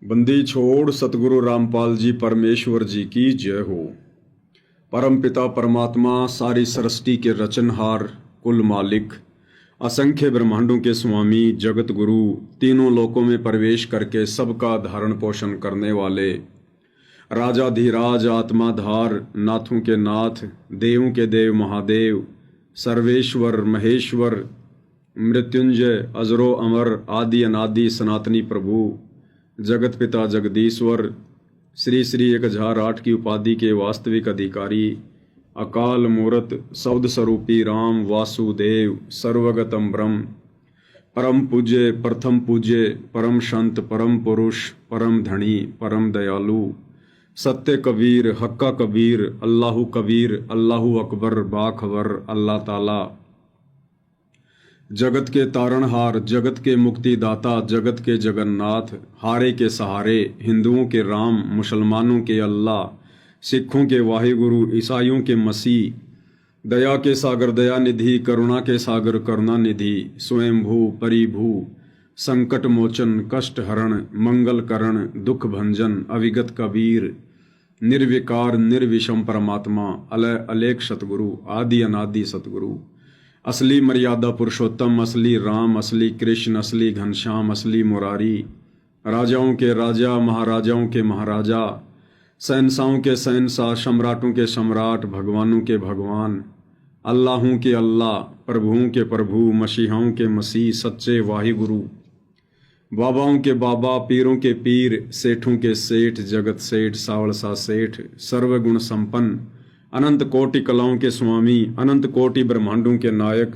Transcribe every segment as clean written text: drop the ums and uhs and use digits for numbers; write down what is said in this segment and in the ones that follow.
बंदी छोड़ सतगुरु रामपाल जी परमेश्वर जी की जय हो। परम पिता परमात्मा सारी सृष्टि के रचनहार, कुल मालिक, असंख्य ब्रह्मांडों के स्वामी, जगत गुरु, तीनों लोकों में प्रवेश करके सबका धारण पोषण करने वाले, राजाधिराज, आत्माधार, नाथों के नाथ, देवों के देव महादेव, सर्वेश्वर महेश्वर, मृत्युंजय, अजरो अमर, आदि अनादि सनातनी प्रभु, जगत पिता जगदीश्वर, श्री श्री 1008 की उपाधि के वास्तविक अधिकारी, अकाल मूर्त शब्द स्वरूपी राम वासुदेव, सर्वगतम ब्रह्म, परम पूज्य, प्रथम पूज्य, परम संत, परम पुरुष, परम धनी, परम दयालु, सत्य कबीर, हक्का कबीर, अल्लाहु कबीर, अल्लाहु अकबर, बाखबर, अल्लाह ताला, जगत के तारणहार, जगत के मुक्तिदाता, जगत के जगन्नाथ, हारे के सहारे, हिंदुओं के राम, मुसलमानों के अल्लाह, सिखों के वाहिगुरु, ईसाइयों के मसीह, दया के सागर दया निधि, करुणा के सागर करुणा निधि, स्वयंभू परिभू, संकट मोचन, कष्ट हरण, मंगल करण, दुख भंजन, अविगत कबीर, निर्विकार निर्विषम परमात्मा, अलय अलेख सतगुरु, आदि अनादि सतगुरु, असली मर्यादा पुरुषोत्तम, असली राम, असली कृष्ण, असली घनश्याम, असली मुरारी, राजाओं के राजा, महाराजाओं के महाराजा, शहंशाहों के शहंशाह, सम्राटों के सम्राट, भगवानों के भगवान, अल्लाहों के अल्लाह, प्रभुओं के प्रभु, मसीहाओं के मसीह, सच्चे वाहिगुरु, बाबाओं के बाबा, पीरों के पीर, सेठों के सेठ, जगत सेठ, सावलसा सेठ, सर्वगुण संपन्न, अनंत कोटि कलाओं के स्वामी, अनंत कोटि ब्रह्मांडों के नायक,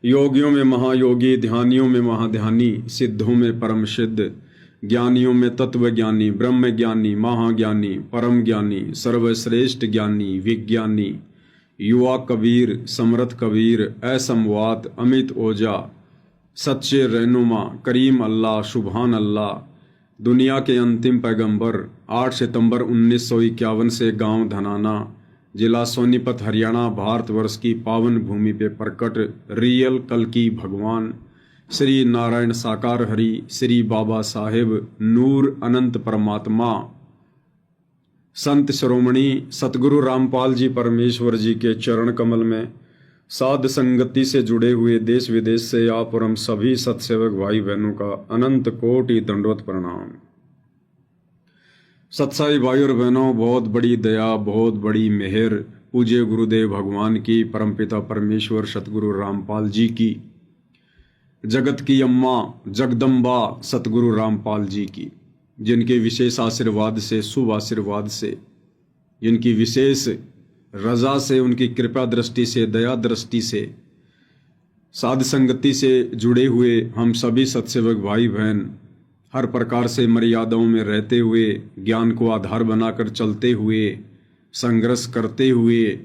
योगियों में महायोगी, ध्यानियों में महाध्यानी, सिद्धों में परम सिद्ध, ज्ञानियों में तत्व ज्ञानी, ब्रह्म ज्ञानी, महाज्ञानी, परम ज्ञानी, सर्वश्रेष्ठ ज्ञानी, विज्ञानी, युवा कबीर, समर्थ कबीर, असमवात, अमित ओजा, सच्चे रहनुमा, करीम अल्लाह, सुभान अल्लाह, दुनिया के अंतिम पैगंबर, 8 सितंबर 1951 से गांव धनाना, जिला सोनीपत, हरियाणा, भारतवर्ष की पावन भूमि पे प्रकट रियल कल की भगवान श्री नारायण साकार हरि, श्री बाबा साहेब नूर अनंत परमात्मा, संत शिरोमणि सतगुरु रामपाल जी परमेश्वर जी के चरण कमल में साध संगति से जुड़े हुए देश विदेश से आप और हम सभी सत्सेवक भाई बहनों का अनंत कोटि दंडवत प्रणाम। सत्साई भाई और बहनों, बहुत बड़ी दया, बहुत बड़ी मेहर पूज्य गुरुदेव भगवान की, परमपिता परमेश्वर सतगुरु रामपाल जी की, जगत की अम्मा जगदम्बा सतगुरु रामपाल जी की, जिनके विशेष आशीर्वाद से, शुभ आशीर्वाद से, जिनकी विशेष रजा से, उनकी कृपा दृष्टि से, दया दृष्टि से, साध संगति से जुड़े हुए हम सभी सत्सेवक भाई बहन हर प्रकार से मर्यादाओं में रहते हुए, ज्ञान को आधार बनाकर चलते हुए, संघर्ष करते हुए,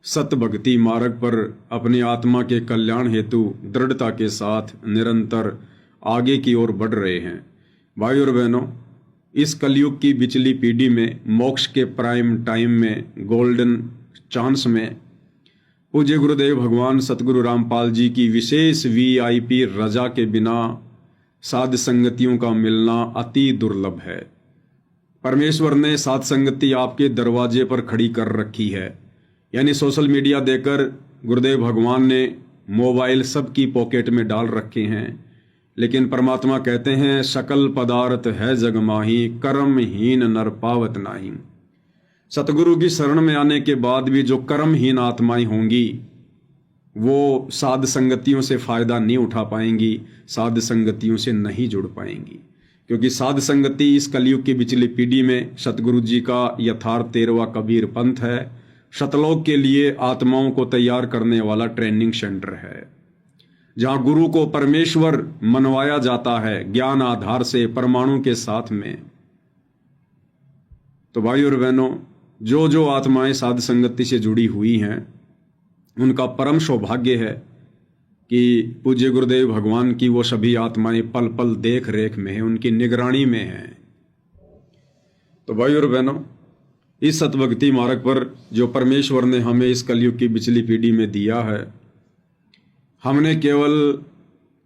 सत भक्ति मार्ग पर अपनी आत्मा के कल्याण हेतु दृढ़ता के साथ निरंतर आगे की ओर बढ़ रहे हैं। भाई और बहनों, इस कलयुग की बिचली पीढ़ी में, मोक्ष के प्राइम टाइम में, गोल्डन चांस में, पूज्य गुरुदेव भगवान सतगुरु रामपाल जी की विशेष वीआईपी रजा के बिना साध संगतियों का मिलना अति दुर्लभ है। परमेश्वर ने साध संगति आपके दरवाजे पर खड़ी कर रखी है, यानी सोशल मीडिया देकर गुरुदेव भगवान ने मोबाइल सबकी पॉकेट में डाल रखे हैं, लेकिन परमात्मा कहते हैं सकल पदार्थ है जग माही, कर्महीन नर पावत नाही। सतगुरु की शरण में आने के बाद भी जो कर्महीन आत्माएं होंगी वो साध संगतियों से फायदा नहीं उठा पाएंगी, साध संगतियों से नहीं जुड़ पाएंगी, क्योंकि साध संगति इस कलयुग की बिचली पीढ़ी में सतगुरु जी का यथार्थ 13वां कबीर पंथ है, शतलोक के लिए आत्माओं को तैयार करने वाला ट्रेनिंग सेंटर है, जहां गुरु को परमेश्वर मनवाया जाता है ज्ञान आधार से, परमाणु के साथ में। तो भाई और बहनों, जो आत्माएं साध संगति से जुड़ी हुई हैं, उनका परम सौभाग्य है कि पूज्य गुरुदेव भगवान की वो सभी आत्माएं पल पल देख रेख में हैं, उनकी निगरानी में हैं। तो भाई और बहनों, इस सतभक्ति मार्ग पर जो परमेश्वर ने हमें इस कलयुग की बिचली पीढ़ी में दिया है, हमने केवल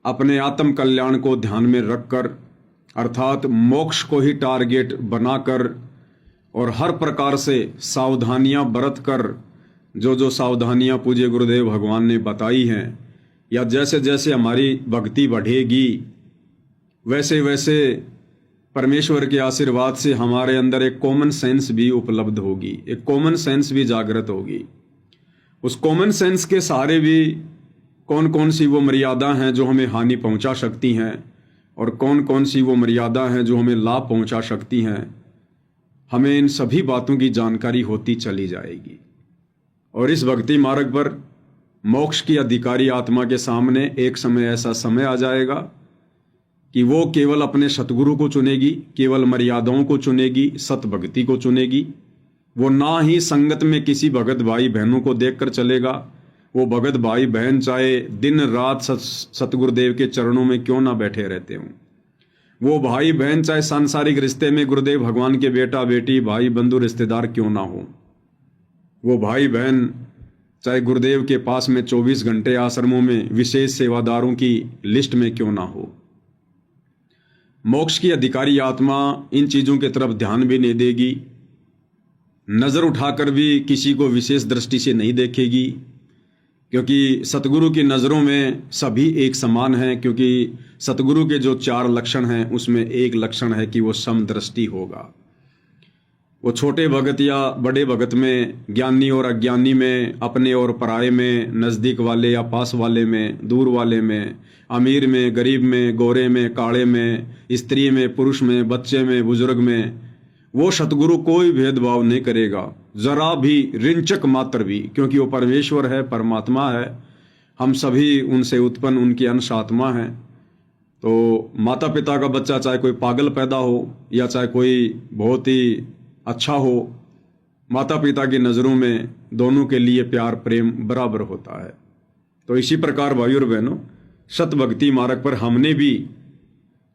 अपने आत्म कल्याण को ध्यान में रखकर अर्थात मोक्ष को ही टारगेट बनाकर और हर प्रकार से सावधानियां बरत कर जो जो सावधानियां पूज्य गुरुदेव भगवान ने बताई हैं, या जैसे जैसे हमारी भक्ति बढ़ेगी वैसे वैसे परमेश्वर के आशीर्वाद से हमारे अंदर एक कॉमन सेंस भी उपलब्ध होगी, एक कॉमन सेंस भी जागृत होगी। उस कॉमन सेंस के सहारे भी कौन कौन सी वो मर्यादा हैं जो हमें हानि पहुंचा सकती हैं और कौन कौन सी वो मर्यादा हैं जो हमें लाभ पहुंचा सकती हैं, हमें इन सभी बातों की जानकारी होती चली जाएगी। और इस भक्ति मार्ग पर मोक्ष की अधिकारी आत्मा के सामने एक समय ऐसा समय आ जाएगा कि वो केवल अपने सतगुरु को चुनेगी, केवल मर्यादाओं को चुनेगी, सत भक्ति को चुनेगी। वो ना ही संगत में किसी भगत भाई बहनों को देखकर चलेगा। वो भगत भाई बहन चाहे दिन रात सतगुरुदेव के चरणों में क्यों ना बैठे रहते हों, वो भाई बहन चाहे सांसारिक रिश्ते में गुरुदेव भगवान के बेटा बेटी भाई बंधु रिश्तेदार क्यों ना हो, वो भाई बहन चाहे गुरुदेव के पास में 24 घंटे आश्रमों में विशेष सेवादारों की लिस्ट में क्यों ना हो, मोक्ष की अधिकारी आत्मा इन चीज़ों की तरफ ध्यान भी नहीं देगी, नज़र उठाकर भी किसी को विशेष दृष्टि से नहीं देखेगी, क्योंकि सतगुरु की नज़रों में सभी एक समान हैं। क्योंकि सतगुरु के जो 4 लक्षण हैं उसमें एक लक्षण है कि वो समदृष्टि होगा। वो छोटे भगत या बड़े भगत में, ज्ञानी और अज्ञानी में, अपने और पराये में, नज़दीक वाले या पास वाले में, दूर वाले में, अमीर में, गरीब में, गोरे में, काले में, स्त्री में, पुरुष में, बच्चे में, बुजुर्ग में, वो सतगुरु कोई भेदभाव नहीं करेगा, जरा भी, रिंचक मात्र भी, क्योंकि वो परमेश्वर है, परमात्मा है। हम सभी उनसे उत्पन्न उनकी अंश आत्मा हैं। तो माता पिता का बच्चा चाहे कोई पागल पैदा हो या चाहे कोई बहुत ही अच्छा हो, माता पिता की नज़रों में दोनों के लिए प्यार प्रेम बराबर होता है। तो इसी प्रकार भाइयों और बहनों, सत भक्ति मार्ग पर हमने भी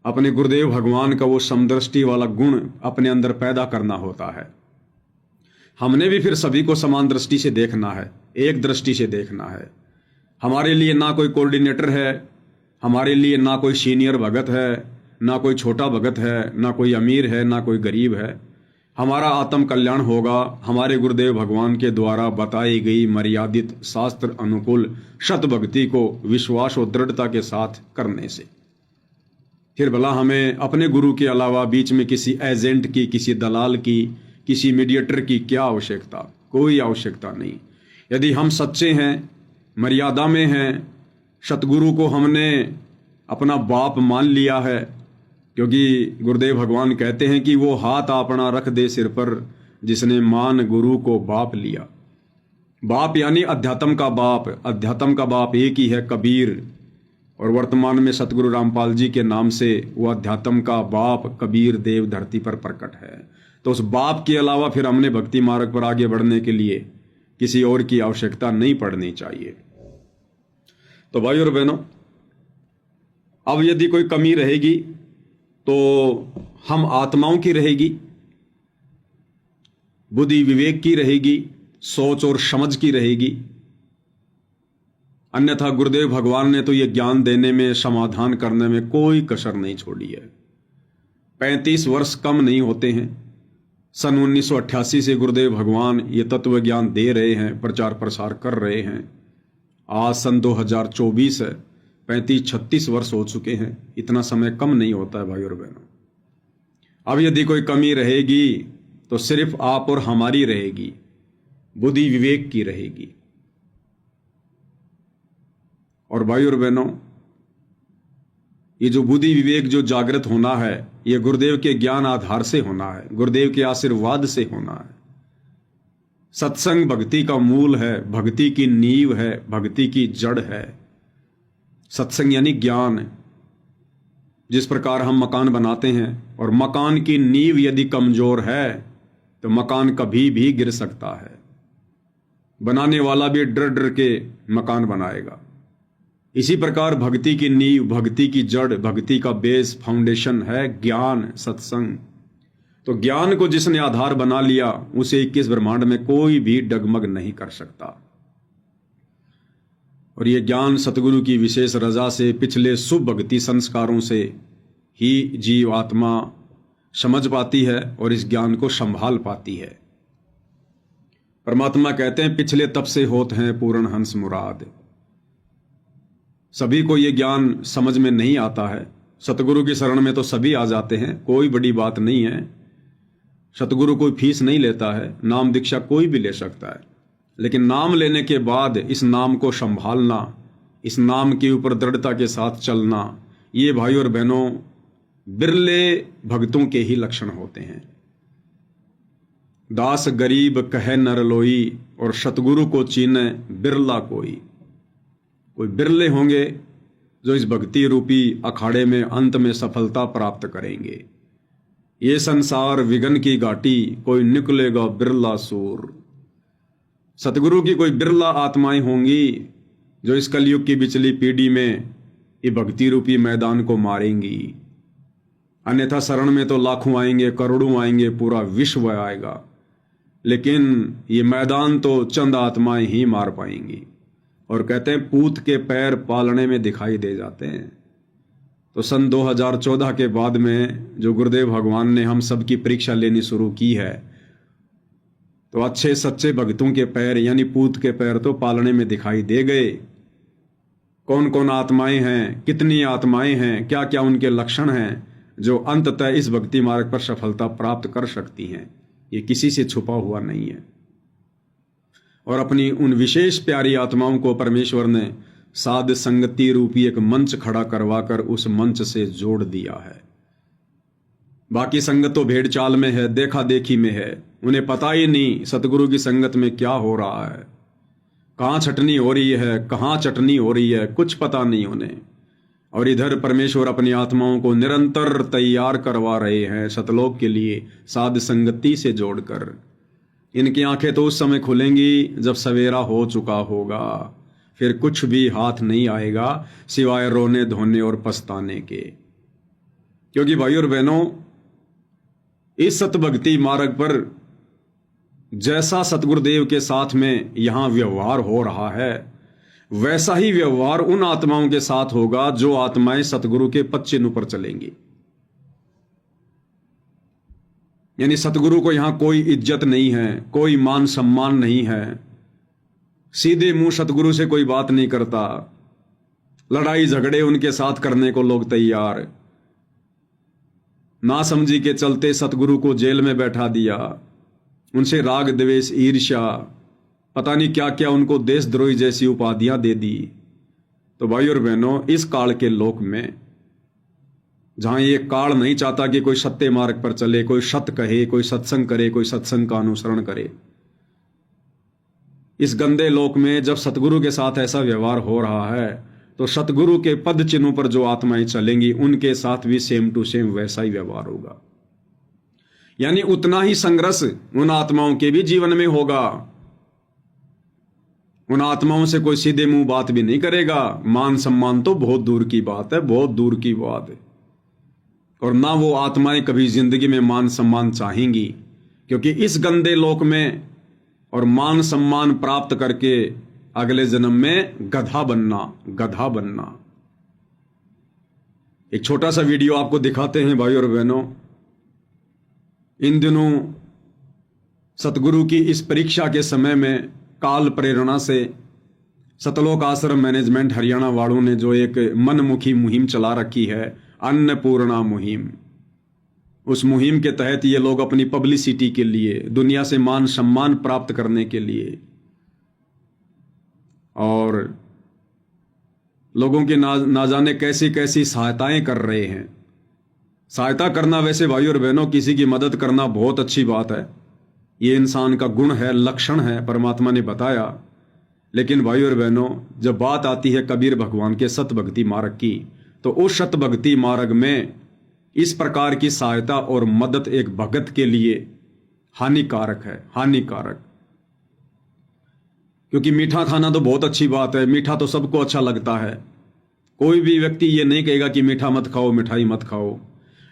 अपने गुरुदेव भगवान का वो समदृष्टि वाला गुण अपने अंदर पैदा करना होता है। हमने भी फिर सभी को समान दृष्टि से देखना है, एक दृष्टि से देखना है। हमारे लिए ना कोई कोऑर्डिनेटर है, हमारे लिए ना कोई सीनियर भगत है, ना कोई छोटा भगत है, ना कोई अमीर है, ना कोई गरीब है। हमारा आत्म कल्याण होगा हमारे गुरुदेव भगवान के द्वारा बताई गई मर्यादित शास्त्र अनुकूल सत भक्ति को विश्वास और दृढ़ता के साथ करने से। फिर भला हमें अपने गुरु के अलावा बीच में किसी एजेंट की, किसी दलाल की, किसी मीडिएटर की क्या आवश्यकता? कोई आवश्यकता नहीं। यदि हम सच्चे हैं, मर्यादा में हैं, सतगुरु को हमने अपना बाप मान लिया है, क्योंकि गुरुदेव भगवान कहते हैं कि वो हाथ अपना रख दे सिर पर जिसने मान गुरु को बाप लिया। बाप यानी अध्यात्म का बाप। अध्यात्म का बाप एक ही है, कबीर। और वर्तमान में सतगुरु रामपाल जी के नाम से वो अध्यात्म का बाप कबीर देव धरती पर प्रकट है। तो उस बाप के अलावा फिर हमने भक्ति मार्ग पर आगे बढ़ने के लिए किसी और की आवश्यकता नहीं पड़नी चाहिए। तो भाई और बहनों, अब यदि कोई कमी रहेगी तो हम आत्माओं की रहेगी, बुद्धि विवेक की रहेगी, सोच और समझ की रहेगी। अन्यथा गुरुदेव भगवान ने तो ये ज्ञान देने में, समाधान करने में कोई कसर नहीं छोड़ी है। 35 वर्ष कम नहीं होते हैं। सन 1988 से गुरुदेव भगवान ये तत्व ज्ञान दे रहे हैं, प्रचार प्रसार कर रहे हैं। आज सन 2024 है, 35-36 वर्ष हो चुके हैं। इतना समय कम नहीं होता है भाई और बहनों। अब यदि कोई कमी रहेगी तो सिर्फ आप और हमारी रहेगी, बुद्धि विवेक की रहेगी। और भाई और बहनों, ये जो बुद्धि विवेक जो जागृत होना है, ये गुरुदेव के ज्ञान आधार से होना है, गुरुदेव के आशीर्वाद से होना है। सत्संग भक्ति का मूल है, भक्ति की नींव है, भक्ति की जड़ है। सत्संग यानी ज्ञान। जिस प्रकार हम मकान बनाते हैं और मकान की नींव यदि कमजोर है तो मकान कभी भी गिर सकता है। बनाने वाला भी डर डर के मकान बनाएगा। इसी प्रकार भक्ति की नींव, भक्ति की जड़, भक्ति का बेस, फाउंडेशन है ज्ञान, सत्संग। तो ज्ञान को जिसने आधार बना लिया उसे 21 ब्रह्मांड में कोई भी डगमग नहीं कर सकता। और ये ज्ञान सतगुरु की विशेष रजा से, पिछले शुभ भक्ति संस्कारों से ही जीव आत्मा समझ पाती है और इस ज्ञान को संभाल पाती है। परमात्मा कहते हैं पिछले तब से होत हैं पूर्ण हंस मुराद। सभी को ये ज्ञान समझ में नहीं आता है। सतगुरु की शरण में तो सभी आ जाते हैं, कोई बड़ी बात नहीं है। सतगुरु कोई फीस नहीं लेता है, नाम दीक्षा कोई भी ले सकता है, लेकिन नाम लेने के बाद इस नाम को संभालना, इस नाम के ऊपर दृढ़ता के साथ चलना, ये भाई और बहनों बिरले भक्तों के ही लक्षण होते हैं। दास गरीब कहे नर लोई और सतगुरु को चीने बिरला कोई। कोई बिरले होंगे जो इस भक्ति रूपी अखाड़े में अंत में सफलता प्राप्त करेंगे। ये संसार विघन की घाटी कोई निकलेगा बिरला सूर। सतगुरु की कोई बिरला आत्माएं होंगी जो इस कलयुग की बिचली पीढ़ी में ये भक्ति रूपी मैदान को मारेंगी। अन्यथा शरण में तो लाखों आएंगे, करोड़ों आएंगे, पूरा विश्व आएगा, लेकिन ये मैदान तो चंद आत्माएं ही मार पाएंगी। और कहते हैं पूत के पैर पालने में दिखाई दे जाते हैं। तो सन 2014 के बाद में जो गुरुदेव भगवान ने हम सब की परीक्षा लेनी शुरू की है, तो अच्छे सच्चे भक्तों के पैर यानी पूत के पैर तो पालने में दिखाई दे गए। कौन कौन आत्माएं हैं, कितनी आत्माएं हैं, क्या क्या उनके लक्षण हैं जो अंततः इस भक्ति मार्ग पर सफलता प्राप्त कर सकती हैं, ये किसी से छुपा हुआ नहीं है। और अपनी उन विशेष प्यारी आत्माओं को परमेश्वर ने साध संगति रूपी एक मंच खड़ा करवाकर उस मंच से जोड़ दिया है। बाकी संगत तो भेड़ चाल में है, देखा देखी में है, उन्हें पता ही नहीं सतगुरु की संगत में क्या हो रहा है, कहाँ छटनी हो रही है, कहाँ चटनी हो रही है, कुछ पता नहीं उन्हें। और इधर परमेश्वर अपनी आत्माओं को निरंतर तैयार करवा रहे हैं सतलोक के लिए साध संगति से जोड़कर। इनकी आंखें तो उस समय खुलेंगी जब सवेरा हो चुका होगा, फिर कुछ भी हाथ नहीं आएगा सिवाय रोने धोने और पछताने के। क्योंकि भाई और बहनों, इस सतभक्ति मार्ग पर जैसा सतगुरुदेव के साथ में यहां व्यवहार हो रहा है, वैसा ही व्यवहार उन आत्माओं के साथ होगा जो आत्माएं सतगुरु के पद चिन्ह पर चलेंगी। यानी सतगुरु को यहां कोई इज्जत नहीं है, कोई मान सम्मान नहीं है, सीधे मुंह सतगुरु से कोई बात नहीं करता, लड़ाई झगड़े उनके साथ करने को लोग तैयार। नासमझी के चलते सतगुरु को जेल में बैठा दिया, उनसे राग द्वेष ईर्ष्या पता नहीं क्या क्या उनको देशद्रोही जैसी उपाधियां दे दी। तो भाई और बहनों, इस काल के लोक में जहां ये काल नहीं चाहता कि कोई सत्य मार्ग पर चले, कोई सत्य कहे, कोई सत्संग करे, कोई सत्संग का अनुसरण करे, इस गंदे लोक में जब सतगुरु के साथ ऐसा व्यवहार हो रहा है, तो सतगुरु के पद चिन्हों पर जो आत्माएं चलेंगी उनके साथ भी सेम टू सेम वैसा ही व्यवहार होगा। यानी उतना ही संघर्ष उन आत्माओं के भी जीवन में होगा। उन आत्माओं से कोई सीधे मुंह बात भी नहीं करेगा, मान सम्मान तो बहुत दूर की बात है, बहुत दूर की बात है। और ना वो आत्माएं कभी जिंदगी में मान सम्मान चाहेंगी, क्योंकि इस गंदे लोक में और मान सम्मान प्राप्त करके अगले जन्म में गधा बनना। एक छोटा सा वीडियो आपको दिखाते हैं भाई और बहनों। इन दिनों सतगुरु की इस परीक्षा के समय में काल प्रेरणा से सतलोक आश्रम मैनेजमेंट हरियाणा वालों ने जो एक मनमुखी मुहिम चला रखी है, अन्नपूर्णा मुहिम, उस मुहिम के तहत ये लोग अपनी पब्लिसिटी के लिए, दुनिया से मान सम्मान प्राप्त करने के लिए और लोगों के ना जाने कैसी कैसी सहायताएं कर रहे हैं। सहायता करना वैसे भाई और बहनों, किसी की मदद करना बहुत अच्छी बात है, ये इंसान का गुण है, लक्षण है, परमात्मा ने बताया। लेकिन भाई और बहनों, जब बात आती है कबीर भगवान के सतभक्ति मार्ग की, तो उस सतभक्ति मार्ग में इस प्रकार की सहायता और मदद एक भगत के लिए हानिकारक है, हानिकारक। क्योंकि मीठा खाना तो बहुत अच्छी बात है, मीठा तो सबको अच्छा लगता है, कोई भी व्यक्ति ये नहीं कहेगा कि मीठा मत खाओ, मिठाई मत खाओ।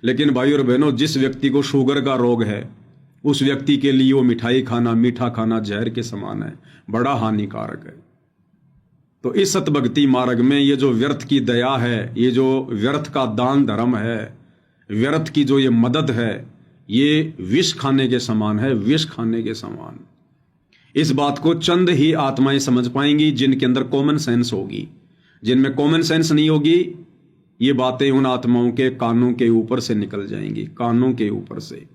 लेकिन भाई और बहनों, जिस व्यक्ति को शुगर का रोग है, उस व्यक्ति के लिए वो मिठाई खाना, मीठा खाना जहर के समान है, बड़ा हानिकारक है। तो इस सतभक्ति मार्ग में ये जो व्यर्थ की दया है, ये जो व्यर्थ का दान धर्म है, व्यर्थ की जो ये मदद है, ये विष खाने के समान है, विष खाने के समान। इस बात को चंद ही आत्माएं समझ पाएंगी जिनके अंदर कॉमन सेंस होगी। जिनमें कॉमन सेंस नहीं होगी, ये बातें उन आत्माओं के कानों के ऊपर से निकल जाएंगी, कानों के ऊपर से।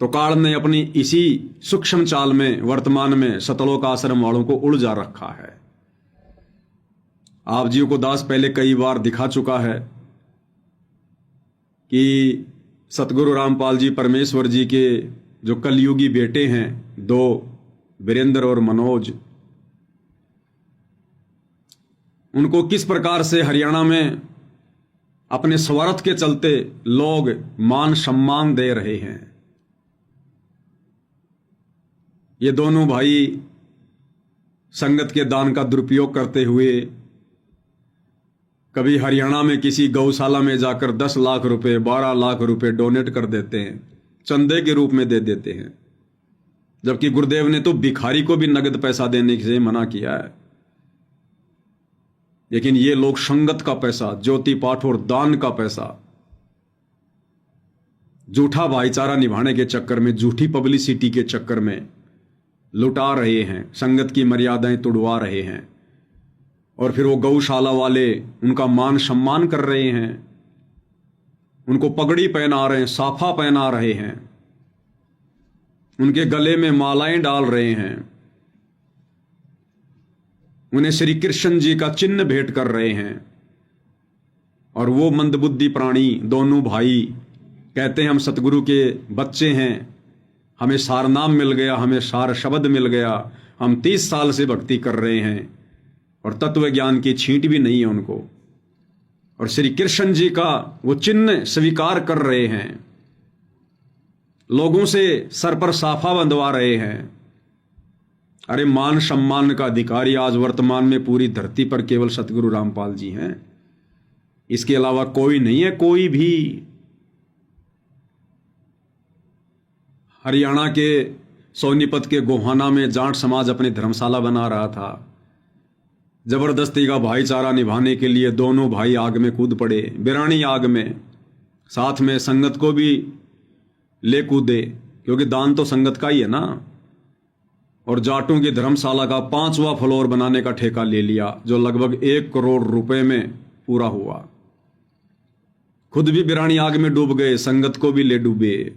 तो काल ने अपनी इसी सूक्ष्म चाल में वर्तमान में सतलोक आश्रम वालों को उलझा रखा है। आप जी को दास पहले कई बार दिखा चुका है कि सतगुरु रामपाल जी परमेश्वर जी के जो कलयुगी बेटे हैं, दो, वीरेंद्र और मनोज, उनको किस प्रकार से हरियाणा में अपने स्वार्थ के चलते लोग मान सम्मान दे रहे हैं। ये दोनों भाई संगत के दान का दुरुपयोग करते हुए कभी हरियाणा में किसी गौशाला में जाकर 10 लाख रुपए, 12 लाख रुपए डोनेट कर देते हैं, चंदे के रूप में दे देते हैं, जबकि गुरुदेव ने तो भिखारी को भी नगद पैसा देने से मना किया है। लेकिन ये लोग संगत का पैसा, ज्योति पाठ और दान का पैसा झूठा भाईचारा निभाने के चक्कर में, झूठी पब्लिसिटी के चक्कर में लुटा रहे हैं, संगत की मर्यादाएं तोड़वा रहे हैं। और फिर वो गौशाला वाले उनका मान सम्मान कर रहे हैं, उनको पगड़ी पहना रहे हैं, साफा पहना रहे हैं, उनके गले में मालाएं डाल रहे हैं, उन्हें श्री कृष्ण जी का चिन्ह भेंट कर रहे हैं। और वो मंदबुद्धि प्राणी दोनों भाई कहते हैं हम सतगुरु के बच्चे हैं, हमें सार नाम मिल गया, हमें सार शब्द मिल गया, हम 30 साल से भक्ति कर रहे हैं और तत्व ज्ञान की छींट भी नहीं है उनको, और श्री कृष्ण जी का वो चिन्ह स्वीकार कर रहे हैं, लोगों से सर पर साफा बंधवा रहे हैं। अरे मान सम्मान का अधिकारी आज वर्तमान में पूरी धरती पर केवल सतगुरु रामपाल जी हैं, इसके अलावा कोई नहीं है, कोई भी। हरियाणा के सोनीपत के गोहाना में जाट समाज अपनी धर्मशाला बना रहा था। जबरदस्ती का भाईचारा निभाने के लिए दोनों भाई आग में कूद पड़े, बिरानी आग में, साथ में संगत को भी ले कूदे, क्योंकि दान तो संगत का ही है ना। और जाटों की धर्मशाला का 5वां फ्लोर बनाने का ठेका ले लिया, जो लगभग 1 करोड़ रुपए में पूरा हुआ। खुद भी बिरानी आग में डूब गए, संगत को भी ले डूबे।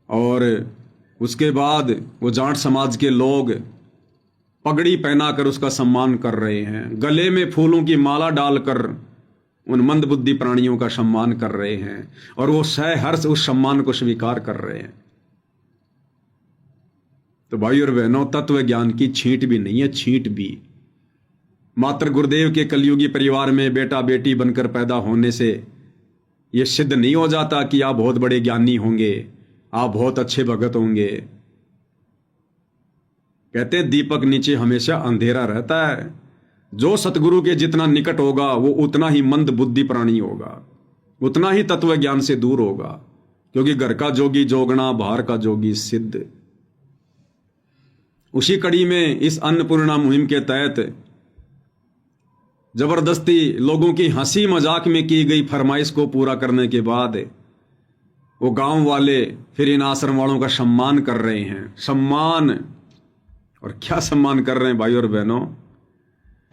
और उसके बाद वो जाट समाज के लोग पगड़ी पहनाकर उसका सम्मान कर रहे हैं, गले में फूलों की माला डालकर उन मंदबुद्धि प्राणियों का सम्मान कर रहे हैं, और वो सहर्ष उस सम्मान को स्वीकार कर रहे हैं। तो भाई और बहनों, तत्व ज्ञान की छींट भी नहीं है, छींट भी। मात्र गुरुदेव के कलयुगी परिवार में बेटा बेटी बनकर पैदा होने से यह सिद्ध नहीं हो जाता कि आप बहुत बड़े ज्ञानी होंगे, आप बहुत अच्छे भगत होंगे। कहते हैं दीपक नीचे हमेशा अंधेरा रहता है। जो सतगुरु के जितना निकट होगा वो उतना ही मंद बुद्धि प्राणी होगा, उतना ही तत्व ज्ञान से दूर होगा, क्योंकि घर का जोगी जोगना, बाहर का जोगी सिद्ध। उसी कड़ी में इस अन्नपूर्णा मुहिम के तहत जबरदस्ती लोगों की हंसी मजाक में की गई फरमाइश को पूरा करने के बाद वो गांव वाले फिर इन आश्रम वालों का सम्मान कर रहे हैं। सम्मान, और क्या सम्मान कर रहे हैं भाई और बहनों,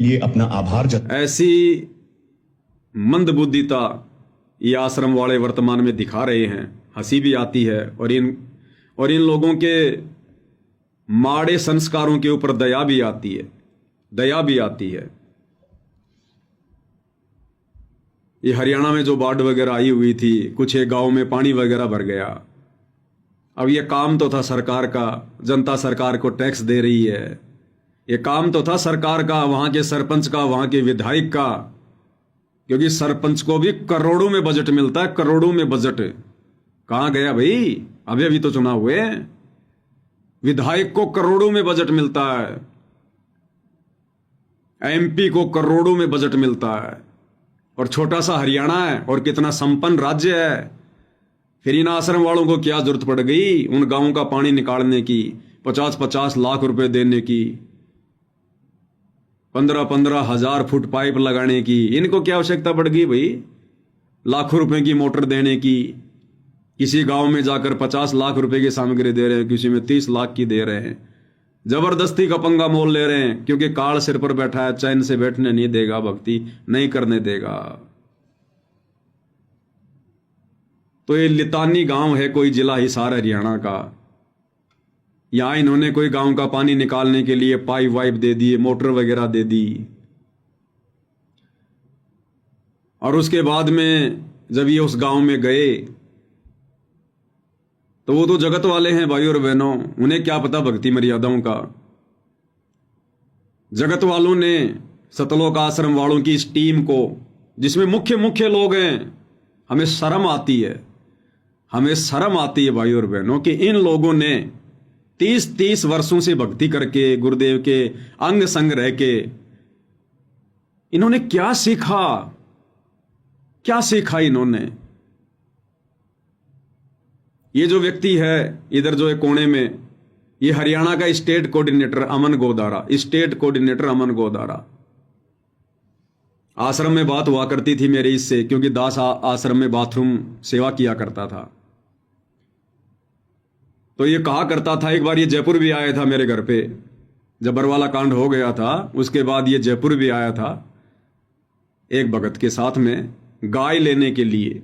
ये अपना आभार ऐसी मंदबुद्धिता ये आश्रम वाले वर्तमान में दिखा रहे हैं। हंसी भी आती है और इन लोगों के माड़े संस्कारों के ऊपर दया भी आती है, दया भी आती है। ये हरियाणा में जो बाढ़ वगैरह आई हुई थी, कुछ एक गांव में पानी वगैरह भर गया। अब ये काम तो था सरकार का, जनता सरकार को टैक्स दे रही है। ये काम तो था सरकार का, वहां के सरपंच का, वहां के विधायक का, क्योंकि सरपंच को भी करोड़ों में बजट मिलता है, करोड़ों में बजट। कहां गया भाई? अभी तो चुनाव हुए, विधायक को करोड़ों में बजट मिलता है, एमपी को करोड़ों में बजट मिलता है, और छोटा सा हरियाणा है और कितना संपन्न राज्य है। फिर इन आश्रम वालों को क्या जरूरत पड़ गई उन गांवों का पानी निकालने की, 50-50 लाख रुपए देने की। 15,000 फुट पाइप लगाने की। इनको क्या आवश्यकता पड़ गई भाई लाखों रुपए की मोटर देने की? किसी गांव में जाकर 50 लाख रुपए की सामग्री दे रहे हैं, किसी में 30 लाख की दे रहे हैं। जबरदस्ती का पंगा मोल ले रहे हैं, क्योंकि काल सिर पर बैठा है, चैन से बैठने नहीं देगा, भक्ति नहीं करने देगा। तो ये लितानी गांव है, कोई जिला हिसार हरियाणा का। यहां इन्होंने कोई गांव का पानी निकालने के लिए पाइप वाइप दे दिए, मोटर वगैरह दे दी। और उसके बाद में जब ये उस गांव में गए तो वो तो जगत वाले हैं भाई और बहनों, उन्हें क्या पता भक्ति मर्यादाओं का। जगत वालों ने सतलोक आश्रम वालों की इस टीम को, जिसमें मुख्य मुख्य लोग हैं, हमें शर्म आती है, हमें शर्म आती है भाई और बहनों कि इन लोगों ने 30-30 वर्षों से भक्ति करके गुरुदेव के अंग संग रह के इन्होंने क्या सीखा, क्या सीखा इन्होंने। ये जो व्यक्ति है इधर जो है कोने में, ये हरियाणा का स्टेट कोऑर्डिनेटर अमन गोदारा, स्टेट कोऑर्डिनेटर अमन गोदारा। आश्रम में बात हुआ करती थी मेरे इससे, क्योंकि दास आश्रम में बाथरूम सेवा किया करता था। तो ये कहा करता था, एक बार ये जयपुर भी आया था मेरे घर पे, जब बरवाला कांड हो गया था उसके बाद ये जयपुर भी आया था एक भगत के साथ में गाय लेने के लिए।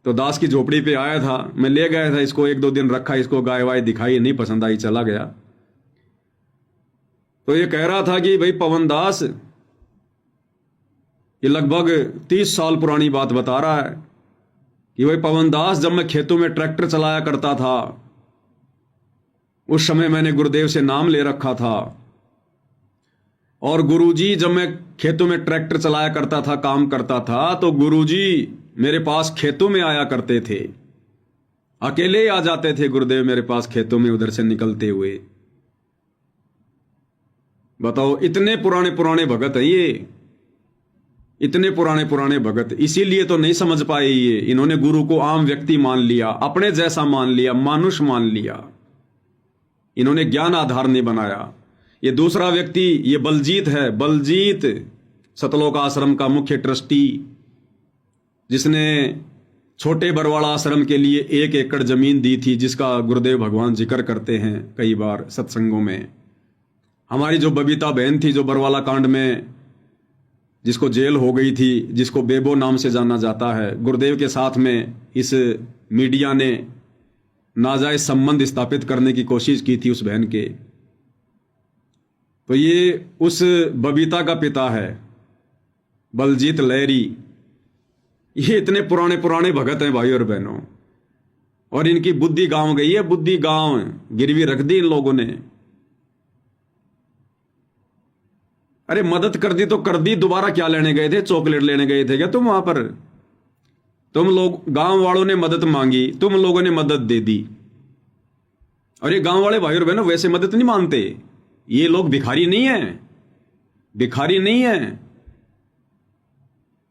तो दास की झोपड़ी पे आया था, मैं ले गया था इसको, 1-2 दिन रखा, इसको गाय वाय दिखाई, नहीं पसंद आई, चला गया। तो ये कह रहा था कि भाई पवन दास, ये लगभग 30 साल पुरानी बात बता रहा है कि भाई पवन दास, जब मैं खेतों में ट्रैक्टर चलाया करता था उस समय मैंने गुरुदेव से नाम ले रखा था। और गुरुजी, जब मैं खेतों में ट्रैक्टर चलाया करता था, काम करता था, तो गुरुजी मेरे पास खेतों में आया करते थे, अकेले ही आ जाते थे गुरुदेव मेरे पास खेतों में उधर से निकलते हुए। बताओ, इतने पुराने पुराने भगत हैं ये, इतने पुराने पुराने भगत। इसीलिए तो नहीं समझ पाए ये, इन्होंने गुरु को आम व्यक्ति मान लिया, अपने जैसा मान लिया, मानुष मान लिया, इन्होंने ज्ञान आधार नहीं बनाया। ये दूसरा व्यक्ति, ये बलजीत है, बलजीत सतलोक आश्रम का मुख्य ट्रस्टी, जिसने छोटे बरवाड़ा आश्रम के लिए 1 एकड़ जमीन दी थी, जिसका गुरुदेव भगवान जिक्र करते हैं कई बार सत्संगों में। हमारी जो बबीता बहन थी, जो बरवाला कांड में जिसको जेल हो गई थी, जिसको बेबो नाम से जाना जाता है, गुरुदेव के साथ में इस मीडिया ने नाजायज संबंध स्थापित करने की कोशिश की थी उस बहन के। तो ये उस बबीता का पिता है, बलजीत लहरी। ये इतने पुराने पुराने भगत हैं भाई और बहनों, और इनकी बुद्धि गांव गई है, बुद्धि गांव गिरवी रख दी इन लोगों ने। अरे मदद कर दी तो कर दी, दोबारा क्या लेने गए थे? चॉकलेट लेने गए थे क्या तुम वहां पर? तुम लोग, गांव वालों ने मदद मांगी, तुम लोगों ने मदद दे दी। और ये गांव वाले भाई और बहनों वैसे मदद नहीं मांगते, ये लोग भिखारी नहीं है, भिखारी नहीं है।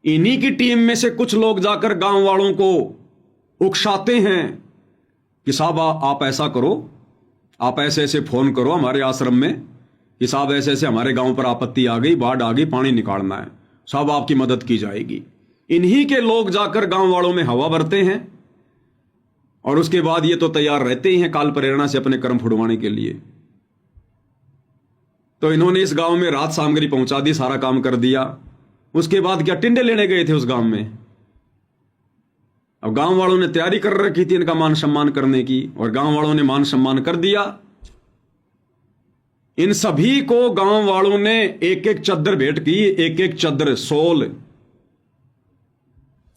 इन्हीं की टीम में से कुछ लोग जाकर गांव वालों को उकसाते हैं कि साहब आप ऐसा करो, आप ऐसे ऐसे फोन करो हमारे आश्रम में कि साहब ऐसे ऐसे हमारे गांव पर आपत्ति आ गई, बाढ़ आ गई, पानी निकालना है, साहब आपकी मदद की जाएगी। इन्हीं के लोग जाकर गांव वालों में हवा भरते हैं, और उसके बाद ये तो तैयार रहते ही हैं काल प्रेरणा से अपने कर्म फुड़वाने के लिए। तो इन्होंने इस गांव में रात सामग्री पहुंचा दी, सारा काम कर दिया। उसके बाद क्या टिंडे लेने गए थे उस गांव में? अब गांव वालों ने तैयारी कर रखी थी इनका मान सम्मान करने की, और गांव वालों ने मान सम्मान कर दिया। इन सभी को गांव वालों ने 1-1 चद्दर भेंट की, 1-1 चद्दर सोल।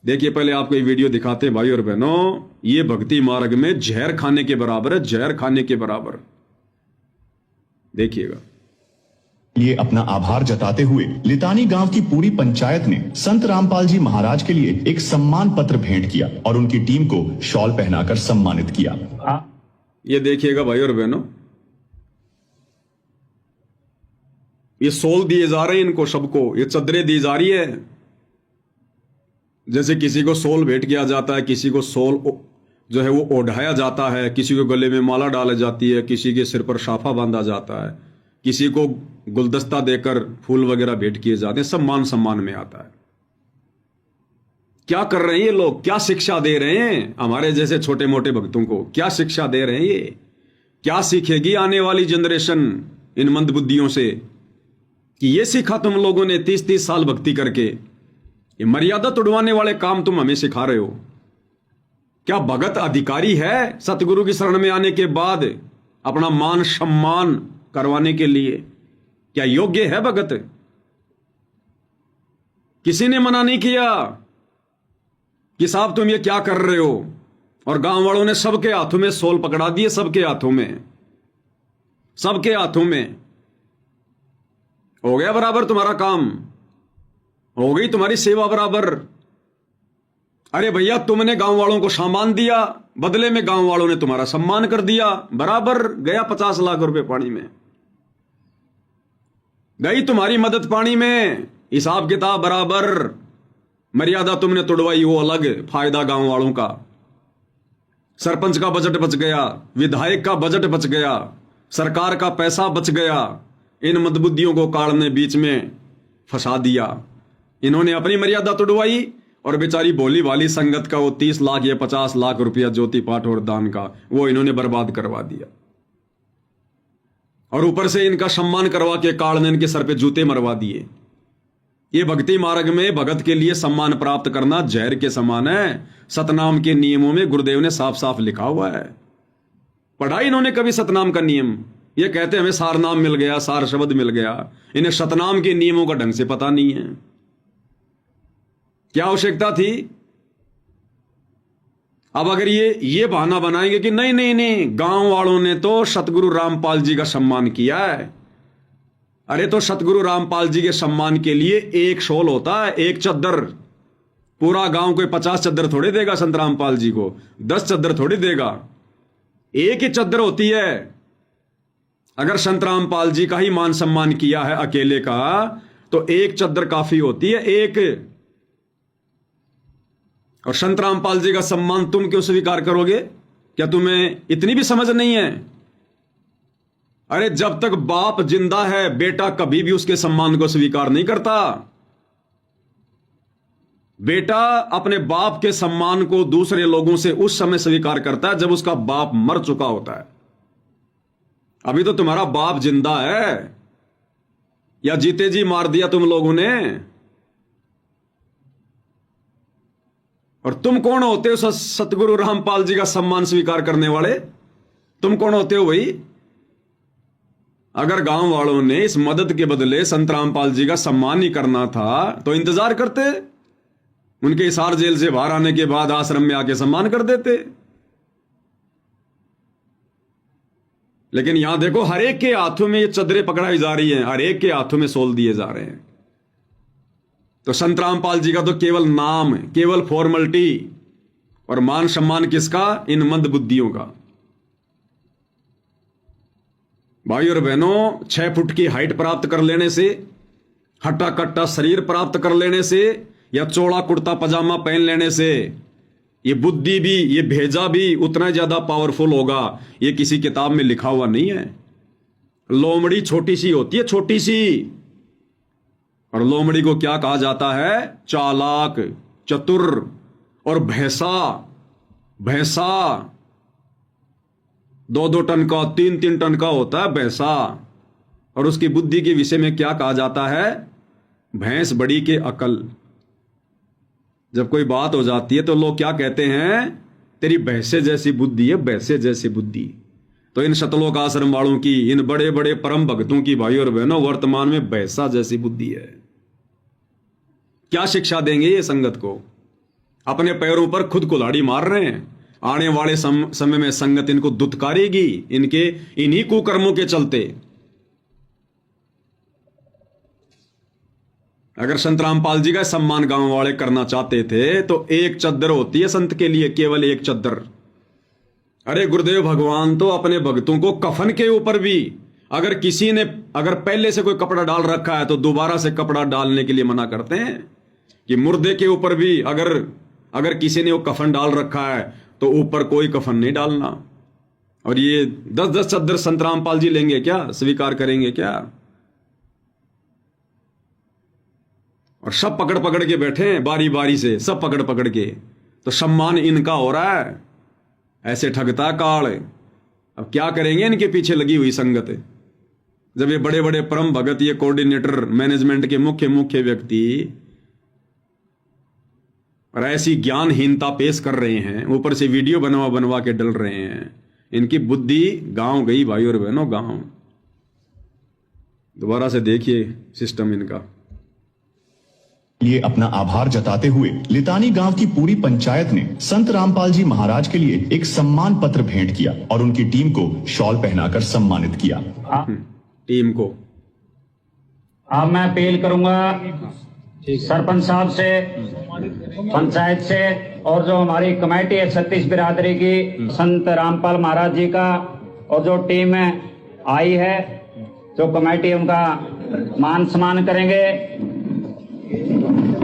देखिए, पहले आपको ये वीडियो दिखाते हैं भाई और बहनों, ये भक्ति मार्ग में जहर खाने के बराबर है, जहर खाने के बराबर। देखिएगा। ये अपना आभार जताते हुए लितानी गांव की पूरी पंचायत ने संत रामपाल जी महाराज के लिए एक सम्मान पत्र भेंट किया और उनकी टीम को शॉल पहनाकर सम्मानित किया। ये देखिएगा भाई और बहनों, ये सोल दिए जा रहे हैं इनको सबको, ये चद्दरें दी जा रही है। जैसे किसी को सोल भेंट किया जाता है, किसी को सोल जो है वो ओढ़ाया जाता है, किसी को गले में माला डाली जाती है, किसी के सिर पर साफा बांधा जाता है, किसी को गुलदस्ता देकर फूल वगैरह भेंट किए जाते हैं, सब मान सम्मान में आता है। क्या कर रहे हैं ये लोग? क्या शिक्षा दे रहे हैं हमारे जैसे छोटे मोटे भक्तों को? क्या शिक्षा दे रहे हैं ये? क्या सीखेगी आने वाली जनरेशन इन मंदबुद्धियों से कि ये सीखा तुम लोगों ने 30-30 साल भक्ति करके? ये मर्यादा तोड़वाने वाले काम तुम हमें सिखा रहे हो। क्या भगत अधिकारी है सतगुरु की शरण में आने के बाद अपना मान सम्मान करवाने के लिए? क्या योग्य है भगत? किसी ने मना नहीं किया कि साहब तुम ये क्या कर रहे हो, और गांव वालों ने सबके हाथों में सोल पकड़ा दिए, सबके हाथों में, सबके हाथों में। हो गया बराबर तुम्हारा काम, हो गई तुम्हारी सेवा बराबर। अरे भैया, तुमने गांव वालों को सामान दिया, बदले में गांव वालों ने तुम्हारा सम्मान कर दिया, बराबर गया 50 लाख रुपए पानी में, गई तुम्हारी मदद पानी में, हिसाब किताब बराबर। मर्यादा तुमने तोड़वाई वो अलग, फायदा गांव वालों का। सरपंच का बजट बच गया, विधायक का बजट बच गया, सरकार का पैसा बच गया। इन मंदबुद्धियों को काल ने बीच में फंसा दिया। इन्होंने अपनी मर्यादा तोड़वाई और बेचारी भोली भाली संगत का वो 30 लाख या 50 लाख रुपया ज्योति पाठ और दान का, वो इन्होंने बर्बाद करवा दिया। और ऊपर से इनका सम्मान करवा के काल ने इनके सर पे जूते मरवा दिए। ये भक्ति मार्ग में भगत के लिए सम्मान प्राप्त करना जहर के समान है। सतनाम के नियमों में गुरुदेव ने साफ साफ लिखा हुआ है। पढ़ा इन्होंने कभी सतनाम का नियम? ये कहते हमें सार नाम मिल गया, सार शब्द मिल गया। इन्हें सतनाम के नियमों का ढंग से पता नहीं है। क्या आवश्यकता थी? अब अगर ये बहाना बनाएंगे कि नहीं नहीं नहीं, गांव वालों ने तो सतगुरु रामपाल जी का सम्मान किया है। अरे तो सतगुरु रामपाल जी के सम्मान के लिए एक शॉल होता है, एक चद्दर। पूरा गांव कोई 50 चद्दर थोड़ी देगा संत रामपाल जी को, 10 चद्दर थोड़ी देगा, एक ही चद्दर होती है। अगर संत रामपाल जी का ही मान सम्मान किया है अकेले का, तो एक चद्दर काफी होती है, एक। और संत रामपाल जी का सम्मान तुम क्यों स्वीकार करोगे? क्या तुम्हें इतनी भी समझ नहीं है? अरे जब तक बाप जिंदा है, बेटा कभी भी उसके सम्मान को स्वीकार नहीं करता। बेटा अपने बाप के सम्मान को दूसरे लोगों से उस समय स्वीकार करता है जब उसका बाप मर चुका होता है। अभी तो तुम्हारा बाप जिंदा है, या जीते जी मार दिया तुम लोगों ने। और तुम कौन होते हो सतगुरु रामपाल जी का सम्मान स्वीकार करने वाले? तुम कौन होते हो भाई? अगर गांव वालों ने इस मदद के बदले संत रामपाल जी का सम्मान ही करना था तो इंतजार करते, उनके हिसार जेल से बाहर आने के बाद आश्रम में आके सम्मान कर देते। लेकिन यहां देखो, हर एक के हाथों में ये चदरें पकड़ाई जा रही हैं, हर एक के हाथों में सोल दिए जा रहे हैं। तो संत रामपाल जी का तो केवल नाम, केवल फॉर्मेलिटी, और मान सम्मान किसका? इन मंद बुद्धियों का। भाई और बहनों, 6 फुट की हाइट प्राप्त कर लेने से, हट्टा कट्टा शरीर प्राप्त कर लेने से, या चौड़ा कुर्ता पजामा पहन लेने से ये बुद्धि भी, ये भेजा भी उतना ज्यादा पावरफुल होगा, ये किसी किताब में लिखा हुआ नहीं है। लोमड़ी छोटी सी होती है, छोटी सी। और लोमड़ी को क्या कहा जाता है? चालाक, चतुर। और भैंसा, भैंसा 2-2 टन का, 3-3 टन का होता है भैंसा। और उसकी बुद्धि के विषय में क्या कहा जाता है? भैंस बड़ी के अकल। जब कोई बात हो जाती है तो लोग क्या कहते हैं? तेरी भैंसे जैसी बुद्धि है, भैंसे जैसी बुद्धि। तो इन शतलोक आश्रम वालों की, इन बड़े बड़े परम भक्तों की भाई और बहनों, वर्तमान में भैंसा जैसी बुद्धि है। क्या शिक्षा देंगे ये संगत को? अपने पैरों पर खुद कुल्हाड़ी मार रहे हैं। आने वाले समय में संगत इनको दुत्कारेगी, इनके इन्हीं कुकर्मों के चलते। अगर संत रामपाल जी का सम्मान गांव वाले करना चाहते थे तो एक चद्दर होती है संत के लिए, केवल एक चद्दर। अरे गुरुदेव भगवान तो अपने भक्तों को कफन के ऊपर भी, अगर किसी ने अगर पहले से कोई कपड़ा डाल रखा है तो दोबारा से कपड़ा डालने के लिए मना करते हैं कि मुर्दे के ऊपर भी अगर किसी ने वो कफन डाल रखा है तो ऊपर कोई कफन नहीं डालना। और ये 10-10 चद्दर संत रामपाल जी लेंगे क्या, स्वीकार करेंगे क्या? और सब पकड़ पकड़ के बैठे हैं बारी बारी से, सब पकड़ पकड़ के, तो सम्मान इनका हो रहा है। ऐसे ठगता काल। अब क्या करेंगे इनके पीछे लगी हुई संगत, जब ये बड़े बड़े परम भगत, ये कोऑर्डिनेटर, मैनेजमेंट के मुख्य मुख्य व्यक्ति और ऐसी ज्ञानहीनता पेश कर रहे हैं, ऊपर से वीडियो बनवा बनवा के डल रहे हैं। इनकी बुद्धि गांव गई भाई और बहनों, गांव। दोबारा से देखिए सिस्टम इनका। लिए अपना आभार जताते हुए लितानी गांव की पूरी पंचायत ने संत रामपाल जी महाराज के लिए एक सम्मान पत्र भेंट किया और उनकी टीम को शॉल पहनाकर सम्मानित किया। टीम को अब मैं अपील करूंगा सरपंच साहब से, पंचायत से, और जो हमारी कमेटी है छत्तीस बिरादरी की, संत रामपाल महाराज जी का, और जो टीम आई है, जो कमेटी, उनका मान सम्मान करेंगे।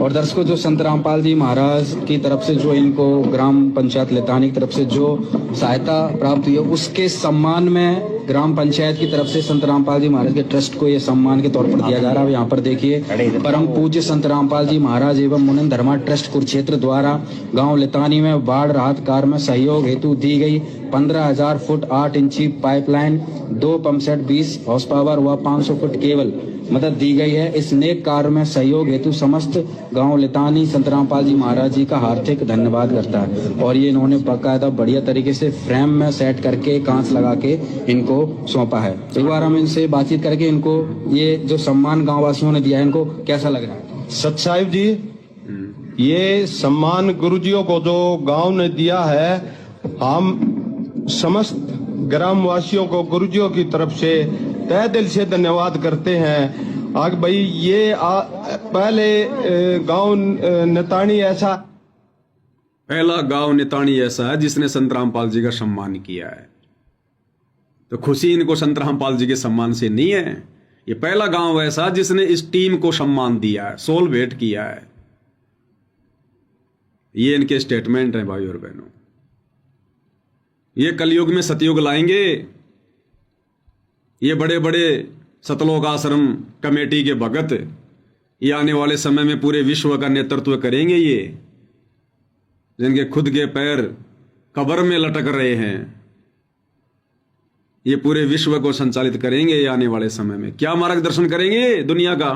और दर्शकों, जो संत रामपाल जी महाराज की तरफ से जो इनको ग्राम पंचायत लितानी की तरफ से जो सहायता प्राप्त हुई है, उसके सम्मान में ग्राम पंचायत की तरफ से संत रामपाल जी महाराज के ट्रस्ट को ये सम्मान के तौर पर दिया जा रहा है। यहाँ पर देखिए, परम पूज्य संत रामपाल जी महाराज एवं मुनिन धर्मा ट्रस्ट कुरुक्षेत्र द्वारा गांव लितानी में बाढ़ राहत कार्य में सहयोग हेतु दी गई 15,000 फुट 8 इंची pipeline, 2 pump set 20 horse power व 500 फुट केबल मदद दी गई है। इस नेक कार्य में सहयोग हेतु समस्त गांव लितानी संत रामपाल जी महाराज जी का हार्दिक धन्यवाद करता है। और ये इन्होंने बाकायदा बढ़िया तरीके से फ्रेम में सेट करके कांच लगा के इनको सौंपा है। एक बार हम इनसे बातचीत करके इनको ये जो सम्मान गाँव वासियों ने दिया है, इनको कैसा लग रहा है? सत साहिब जी, ये सम्मान गुरुजियों को जो गांव ने दिया है, हम समस्त ग्रामवासियों को गुरुजियों की तरफ से तहे दिल से धन्यवाद करते हैं। आग भाई, ये पहले गांव नितानी ऐसा, पहला गांव नितानी ऐसा है जिसने संत रामपाल जी का सम्मान किया है। तो खुशी इनको संत रामपाल जी के सम्मान से नहीं है, ये पहला गांव ऐसा जिसने इस टीम को सम्मान दिया है, सोल भेंट किया है। ये इनके स्टेटमेंट हैं भाई और बहनों। ये कलयुग में सतयुग लाएंगे। ये बड़े बड़े सतलोक आश्रम कमेटी के भगत ये आने वाले समय में पूरे विश्व का नेतृत्व करेंगे। ये जिनके खुद के पैर कब्र में लटक रहे हैं, ये पूरे विश्व को संचालित करेंगे। ये आने वाले समय में क्या मार्गदर्शन करेंगे दुनिया का।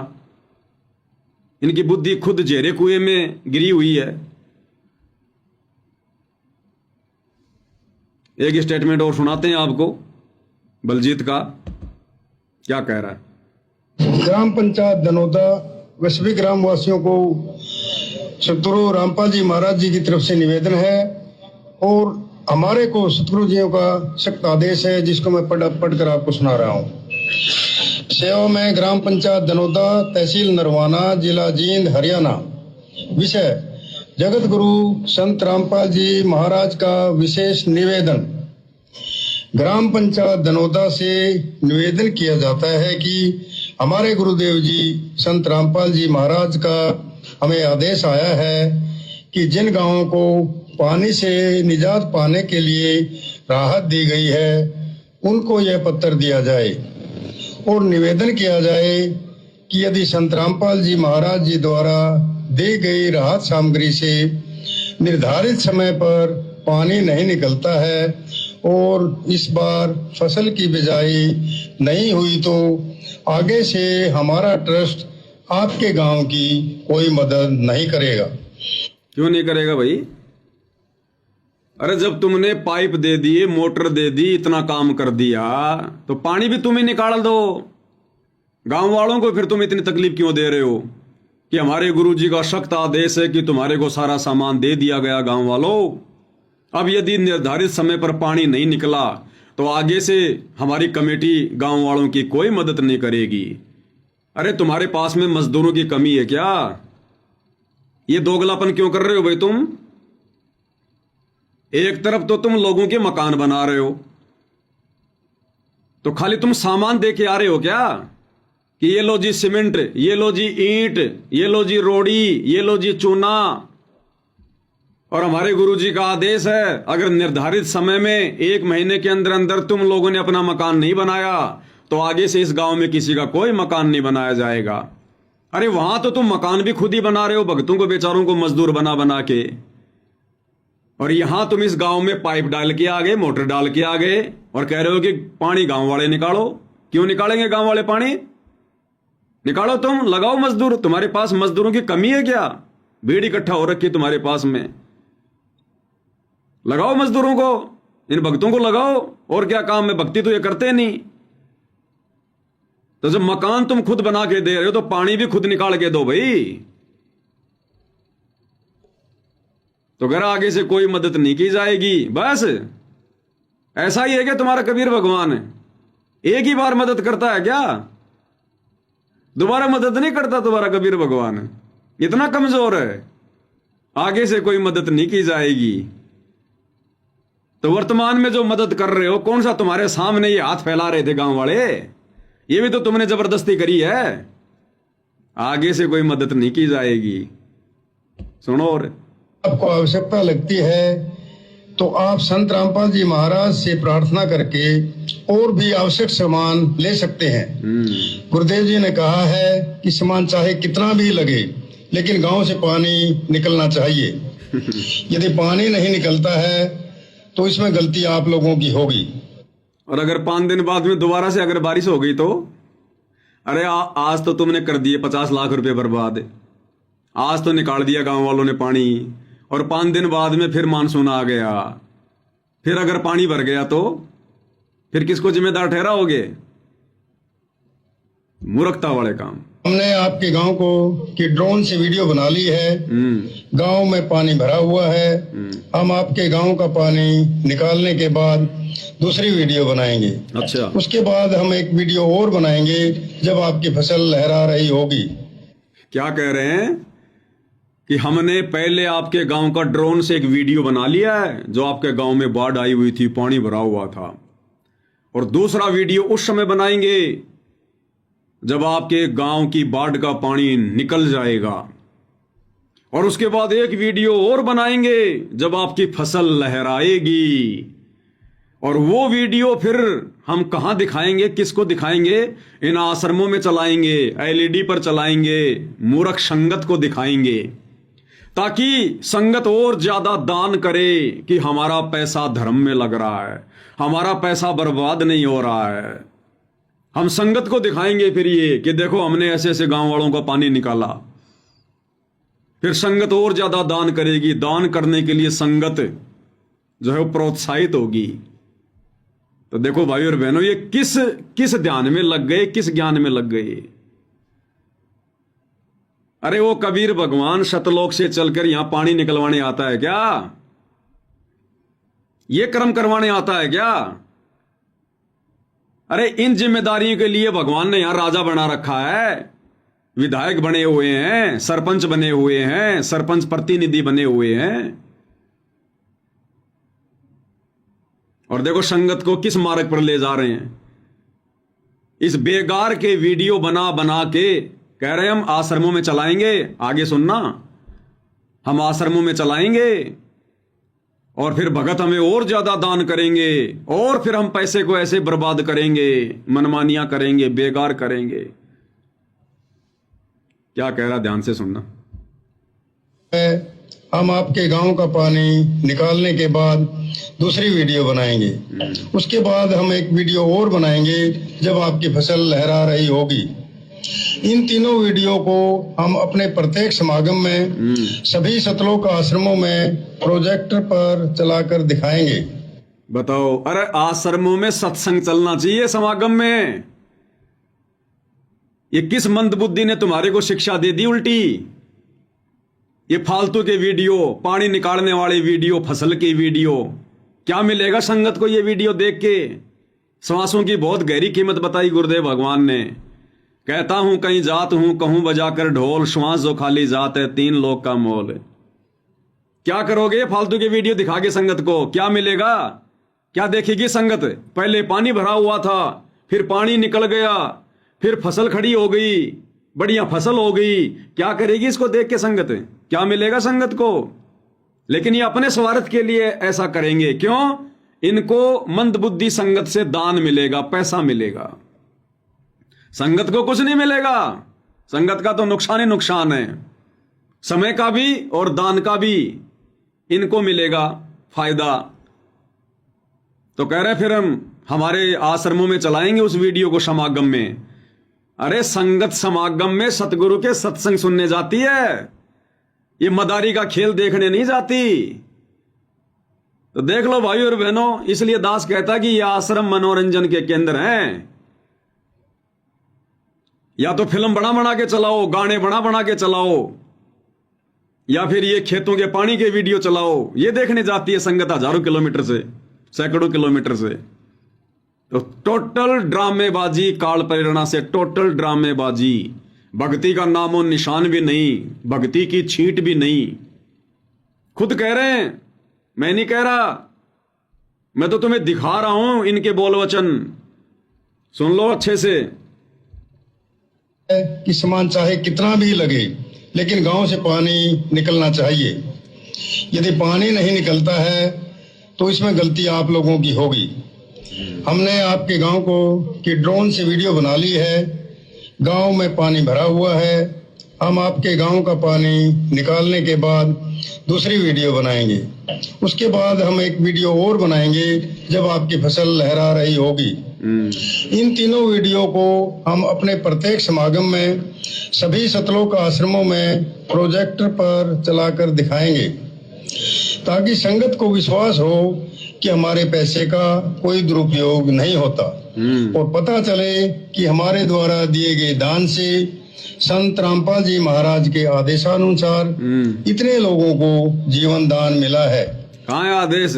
इनकी बुद्धि खुद जेरे कुएं में गिरी हुई है। एक स्टेटमेंट और सुनाते हैं आपको बलजीत का, क्या कह रहा है। ग्राम पंचायत धनौदा व सभी ग्रामवासियों को सतगुरु रामपाल जी महाराज जी की तरफ से निवेदन है, और हमारे को सतगुरु जियों का सख्त आदेश है, जिसको मैं पढ़कर आपको सुना रहा हूँ। सेवा में ग्राम पंचायत धनौदा, तहसील नरवाना, जिला जींद, हरियाणा। विषय: जगत गुरु संत रामपाल जी महाराज का विशेष निवेदन। ग्राम पंचायत धनौदा से निवेदन किया जाता है कि हमारे गुरुदेव जी संत रामपाल जी महाराज का हमें आदेश आया है कि जिन गांवों को पानी से निजात पाने के लिए राहत दी गई है, उनको यह पत्र दिया जाए और निवेदन किया जाए कि यदि संत रामपाल जी महाराज जी द्वारा दी गई राहत सामग्री से निर्धारित समय पर पानी नहीं निकलता है और इस बार फसल की बिजाई नहीं हुई, तो आगे से हमारा ट्रस्ट आपके गांव की कोई मदद नहीं करेगा। क्यों नहीं करेगा भाई? अरे जब तुमने पाइप दे दी, मोटर दे दी, इतना काम कर दिया, तो पानी भी तुम ही निकाल दो। गांव वालों को फिर तुम इतनी तकलीफ क्यों दे रहे हो कि हमारे गुरुजी का सख्त आदेश है कि तुम्हारे को सारा सामान दे दिया गया। गांव वालों, अब यदि निर्धारित समय पर पानी नहीं निकला तो आगे से हमारी कमेटी गांव वालों की कोई मदद नहीं करेगी। अरे तुम्हारे पास में मजदूरों की कमी है क्या? ये दोगलापन क्यों कर रहे हो भाई तुम? एक तरफ तो तुम लोगों के मकान बना रहे हो, तो खाली तुम सामान दे के आ रहे हो क्या कि ये लो जी सीमेंट, ये लो जी ईंट, ये लो जी रोड़ी, ये लो जी चूना, और हमारे गुरुजी का आदेश है, अगर निर्धारित समय में 1 महीने के अंदर अंदर तुम लोगों ने अपना मकान नहीं बनाया तो आगे से इस गांव में किसी का कोई मकान नहीं बनाया जाएगा। अरे वहां तो तुम मकान भी खुद ही बना रहे हो, भक्तों को बेचारों को मजदूर बना बना के, और यहां तुम इस गांव में पाइप डाल के आ गए, मोटर डाल के आ गए और कह रहे हो कि पानी गांव वाले निकालो। क्यों निकालेंगे गांव वाले पानी? निकालो, तुम लगाओ मजदूर। तुम्हारे पास मजदूरों की कमी है क्या? भीड़ इकट्ठा हो रखी तुम्हारे पास में, लगाओ मजदूरों को, इन भक्तों को लगाओ। और क्या काम है? भक्ति तो ये करते नहीं। तो जब मकान तुम खुद बना के दे रहे हो तो पानी भी खुद निकाल के दो भाई। तो घर आगे से कोई मदद नहीं की जाएगी। बस ऐसा ही है कि तुम्हारा कबीर भगवान एक ही बार मदद करता है क्या? दोबारा मदद नहीं करता तुम्हारा कबीर भगवान, इतना कमजोर है, आगे से कोई मदद नहीं की जाएगी। तो वर्तमान में जो मदद कर रहे हो, कौन सा तुम्हारे सामने ये हाथ फैला रहे थे गांव वाले, ये भी तो तुमने जबरदस्ती करी है। आगे से कोई मदद नहीं की जाएगी। सुनो, और आपको आवश्यकता लगती है तो आप संत रामपाल जी महाराज से प्रार्थना करके और भी आवश्यक सामान ले सकते हैं। गुरुदेव जी ने कहा है कि सामान चाहे कितना भी लगे, लेकिन गांव से पानी निकलना चाहिए। यदि पानी नहीं निकलता है तो इसमें गलती आप लोगों की होगी। और अगर 5 दिन बाद में दोबारा से अगर बारिश हो गई तो? अरे आज तो तुमने कर दिए 50 लाख रुपए बर्बाद। आज तो निकाल दिया गांव वालों ने पानी, और 5 दिन बाद में फिर मानसून आ गया। फिर अगर पानी भर गया तो फिर किसको जिम्मेदार ठहराओगे? मूर्खता वाले काम। हमने आपके गांव को की ड्रोन से वीडियो बना ली है। गांव में पानी भरा हुआ है। हम आपके गांव का पानी निकालने के बाद दूसरी वीडियो बनाएंगे। अच्छा, उसके बाद हम एक वीडियो और बनाएंगे जब आपकी फसल लहरा रही होगी। क्या कह रहे हैं कि हमने पहले आपके गांव का ड्रोन से एक वीडियो बना लिया है, जो आपके गांव में बाढ़ आई हुई थी, पानी भरा हुआ था, और दूसरा वीडियो उस समय बनाएंगे जब आपके गांव की बाढ़ का पानी निकल जाएगा, और उसके बाद एक वीडियो और बनाएंगे जब आपकी फसल लहराएगी। और वो वीडियो फिर हम कहां दिखाएंगे, किसको दिखाएंगे? इन आश्रमों में चलाएंगे, एलईडी पर चलाएंगे, मूर्ख संगत को दिखाएंगे, ताकि संगत और ज्यादा दान करे कि हमारा पैसा धर्म में लग रहा है, हमारा पैसा बर्बाद नहीं हो रहा है। हम संगत को दिखाएंगे फिर ये कि देखो हमने ऐसे ऐसे गांव वालों का पानी निकाला। फिर संगत और ज्यादा दान करेगी। दान करने के लिए संगत जो है वो प्रोत्साहित होगी। तो देखो भाई और बहनों, ये किस ध्यान में लग गए, किस ज्ञान में लग गए। अरे वो कबीर भगवान सतलोक से चलकर यहां पानी निकलवाने आता है क्या? ये कर्म करवाने आता है क्या? अरे इन जिम्मेदारियों के लिए भगवान ने यहां राजा बना रखा है, विधायक बने हुए हैं, सरपंच बने हुए हैं, सरपंच प्रतिनिधि बने हुए हैं। और देखो संगत को किस मार्ग पर ले जा रहे हैं। इस बेकार के वीडियो बना बना के कह रहे हैं हम आश्रमों में चलाएंगे। आगे सुनना, हम आश्रमों में चलाएंगे और फिर भगत हमें और ज्यादा दान करेंगे, और फिर हम पैसे को ऐसे बर्बाद करेंगे, मनमानियां करेंगे, बेकार करेंगे। क्या कह रहा, ध्यान से सुनना। हम आपके गांव का पानी निकालने के बाद दूसरी वीडियो बनाएंगे। उसके बाद हम एक वीडियो और बनाएंगे जब आपकी फसल लहरा रही होगी। इन तीनों वीडियो को हम अपने प्रत्येक समागम में सभी सतलोक आश्रमों में प्रोजेक्टर पर चलाकर दिखाएंगे। बताओ, अरे आश्रमों में सत्संग चलना चाहिए समागम में। ये किस मंदबुद्धि ने तुम्हारे को शिक्षा दे दी उल्टी? ये फालतू के वीडियो, पानी निकालने वाले वीडियो, फसल की वीडियो, क्या मिलेगा संगत को ये वीडियो देख के? श्वासों की बहुत गहरी कीमत बताई गुरुदेव भगवान ने। कहता हूं कहीं जात हूं, कहूं बजाकर ढोल, श्वास जो खाली जात है 3 लोग का मोल। क्या करोगे फालतू के वीडियो दिखा के संगत को? क्या मिलेगा? क्या देखेगी संगत? पहले पानी भरा हुआ था, फिर पानी निकल गया, फिर फसल खड़ी हो गई, बढ़िया फसल हो गई। क्या करेगी इसको देख के संगत? क्या मिलेगा संगत को? लेकिन ये अपने स्वार्थ के लिए ऐसा करेंगे। क्यों? इनको मंदबुद्धि संगत से दान मिलेगा, पैसा मिलेगा, संगत को कुछ नहीं मिलेगा। संगत का तो नुकसान ही नुकसान है, समय का भी और दान का भी इनको मिलेगा फायदा। तो कह रहे फिर हम हमारे आश्रमों में चलाएंगे उस वीडियो को समागम में। अरे संगत समागम में सतगुरु के सत्संग सुनने जाती है, ये मदारी का खेल देखने नहीं जाती। तो देख लो भाई और बहनों, इसलिए दास कहता कि ये आश्रम मनोरंजन के केंद्र हैं। या तो फिल्म बना बना के चलाओ, गाने बना बना के चलाओ, या फिर ये खेतों के पानी के वीडियो चलाओ। ये देखने जाती है संगत हजारों किलोमीटर से, सैकड़ों किलोमीटर से। तो टोटल ड्रामेबाजी, काल प्रेरणा से टोटल ड्रामेबाजी। भक्ति का नामो निशान भी नहीं, भक्ति की छींट भी नहीं। खुद कह रहे हैं, मैं नहीं कह रहा, मैं तो तुम्हें दिखा रहा हूं इनके बोल वचन। सुन लो अच्छे से। कि सामान चाहे कितना भी लगे, लेकिन गांव से पानी निकलना चाहिए। यदि पानी नहीं निकलता है तो इसमें गलती आप लोगों की होगी। हमने आपके गांव को की ड्रोन से वीडियो बना ली है। गांव में पानी भरा हुआ है। हम आपके गांव का पानी निकालने के बाद दूसरी वीडियो बनाएंगे। उसके बाद हम एक वीडियो और बनाएंगे जब आपकी फसल लहरा रही होगी। इन तीनों वीडियो को हम अपने प्रत्येक समागम में सभी सतलोक आश्रमों में प्रोजेक्टर पर चलाकर दिखाएंगे, ताकि संगत को विश्वास हो कि हमारे पैसे का कोई दुरुपयोग नहीं होता, और पता चले कि हमारे द्वारा दिए गए दान से संत रामपाल जी महाराज के आदेशानुसार इतने लोगों को जीवन दान मिला है। कहाँ है आदेश?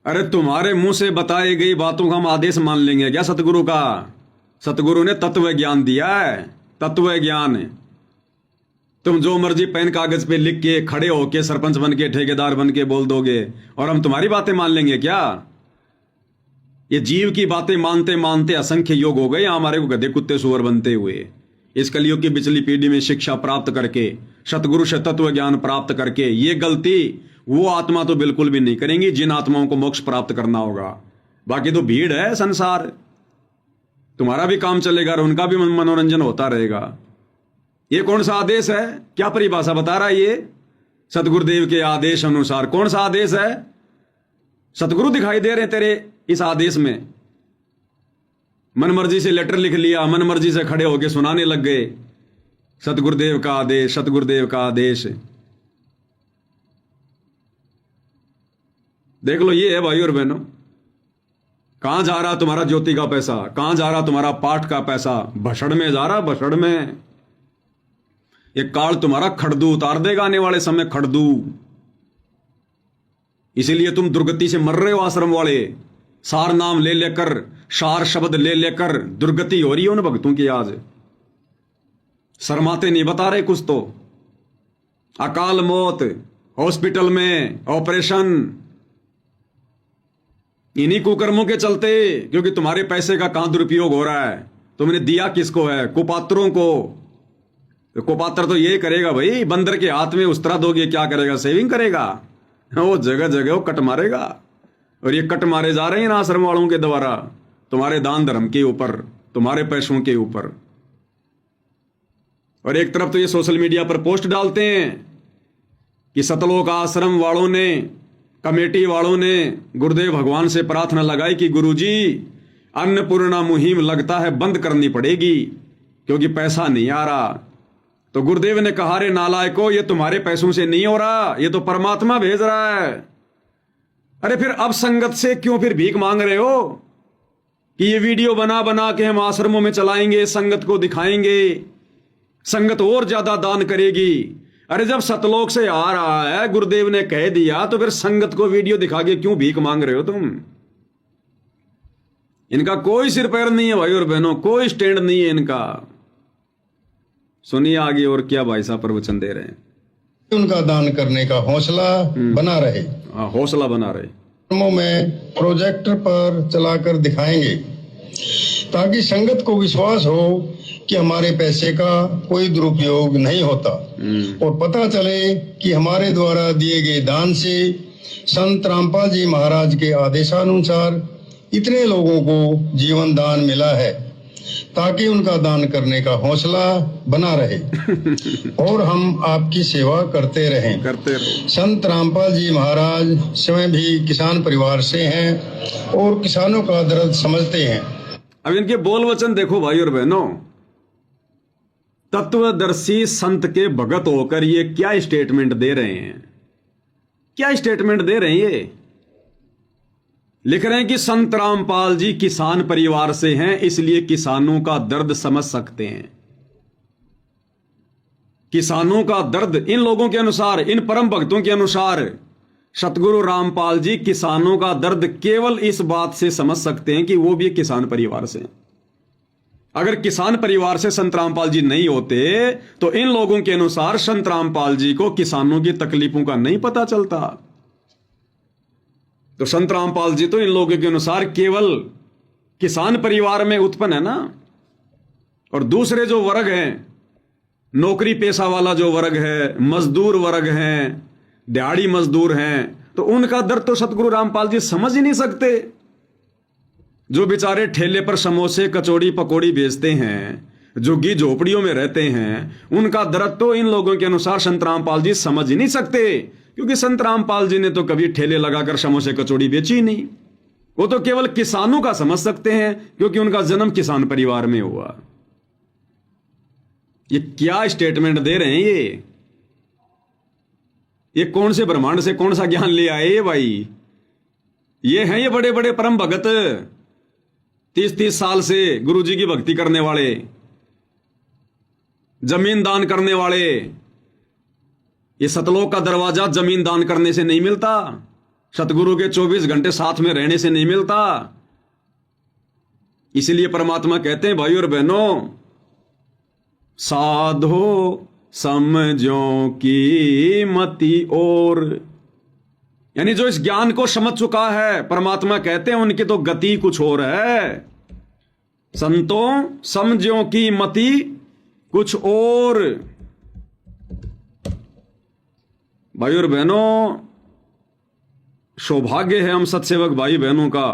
अरे तुम्हारे मुंह से बताई गई बातों का हम आदेश मान लेंगे क्या सतगुरु का? सतगुरु ने तत्व ज्ञान दिया है, तत्व ज्ञान। तुम जो मर्जी पेन कागज पे लिख के खड़े होके सरपंच बन के ठेकेदार बन के बोल दोगे और हम तुम्हारी बातें मान लेंगे क्या? ये जीव की बातें मानते मानते असंख्य योग हो गए हमारे को गधे कुत्ते सुअर बनते हुए। इस कलयुग की पिछली पीढ़ी में शिक्षा प्राप्त करके, सतगुरु से तत्व ज्ञान प्राप्त करके, ये गलती वो आत्मा तो बिल्कुल भी नहीं करेंगी जिन आत्माओं को मोक्ष प्राप्त करना होगा। बाकी तो भीड़ है संसार, तुम्हारा भी काम चलेगा और उनका भी मनोरंजन होता रहेगा। ये कौन सा आदेश है? क्या परिभाषा बता रहा है ये? सतगुरुदेव के आदेश अनुसार। कौन सा आदेश है? सतगुरु दिखाई दे रहे तेरे इस आदेश में। मनमर्जी से लेटर लिख लिया, मनमर्जी से खड़े होके सुनाने लग गए सतगुरुदेव का आदेश, सतगुरुदेव का आदेश। देख लो, ये है भाई और बहनों, कहां जा रहा तुम्हारा ज्योति का पैसा, कहां जा रहा तुम्हारा पाठ का पैसा? भसड़ में जा रहा, भसड़ में। ये काल तुम्हारा खड़दू उतार देगा आने वाले समय, खड़दू। इसीलिए तुम दुर्गति से मर रहे हो आश्रम वाले। सार नाम ले लेकर, सार शब्द ले लेकर दुर्गति हो रही है उन भक्तों की आज। शर्माते नहीं बता रहे कुछ तो। अकाल मौत, हॉस्पिटल में ऑपरेशन, इन्हीं कुकर्मों के चलते, क्योंकि तुम्हारे पैसे का कहां दुरुपयोग हो रहा है। तुमने दिया किसको है? कुपात्रों को। तो कुपात्र तो ये करेगा भाई, बंदर के हाथ में उस्तरा दोगे क्या करेगा? सेविंग करेगा। वो जगह जगह वो कट मारेगा, और ये कट मारे जा रहे हैं इन आश्रम वालों के द्वारा, तुम्हारे दान धर्म के ऊपर, तुम्हारे पैसों के ऊपर। और एक तरफ तो ये सोशल मीडिया पर पोस्ट डालते हैं कि सतलोक आश्रम वालों ने, कमेटी वालों ने गुरुदेव भगवान से प्रार्थना लगाई कि गुरुजी अन्नपूर्णा मुहिम लगता है बंद करनी पड़ेगी क्योंकि पैसा नहीं आ रहा। तो गुरुदेव ने कहा, रे नालायको, ये तुम्हारे पैसों से नहीं हो रहा, ये तो परमात्मा भेज रहा है। अरे फिर अब संगत से क्यों फिर भीख मांग रहे हो कि ये वीडियो बना बना के हम आश्रमों में चलाएंगे, संगत को दिखाएंगे, संगत और ज्यादा दान करेगी। अरे जब सतलोक से आ रहा है, गुरुदेव ने कह दिया, तो फिर संगत को वीडियो दिखा के क्यों भीख मांग रहे हो तुम? इनका कोई सिर पैर नहीं है भाई और बहनों, कोई स्टैंड नहीं है इनका। सुनिए आगे और क्या भाई साहब प्रवचन दे रहे हैं। उनका दान करने का हौसला बना रहे। हौसला बना रहे। में प्रोजेक्टर पर चलाकर दिखाएंगे ताकि संगत को विश्वास हो कि हमारे पैसे का कोई दुरुपयोग नहीं होता और पता चले कि हमारे द्वारा दिए गए दान से संत रामपाल जी महाराज के आदेशानुसार इतने लोगों को जीवन दान मिला है, ताकि उनका दान करने का हौसला बना रहे और हम आपकी सेवा करते रहें। संत रामपाल जी महाराज स्वयं भी किसान परिवार से हैं और किसानों का दर्द समझते हैं। अब इनके बोल वचन देखो भाई और बहनों, तत्वदर्शी संत के भगत होकर ये क्या स्टेटमेंट दे रहे हैं, क्या स्टेटमेंट दे रहे हैं। ये लिख रहे हैं कि संत रामपाल जी किसान परिवार से हैं, इसलिए किसानों का दर्द समझ सकते हैं। किसानों का दर्द इन लोगों के अनुसार, इन परम भक्तों के अनुसार सतगुरु रामपाल जी किसानों का दर्द केवल इस बात से समझ सकते हैं कि वो भी एक किसान परिवार से। अगर किसान परिवार से संत रामपाल जी नहीं होते तो इन लोगों के अनुसार संत रामपाल जी को किसानों की तकलीफों का नहीं पता चलता। तो संत रामपाल जी तो इन लोगों के अनुसार केवल किसान परिवार में उत्पन्न है ना। और दूसरे जो वर्ग हैं, नौकरी पेशा वाला जो वर्ग है, मजदूर वर्ग हैं, दिहाड़ी मजदूर हैं, तो उनका दर्द तो सतगुरु रामपाल जी समझ ही नहीं सकते। जो बेचारे ठेले पर समोसे कचौड़ी पकौड़ी बेचते हैं, झुग्गी झोपड़ियों में रहते हैं, उनका दर्द तो इन लोगों के अनुसार संत रामपाल जी समझ ही नहीं सकते, क्योंकि संत रामपाल जी ने तो कभी ठेले लगाकर समोसे कचौड़ी बेची ही नहीं। वो तो केवल किसानों का समझ सकते हैं, क्योंकि उनका जन्म किसान परिवार में हुआ। ये क्या स्टेटमेंट दे रहे हैं ये कौन से ब्रह्मांड से कौन सा ज्ञान ले आए भाई। ये हैं ये बड़े बड़े परम भगत, 30-30 साल से गुरुजी की भक्ति करने वाले, जमीन दान करने वाले। ये सतलोक का दरवाजा जमीन दान करने से नहीं मिलता, सतगुरु के 24 घंटे साथ में रहने से नहीं मिलता। इसलिए परमात्मा कहते हैं भाई और बहनों, साधो समझो की मति और, यानी जो इस ज्ञान को समझ चुका है, परमात्मा कहते हैं उनकी तो गति कुछ और है। संतों समझो की मति कुछ और। भाई और बहनों, सौभाग्य है हम सत्सेवक भाई बहनों का,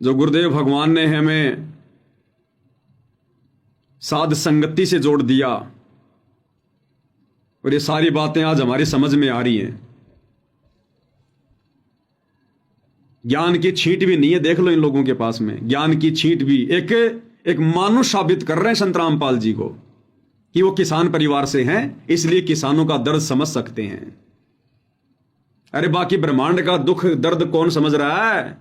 जो गुरुदेव भगवान ने हमें साध संगति से जोड़ दिया और ये सारी बातें आज हमारी समझ में आ रही हैं। ज्ञान की छींट भी नहीं है, देख लो इन लोगों के पास में ज्ञान की छींट भी। एक मानुष साबित कर रहे हैं संत रामपाल जी को कि वो किसान परिवार से हैं, इसलिए किसानों का दर्द समझ सकते हैं। अरे बाकी ब्रह्मांड का दुख दर्द कौन समझ रहा है।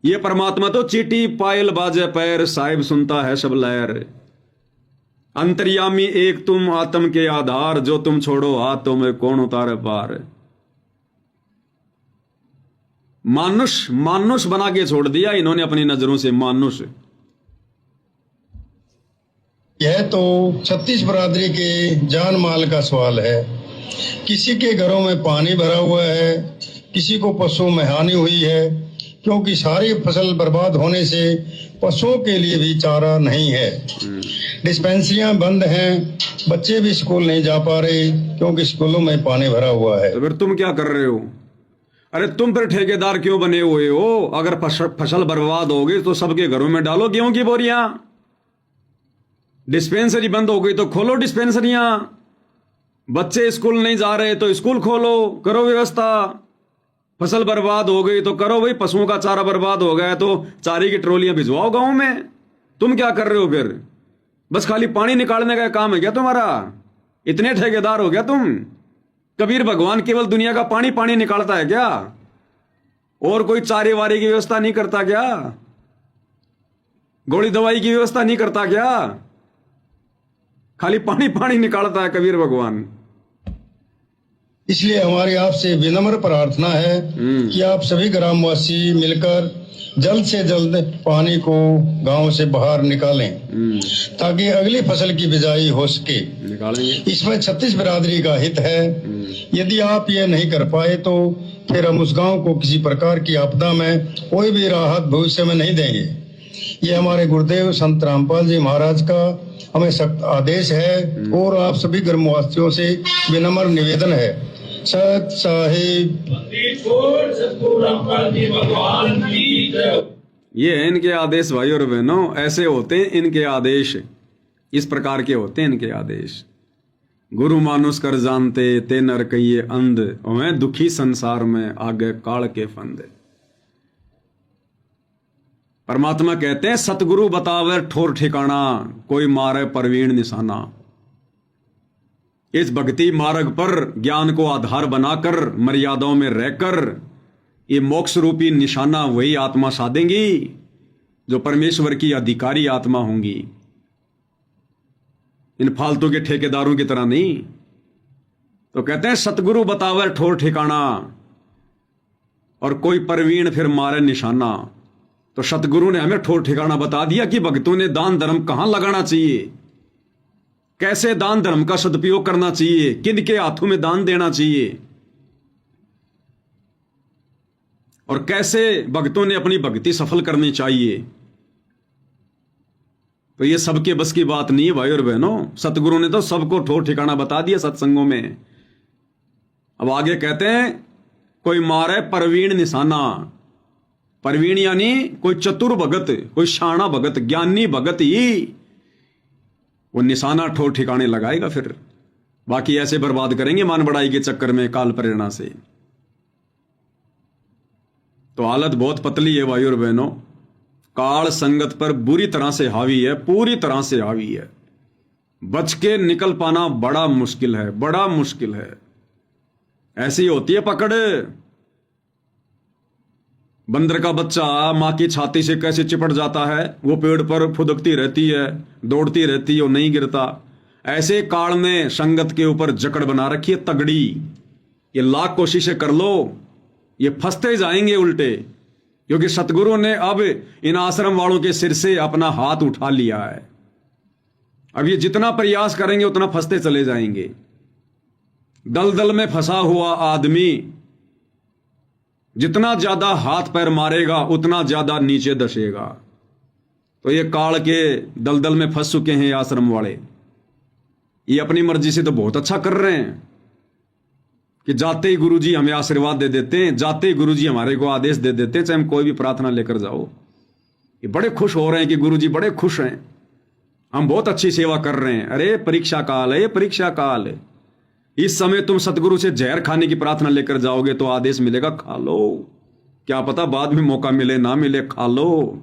ये परमात्मा तो चीटी पायल बाजे पैर, साहिब सुनता है सब लहर। अंतर्यामी एक तुम आत्म के आधार, जो तुम छोड़ो हाथ तो मैं कौन उतारे पार। मानुष बना के छोड़ दिया इन्होंने अपनी नजरों से मानुष। यह तो 36 बरादरी के जान माल का सवाल है। किसी के घरों में पानी भरा हुआ है, किसी को पशुओं में हानि हुई है, क्योंकि सारी फसल बर्बाद होने से पशुओं के लिए भी चारा नहीं है। डिस्पेंसरियां बंद हैं, बच्चे भी स्कूल नहीं जा पा रहे क्योंकि स्कूलों में पानी भरा हुआ है। तो फिर तुम क्या कर रहे हो? अरे तुम फिर ठेकेदार क्यों बने हुए हो? अगर फसल बर्बाद हो गई तो सबके घरों में डालो गेहूं की बोरियां। डिस्पेंसरी बंद हो गई तो खोलो डिस्पेंसरियां। बच्चे स्कूल नहीं जा रहे तो स्कूल खोलो, करो व्यवस्था। फसल बर्बाद हो गई तो करो भाई, पशुओं का चारा बर्बाद हो गया तो चारे की ट्रॉलियां भिजवाओ गांव में। तुम क्या कर रहे हो फिर? बस खाली पानी निकालने का काम है क्या तुम्हारा? इतने ठेकेदार हो गया तुम? कबीर भगवान केवल दुनिया का पानी पानी निकालता है क्या? और कोई चारे वारे की व्यवस्था नहीं करता क्या? गोली दवाई की व्यवस्था नहीं करता क्या? खाली पानी पानी निकालता है कबीर भगवान। इसलिए हमारी आपसे विनम्र प्रार्थना है कि आप सभी ग्रामवासी मिलकर जल्द से जल्द पानी को गांव से बाहर निकालें ताकि अगली फसल की बिजाई हो सके। निकालेंगे। इसमें 36 बिरादरी का हित है। यदि आप ये नहीं कर पाए तो फिर हम उस गांव को किसी प्रकार की आपदा में कोई भी राहत भविष्य में नहीं देंगे। ये हमारे गुरुदेव संत रामपाल जी महाराज का हमें सख्त आदेश है और आप सभी ग्रामवासियों से विनम्र निवेदन है। सत साहिब। ये है इनके आदेश भाई और बहनों, ऐसे होते हैं इनके आदेश, इस प्रकार के होते हैं इनके आदेश। गुरु मानुष कर जानते ते नर कहिए अंध, मैं दुखी संसार में आगे काल के फंद। परमात्मा कहते हैं सतगुरु बतावे ठोर ठिकाना, कोई मारे परवीण निशाना। इस भक्ति मार्ग पर ज्ञान को आधार बनाकर मर्यादाओं में रहकर ये मोक्ष रूपी निशाना वही आत्मा साधेंगी जो परमेश्वर की अधिकारी आत्मा होंगी, इन फालतू के ठेकेदारों की तरह नहीं। तो कहते हैं सतगुरु बतावे ठोर ठिकाना और कोई परवीण फिर मारे निशाना। तो सतगुरु ने हमें ठोर ठिकाना बता दिया कि भक्तों ने दान धर्म कहां लगाना चाहिए, कैसे दान धर्म का सदुपयोग करना चाहिए, किन के हाथों में दान देना चाहिए और कैसे भक्तों ने अपनी भक्ति सफल करनी चाहिए। तो ये सबके बस की बात नहीं है भाई और बहनों, सतगुरु ने तो सबको ठोर ठिकाना बता दिया सत्संगों में। अब आगे कहते हैं कोई मारे परवीण निशाना। परवीण यानी कोई चतुर भगत, कोई शाना भगत, ज्ञानी भगत ही वो निशाना ठोर ठिकाने लगाएगा। फिर बाकी ऐसे बर्बाद करेंगे मान बढ़ाई के चक्कर में काल प्रेरणा से। तो हालत बहुत पतली है भाई और बहनों, काल संगत पर बुरी तरह से हावी है, पूरी तरह से हावी है। बच के निकल पाना बड़ा मुश्किल है, बड़ा मुश्किल है। ऐसी होती है पकड़। बंदर का बच्चा मां की छाती से कैसे चिपट जाता है, वो पेड़ पर फुदकती रहती है, दौड़ती रहती है, वो नहीं गिरता। ऐसे काल ने संगत के ऊपर जकड़ बना रखी है तगड़ी। ये लाख कोशिशें कर लो, ये फंसते जाएंगे उल्टे, क्योंकि सतगुरु ने अब इन आश्रम वालों के सिर से अपना हाथ उठा लिया है। अब ये जितना प्रयास करेंगे उतना फंसते चले जाएंगे। दलदल में फंसा हुआ आदमी जितना ज्यादा हाथ पैर मारेगा उतना ज्यादा नीचे धसेगा। तो ये काल के दलदल में फंस चुके हैं आश्रम वाले। ये अपनी मर्जी से तो बहुत अच्छा कर रहे हैं कि जाते ही गुरुजी हमें आशीर्वाद दे देते हैं, जाते ही गुरुजी हमारे को आदेश दे देते हैं, चाहे हम कोई भी प्रार्थना लेकर जाओ। ये बड़े खुश हो रहे हैं कि गुरुजी बड़े खुश हैं, हम बहुत अच्छी सेवा कर रहे हैं। अरे परीक्षा काल है, परीक्षा काल है। इस समय तुम सतगुरु से जहर खाने की प्रार्थना लेकर जाओगे तो आदेश मिलेगा खा लो, क्या पता बाद में मौका मिले ना मिले, खा लो।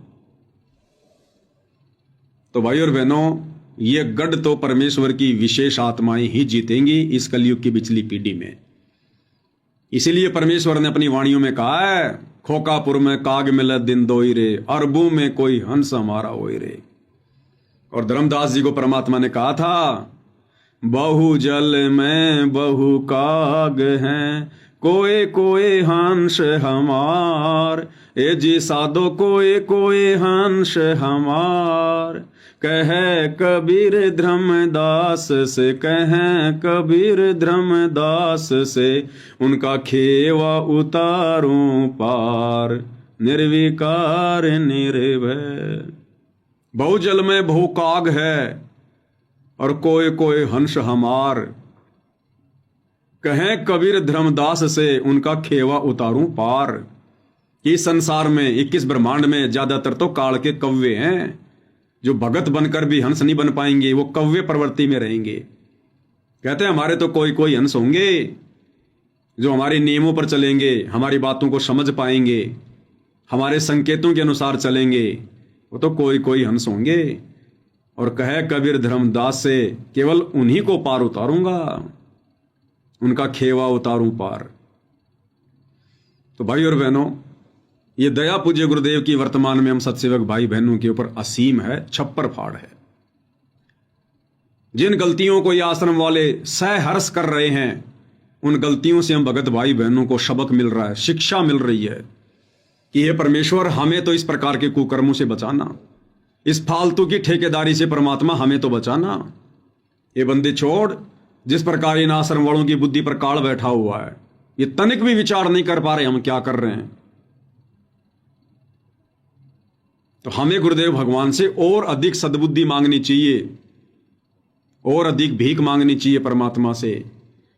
तो भाई और बहनों, ये गढ़ तो परमेश्वर की विशेष आत्माएं ही जीतेंगी इस कलयुग की पिछली पीढ़ी में। इसीलिए परमेश्वर ने अपनी वाणियों में कहा है, खोकापुर में काग मिले दिन दोई रे, अरबों में कोई हंस हमारा होई रे। और धर्मदास जी को परमात्मा ने कहा था, बहु जल में बहु काग हैं, कोए कोए हंस हमार, ए जी साधो कोए कोए हंस हमार। कहे कबीर धर्मदास से, कहे कबीर धर्मदास से, उनका खेवा उतारूं पार, निर्विकार निर्भय। बहुजल में बहु काग है और कोई कोई हंस हमार, कहें कबीर धर्मदास से, उनका खेवा उतारूं पार। इस संसार में 21 ब्रह्मांड में ज्यादातर तो काल के कव्वे हैं, जो भगत बनकर भी हंस नहीं बन पाएंगे, वो कव्वे प्रवृत्ति में रहेंगे। कहते हैं हमारे तो कोई कोई हंस होंगे जो हमारे नियमों पर चलेंगे, हमारी बातों को समझ पाएंगे, हमारे संकेतों के अनुसार चलेंगे, वो तो कोई कोई हंस होंगे। और कहे कबीर धर्मदास से, केवल उन्हीं को पार उतारूंगा, उनका खेवा उतारूं पार। तो भाई और बहनों, ये दया पूज्य गुरुदेव की वर्तमान में हम सत्सेवक भाई बहनों के ऊपर असीम है, छप्पर फाड़ है। जिन गलतियों को ये आश्रम वाले सहर्ष कर रहे हैं, उन गलतियों से हम भगत भाई बहनों को सबक मिल रहा है, शिक्षा मिल रही है कि हे परमेश्वर, हमें तो इस प्रकार के कुकर्मों से बचाना, इस फालतू की ठेकेदारी से परमात्मा हमें तो बचाना। ये बंदे छोड़, जिस प्रकार इन आश्रम वालों की बुद्धि पर काल बैठा हुआ है, ये तनिक भी विचार नहीं कर पा रहे हम क्या कर रहे हैं। तो हमें गुरुदेव भगवान से और अधिक सद्बुद्धि मांगनी चाहिए, और अधिक भीख मांगनी चाहिए परमात्मा से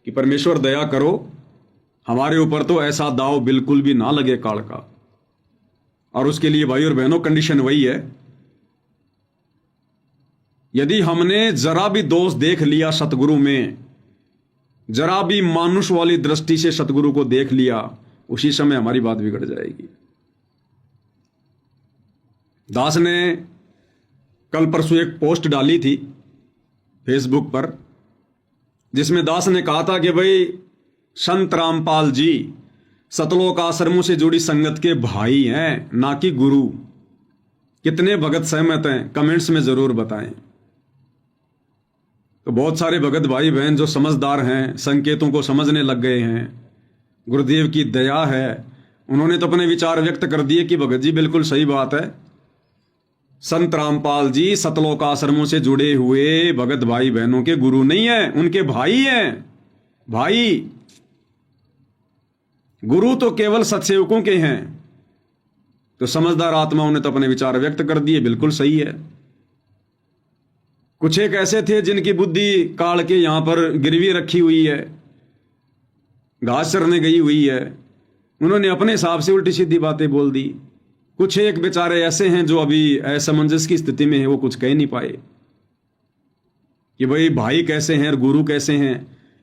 कि परमेश्वर दया करो, हमारे ऊपर तो ऐसा दाव बिल्कुल भी ना लगे काल का। और उसके लिए भाई और बहनों कंडीशन वही है, यदि हमने जरा भी दोष देख लिया सतगुरु में, जरा भी मानुष वाली दृष्टि से सतगुरु को देख लिया, उसी समय हमारी बात बिगड़ जाएगी। दास ने कल परसों एक पोस्ट डाली थी फेसबुक पर, जिसमें दास ने कहा था कि भाई संत रामपाल जी सतलोक आश्रमों से जुड़ी संगत के भाई हैं, ना कि गुरु। कितने भगत सहमत हैं कमेंट्स में जरूर बताएं। तो बहुत सारे भगत भाई बहन जो समझदार हैं, संकेतों को समझने लग गए हैं, गुरुदेव की दया है, उन्होंने तो अपने विचार व्यक्त कर दिए कि भगत जी बिल्कुल सही बात है, संत रामपाल जी सतलोक आश्रमों से जुड़े हुए भगत भाई बहनों के गुरु नहीं है, उनके भाई हैं। भाई, गुरु तो केवल सत्सेवकों के हैं। तो समझदार आत्माओं ने तो अपने विचार व्यक्त कर दिए, बिल्कुल सही है। कुछ एक ऐसे थे जिनकी बुद्धि काल के यहां पर गिरवी रखी हुई है, घास चरने गई हुई है, उन्होंने अपने हिसाब से उल्टी सीधी बातें बोल दी। कुछ एक बेचारे ऐसे हैं जो अभी असमंजस की स्थिति में है, वो कुछ कह नहीं पाए कि भाई भाई कैसे हैं और गुरु कैसे हैं।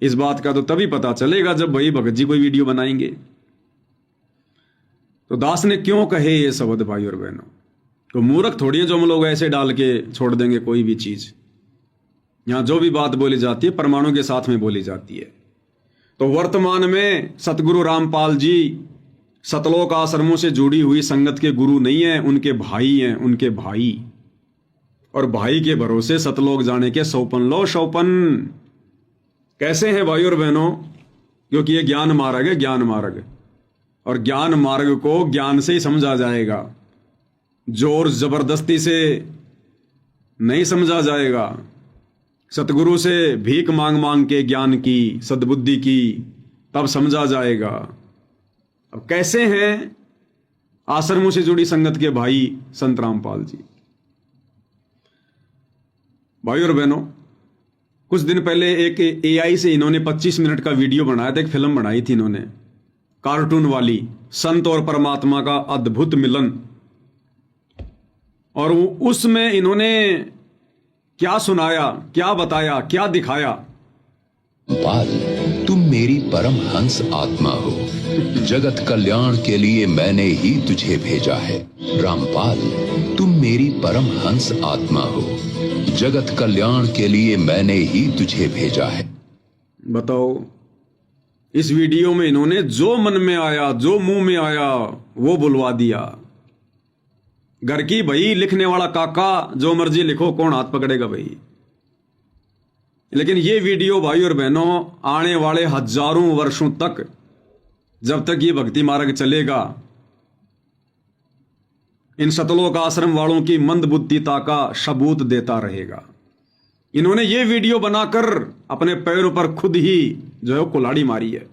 इस बात का तो तभी पता चलेगा जब भाई भगत जी कोई वीडियो बनाएंगे। तो दास ने क्यों कहे ये शब्द भाई और बहनों, तो मूर्ख थोड़ी है जो हम लोग ऐसे डाल के छोड़ देंगे कोई भी चीज। यहां जो भी बात बोली जाती है प्रमाणों के साथ में बोली जाती है। तो वर्तमान में सतगुरु रामपाल जी सतलोक आश्रमों से जुड़ी हुई संगत के गुरु नहीं है, उनके भाई हैं, उनके भाई। और भाई के भरोसे सतलोक जाने के सौपन लो सौपन। कैसे हैं भाई और बहनों, क्योंकि ये ज्ञान मार्ग है, ज्ञान मार्ग। और ज्ञान मार्ग को ज्ञान से ही समझा जाएगा, जोर जबरदस्ती से नहीं समझा जाएगा। सतगुरु से भीख मांग मांग के ज्ञान की, सद्बुद्धि की, तब समझा जाएगा। अब कैसे हैं आश्रमों से जुड़ी संगत के भाई संत रामपाल जी। भाई और बहनों, कुछ दिन पहले एक एआई से इन्होंने 25 मिनट का वीडियो बनाया था, एक फिल्म बनाई थी इन्होंने कार्टून वाली, संत और परमात्मा का अद्भुत मिलन। और उसमें इन्होंने क्या सुनाया, क्या बताया, क्या दिखाया। रामपाल, तुम मेरी परम हंस आत्मा हो, जगत कल्याण के लिए मैंने ही तुझे भेजा है। रामपाल, तुम मेरी परम हंस आत्मा हो, जगत कल्याण के लिए मैंने ही तुझे भेजा है। बताओ, इस वीडियो में इन्होंने जो मन में आया, जो मुंह में आया, वो बुलवा दिया। घर की भाई लिखने वाला काका जो मर्जी लिखो, कौन हाथ पकड़ेगा भाई। लेकिन ये वीडियो भाई और बहनों आने वाले हजारों वर्षों तक, जब तक ये भक्ति मार्ग चलेगा, इन सतलोक आश्रम वालों की मंद बुद्धिता का सबूत देता रहेगा। इन्होंने ये वीडियो बनाकर अपने पैरों पर खुद ही जो है कुल्हाड़ी मारी है।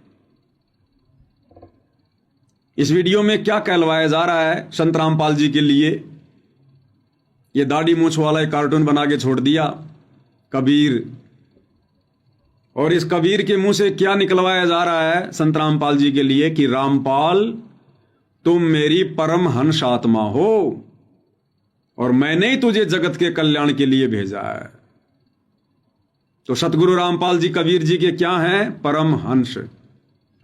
इस वीडियो में क्या कहलवाया जा रहा है संत रामपाल जी के लिए, ये दाढ़ी मूछ वाला एक कार्टून बना के छोड़ दिया कबीर। और इस कबीर के मुंह से क्या निकलवाया जा रहा है संत रामपाल जी के लिए कि रामपाल, तुम मेरी परम हंस आत्मा हो और मैंने ही तुझे जगत के कल्याण के लिए भेजा है। तो सतगुरु रामपाल जी कबीर जी के क्या हैं? परम हंस।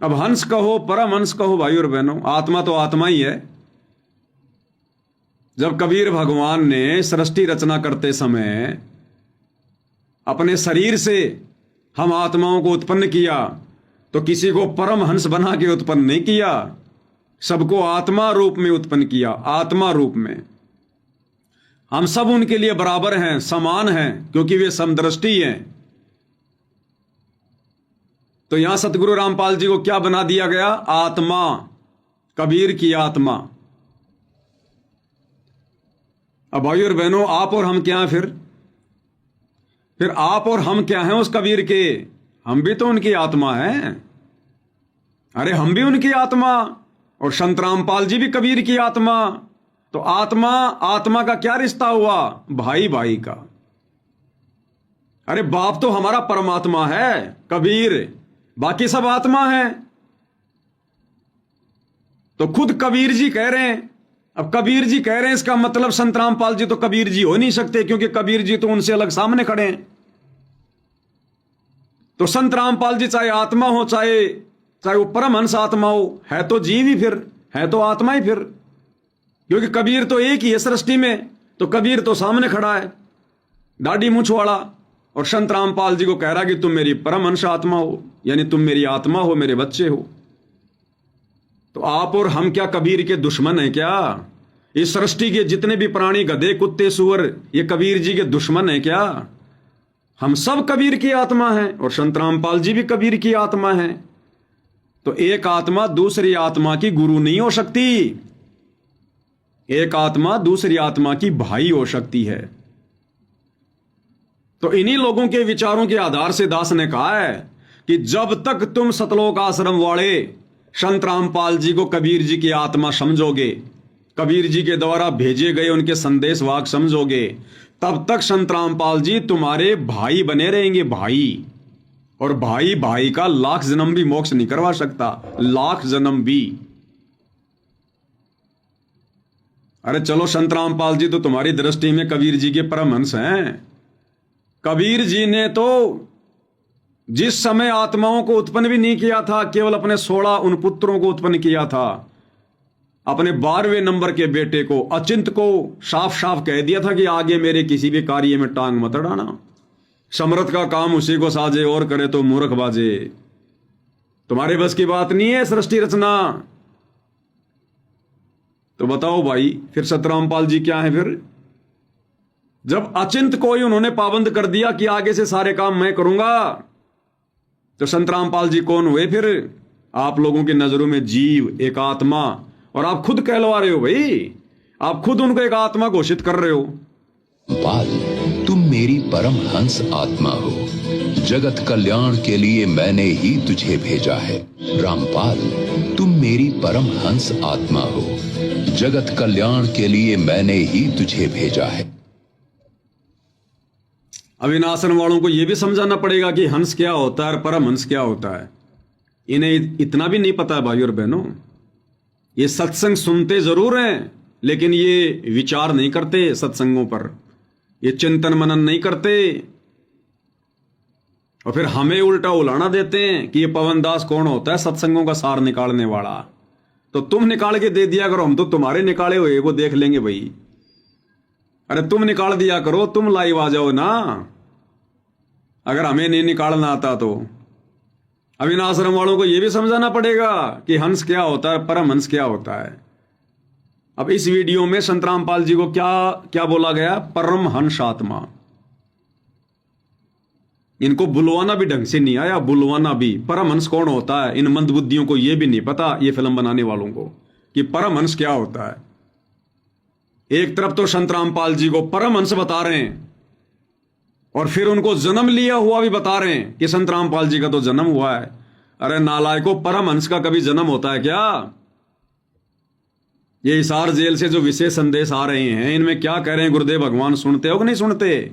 अब हंस कहो, परम हंस कहो भाई और बहनों, आत्मा तो आत्मा ही है। जब कबीर भगवान ने सृष्टि रचना करते समय अपने शरीर से हम आत्माओं को उत्पन्न किया, तो किसी को परम हंस बना के उत्पन्न नहीं किया, सबको आत्मा रूप में उत्पन्न किया। आत्मा रूप में हम सब उनके लिए बराबर हैं, समान हैं, क्योंकि वे समदृष्टि हैं। तो यहां सतगुरु रामपाल जी को क्या बना दिया गया? आत्मा, कबीर की आत्मा। अब भाई और बहनों, आप और हम क्या हैं फिर आप और हम क्या हैं उस कबीर के? हम भी तो उनकी आत्मा हैं। अरे हम भी उनकी आत्मा, और संत रामपाल जी भी कबीर की आत्मा। तो आत्मा आत्मा का क्या रिश्ता हुआ? भाई भाई का। अरे बाप तो हमारा परमात्मा है कबीर, बाकी सब आत्मा है। तो खुद कबीर जी कह रहे हैं। अब कबीर जी कह रहे हैं, इसका मतलब संत रामपाल जी तो कबीर जी हो नहीं सकते, क्योंकि कबीर जी तो उनसे अलग सामने खड़े हैं। तो संत रामपाल जी चाहे आत्मा हो, चाहे वो परमहंस आत्मा हो, है तो जीव ही, फिर है तो आत्मा ही फिर, क्योंकि कबीर तो एक ही है सृष्टि में। तो कबीर तो सामने खड़ा है, दाढ़ी मूंछ वाला, और संत रामपाल जी को कह रहा कि तुम मेरी परमहंस आत्मा हो, यानी तुम मेरी आत्मा हो, मेरे बच्चे हो। तो आप और हम क्या कबीर के दुश्मन हैं क्या? इस सृष्टि के जितने भी प्राणी, गधे, कुत्ते, सुअर, ये कबीर जी के दुश्मन हैं क्या? हम सब कबीर की आत्मा हैं, और संत रामपाल जी भी कबीर की आत्मा हैं। तो एक आत्मा दूसरी आत्मा की गुरु नहीं हो सकती, एक आत्मा दूसरी आत्मा की भाई हो सकती है। तो इन्हीं लोगों के विचारों के आधार से दास ने कहा है कि जब तक तुम सतलोक आश्रम वाले संत रामपाल जी को कबीर जी की आत्मा समझोगे, कबीर जी के द्वारा भेजे गए उनके संदेश वाक समझोगे, तब तक संत रामपाल जी तुम्हारे भाई बने रहेंगे, भाई। और भाई भाई का लाख जन्म भी मोक्ष नहीं करवा सकता, लाख जन्म भी। अरे चलो, संत रामपाल जी तो तुम्हारी दृष्टि में कबीर जी के परमहंस हैं। कबीर जी ने तो जिस समय आत्माओं को उत्पन्न भी नहीं किया था, केवल अपने 16 उन पुत्रों को उत्पन्न किया था। अपने 12वें नंबर के बेटे को, अचिंत को, साफ साफ कह दिया था कि आगे मेरे किसी भी कार्य में टांग मत अड़ाना, समर्थ का काम उसी को साजे, और करे तो मूर्ख बाजे। तुम्हारे बस की बात नहीं है सृष्टि रचना। तो बताओ भाई, फिर संत रामपाल जी क्या है फिर? जब अचिंत को ही उन्होंने पाबंद कर दिया कि आगे से सारे काम मैं करूंगा, तो संत रामपाल जी कौन हुए फिर? आप लोगों की नजरों में जीव, एक आत्मा, और आप खुद कहलवा रहे हो भाई, आप खुद उनको एक आत्मा घोषित कर रहे हो। पाल, तुम मेरी परम हंस आत्मा हो, जगत कल्याण के लिए मैंने ही तुझे भेजा है। रामपाल, तुम मेरी परम हंस आत्मा हो, जगत कल्याण के लिए मैंने ही तुझे भेजा है। अब इन आश्रम वालों को यह भी समझाना पड़ेगा कि हंस क्या होता है और परमहंस क्या होता है। इन्हें इतना भी नहीं पता है भाई और बहनों। ये सत्संग सुनते जरूर हैं, लेकिन ये विचार नहीं करते सत्संगों पर, ये चिंतन मनन नहीं करते, और फिर हमें उल्टा उलाना देते हैं कि ये पवन दास कौन होता है सत्संगों का सार निकालने वाला। तो तुम निकाल के दे दिया करो, हम तो तुम्हारे निकाले हुए वो देख लेंगे भाई। अरे तुम निकाल दिया करो, तुम लाइव आ जाओ ना, अगर हमें नहीं निकालना आता तो। अब इन आश्रम वालों को यह भी समझाना पड़ेगा कि हंस क्या होता है, परमहंस क्या होता है। अब इस वीडियो में संत रामपाल जी को क्या क्या बोला गया? परमहंस आत्मा। इनको बुलवाना भी ढंग से नहीं आया, बुलवाना भी। परमहंस कौन होता है? इन मंदबुद्धियों को यह भी नहीं पता, ये फिल्म बनाने वालों को, कि परमहंस क्या होता है। एक तरफ तो संत रामपाल जी को परमहंस बता रहे हैं, और फिर उनको जन्म लिया हुआ भी बता रहे हैं कि संत रामपाल जी का तो जन्म हुआ है। अरे नालायकों, परमहंस का कभी जन्म होता है क्या? ये हिसार जेल से जो विशेष संदेश आ रहे हैं, इनमें क्या कह रहे हैं गुरुदेव भगवान? सुनते हो कि नहीं सुनते?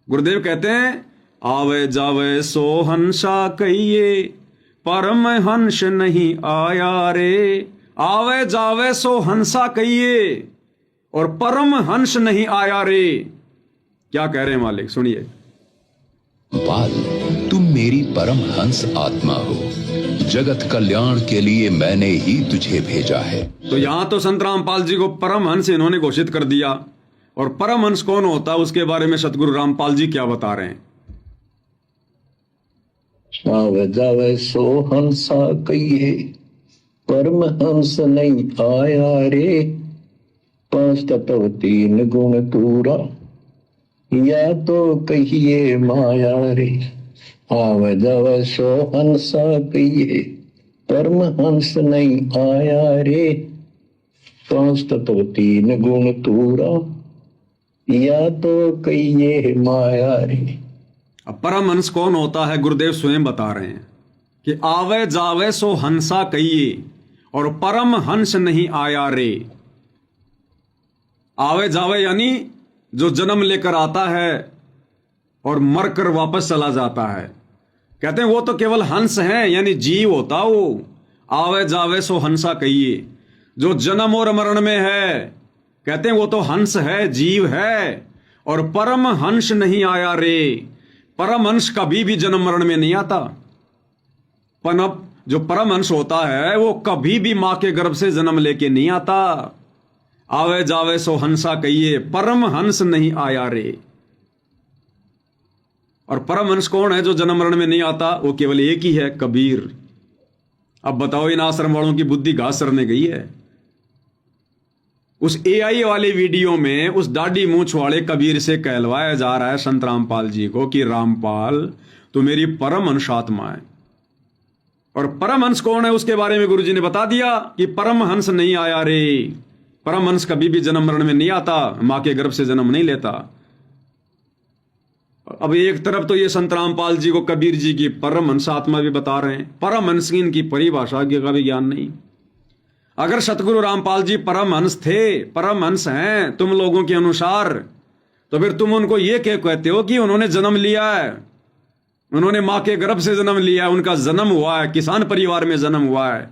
गुरुदेव कहते हैं, आवे जावे सो हंसा कहिए, परम हंस नहीं आया रे। आवे जावे सो हंसा कहिए, और परम हंस नहीं आया रे। क्या कह रहे हैं मालिक? सुनिए। पाल, तुम मेरी परम हंस आत्मा हो, जगत कल्याण के लिए मैंने ही तुझे भेजा है। तो यहां तो संत रामपाल जी को परमहंस इन्होंने घोषित कर दिया, और परमहंस कौन होता है उसके बारे में सतगुरु रामपाल जी क्या बता रहे हैं? आवे जावे सो हंसा कहिए, परमहंस नहीं आया रे। 5 तत्व 3 गुण पूरा, या तो कहिए माया रे। आवे जावे सो हंसा कहिए, परमहंस नहीं आया रे। पांच तत्व तीन गुण तूरा, या तो कहिए माया रे। अब परमहंस कौन होता है गुरुदेव स्वयं बता रहे हैं कि आवे जावे सो हंसा कहिए और परम हंस नहीं आया रे। आवे जावे यानी जो जन्म लेकर आता है और मरकर वापस चला जाता है। कहते हैं वो तो केवल हंस है, यानी जीव होता वो। आवे जावे सो हंसा कहिए, जो जन्म और मरण में है कहते हैं वो तो हंस है, जीव है। और परम हंस नहीं आया रे, परम हंस कभी भी जन्म मरण में नहीं आता। पनप जो परम हंस होता है वो कभी भी मां के गर्भ से जन्म लेके नहीं आता। आवे जावे सो हंसा कहिए, परम हंस नहीं आया रे। और परम हंस कौन है जो जन्म मरण में नहीं आता? वो केवल एक ही है, कबीर। अब बताओ इन आश्रम वालों की बुद्धि घास सरने गई है। उस एआई वाले वीडियो में उस दाढ़ी मूंछ वाले कबीर से कहलवाया जा रहा है संत रामपाल जी को कि रामपाल तू मेरी परम हंस आत्मा है। और परम हंस कौन है उसके बारे में गुरुजी ने बता दिया कि परम हंस नहीं आया रे। परम हंस कभी भी जन्म मरण में नहीं आता, मां के गर्भ से जन्म नहीं लेता। अब एक तरफ तो ये संत रामपाल जी को कबीर जी की परम हंस आत्मा भी बता रहे हैं, परम हंस की इनकी परिभाषा का भी ज्ञान नहीं। अगर सतगुरु रामपाल जी परम हंस थे, परम हंस हैं तुम लोगों के अनुसार, तो फिर तुम उनको ये क्या कहते हो कि उन्होंने जन्म लिया है, उन्होंने मां के गर्भ से जन्म लिया है, उनका जन्म हुआ है, किसान परिवार में जन्म हुआ है।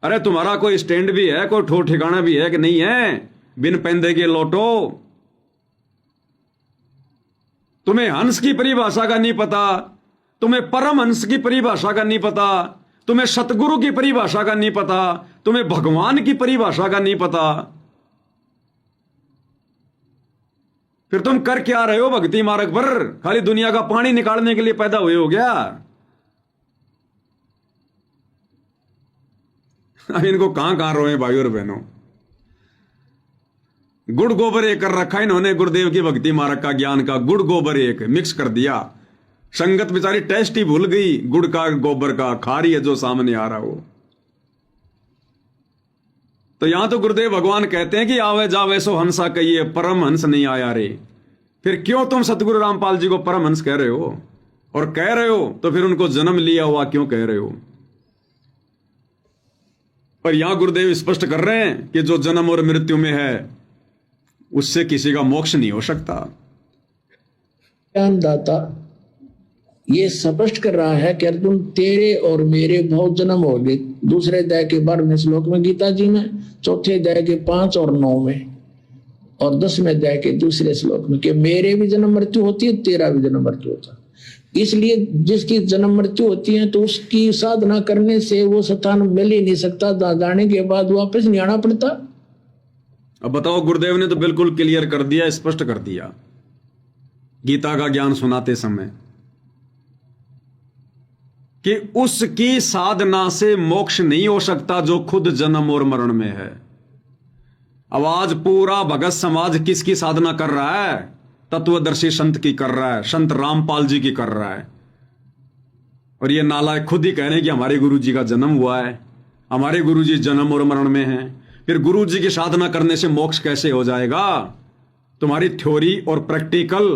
अरे तुम्हारा कोई स्टैंड भी है, कोई ठो ठिकाना भी है कि नहीं है? बिन पेंदे के लोटो। तुम्हें हंस की परिभाषा का नहीं पता, तुम्हें परम हंस की परिभाषा का नहीं पता, तुम्हें सतगुरु की परिभाषा का नहीं पता, तुम्हें भगवान की परिभाषा का नहीं पता। फिर तुम कर क्या रहे हो भक्ति मार्ग पर? खाली दुनिया का पानी निकालने के लिए पैदा हुए हो गया? अब इनको कहां रोए भाई और बहनों। गुड़ गोबर एक कर रखा इन्होंने, गुरुदेव की भक्ति मार्ग का ज्ञान का गुड़ गोबर एक मिक्स कर दिया। संगत बेचारी टेस्ट ही भूल गई, गुड़ का गोबर का खा रही है जो सामने आ रहा हो। तो यहां तो गुरुदेव भगवान कहते हैं कि आवे जावे सो हंसा कहिए, परम हंस नहीं आया रे। फिर क्यों तुम सतगुरु रामपाल जी को परम हंस कह रहे हो? और कह रहे हो तो फिर उनको जन्म लिया हुआ क्यों कह रहे हो? पर यहां गुरुदेव स्पष्ट कर रहे हैं कि जो जन्म और मृत्यु में है उससे किसी का मोक्ष नहीं हो सकता। ज्ञानदाता ये स्पष्ट कर रहा है कि अर्जुन तेरे और मेरे बहुत जन्म हो गए। दूसरे अध्याय के 12वें श्लोक में गीता जी में, चौथे अध्याय के 5 और 9 में, और 10वें अध्याय के दूसरे श्लोक में कि मेरे भी जन्म मृत्यु होती है, तेरा भी जन्म मृत्यु होता है। इसलिए जिसकी जन्म मृत्यु होती है तो उसकी साधना करने से वो स्थान मिल ही नहीं सकता, जाने के बाद वापस नहीं आना पड़ता। अब बताओ, गुरुदेव ने तो बिल्कुल क्लियर कर दिया, स्पष्ट कर दिया गीता का ज्ञान सुनाते समय कि उसकी साधना से मोक्ष नहीं हो सकता जो खुद जन्म और मरण में है। अब आज पूरा भगत समाज किसकी साधना कर रहा है? तत्वदर्शी संत की कर रहा है, संत रामपाल जी की कर रहा है। और ये नालायक खुद ही कह रहे हैं कि हमारे गुरु जी का जन्म हुआ है, हमारे गुरु जी जन्म और मरण में हैं। फिर गुरु जी की साधना करने से मोक्ष कैसे हो जाएगा? तुम्हारी थ्योरी और प्रैक्टिकल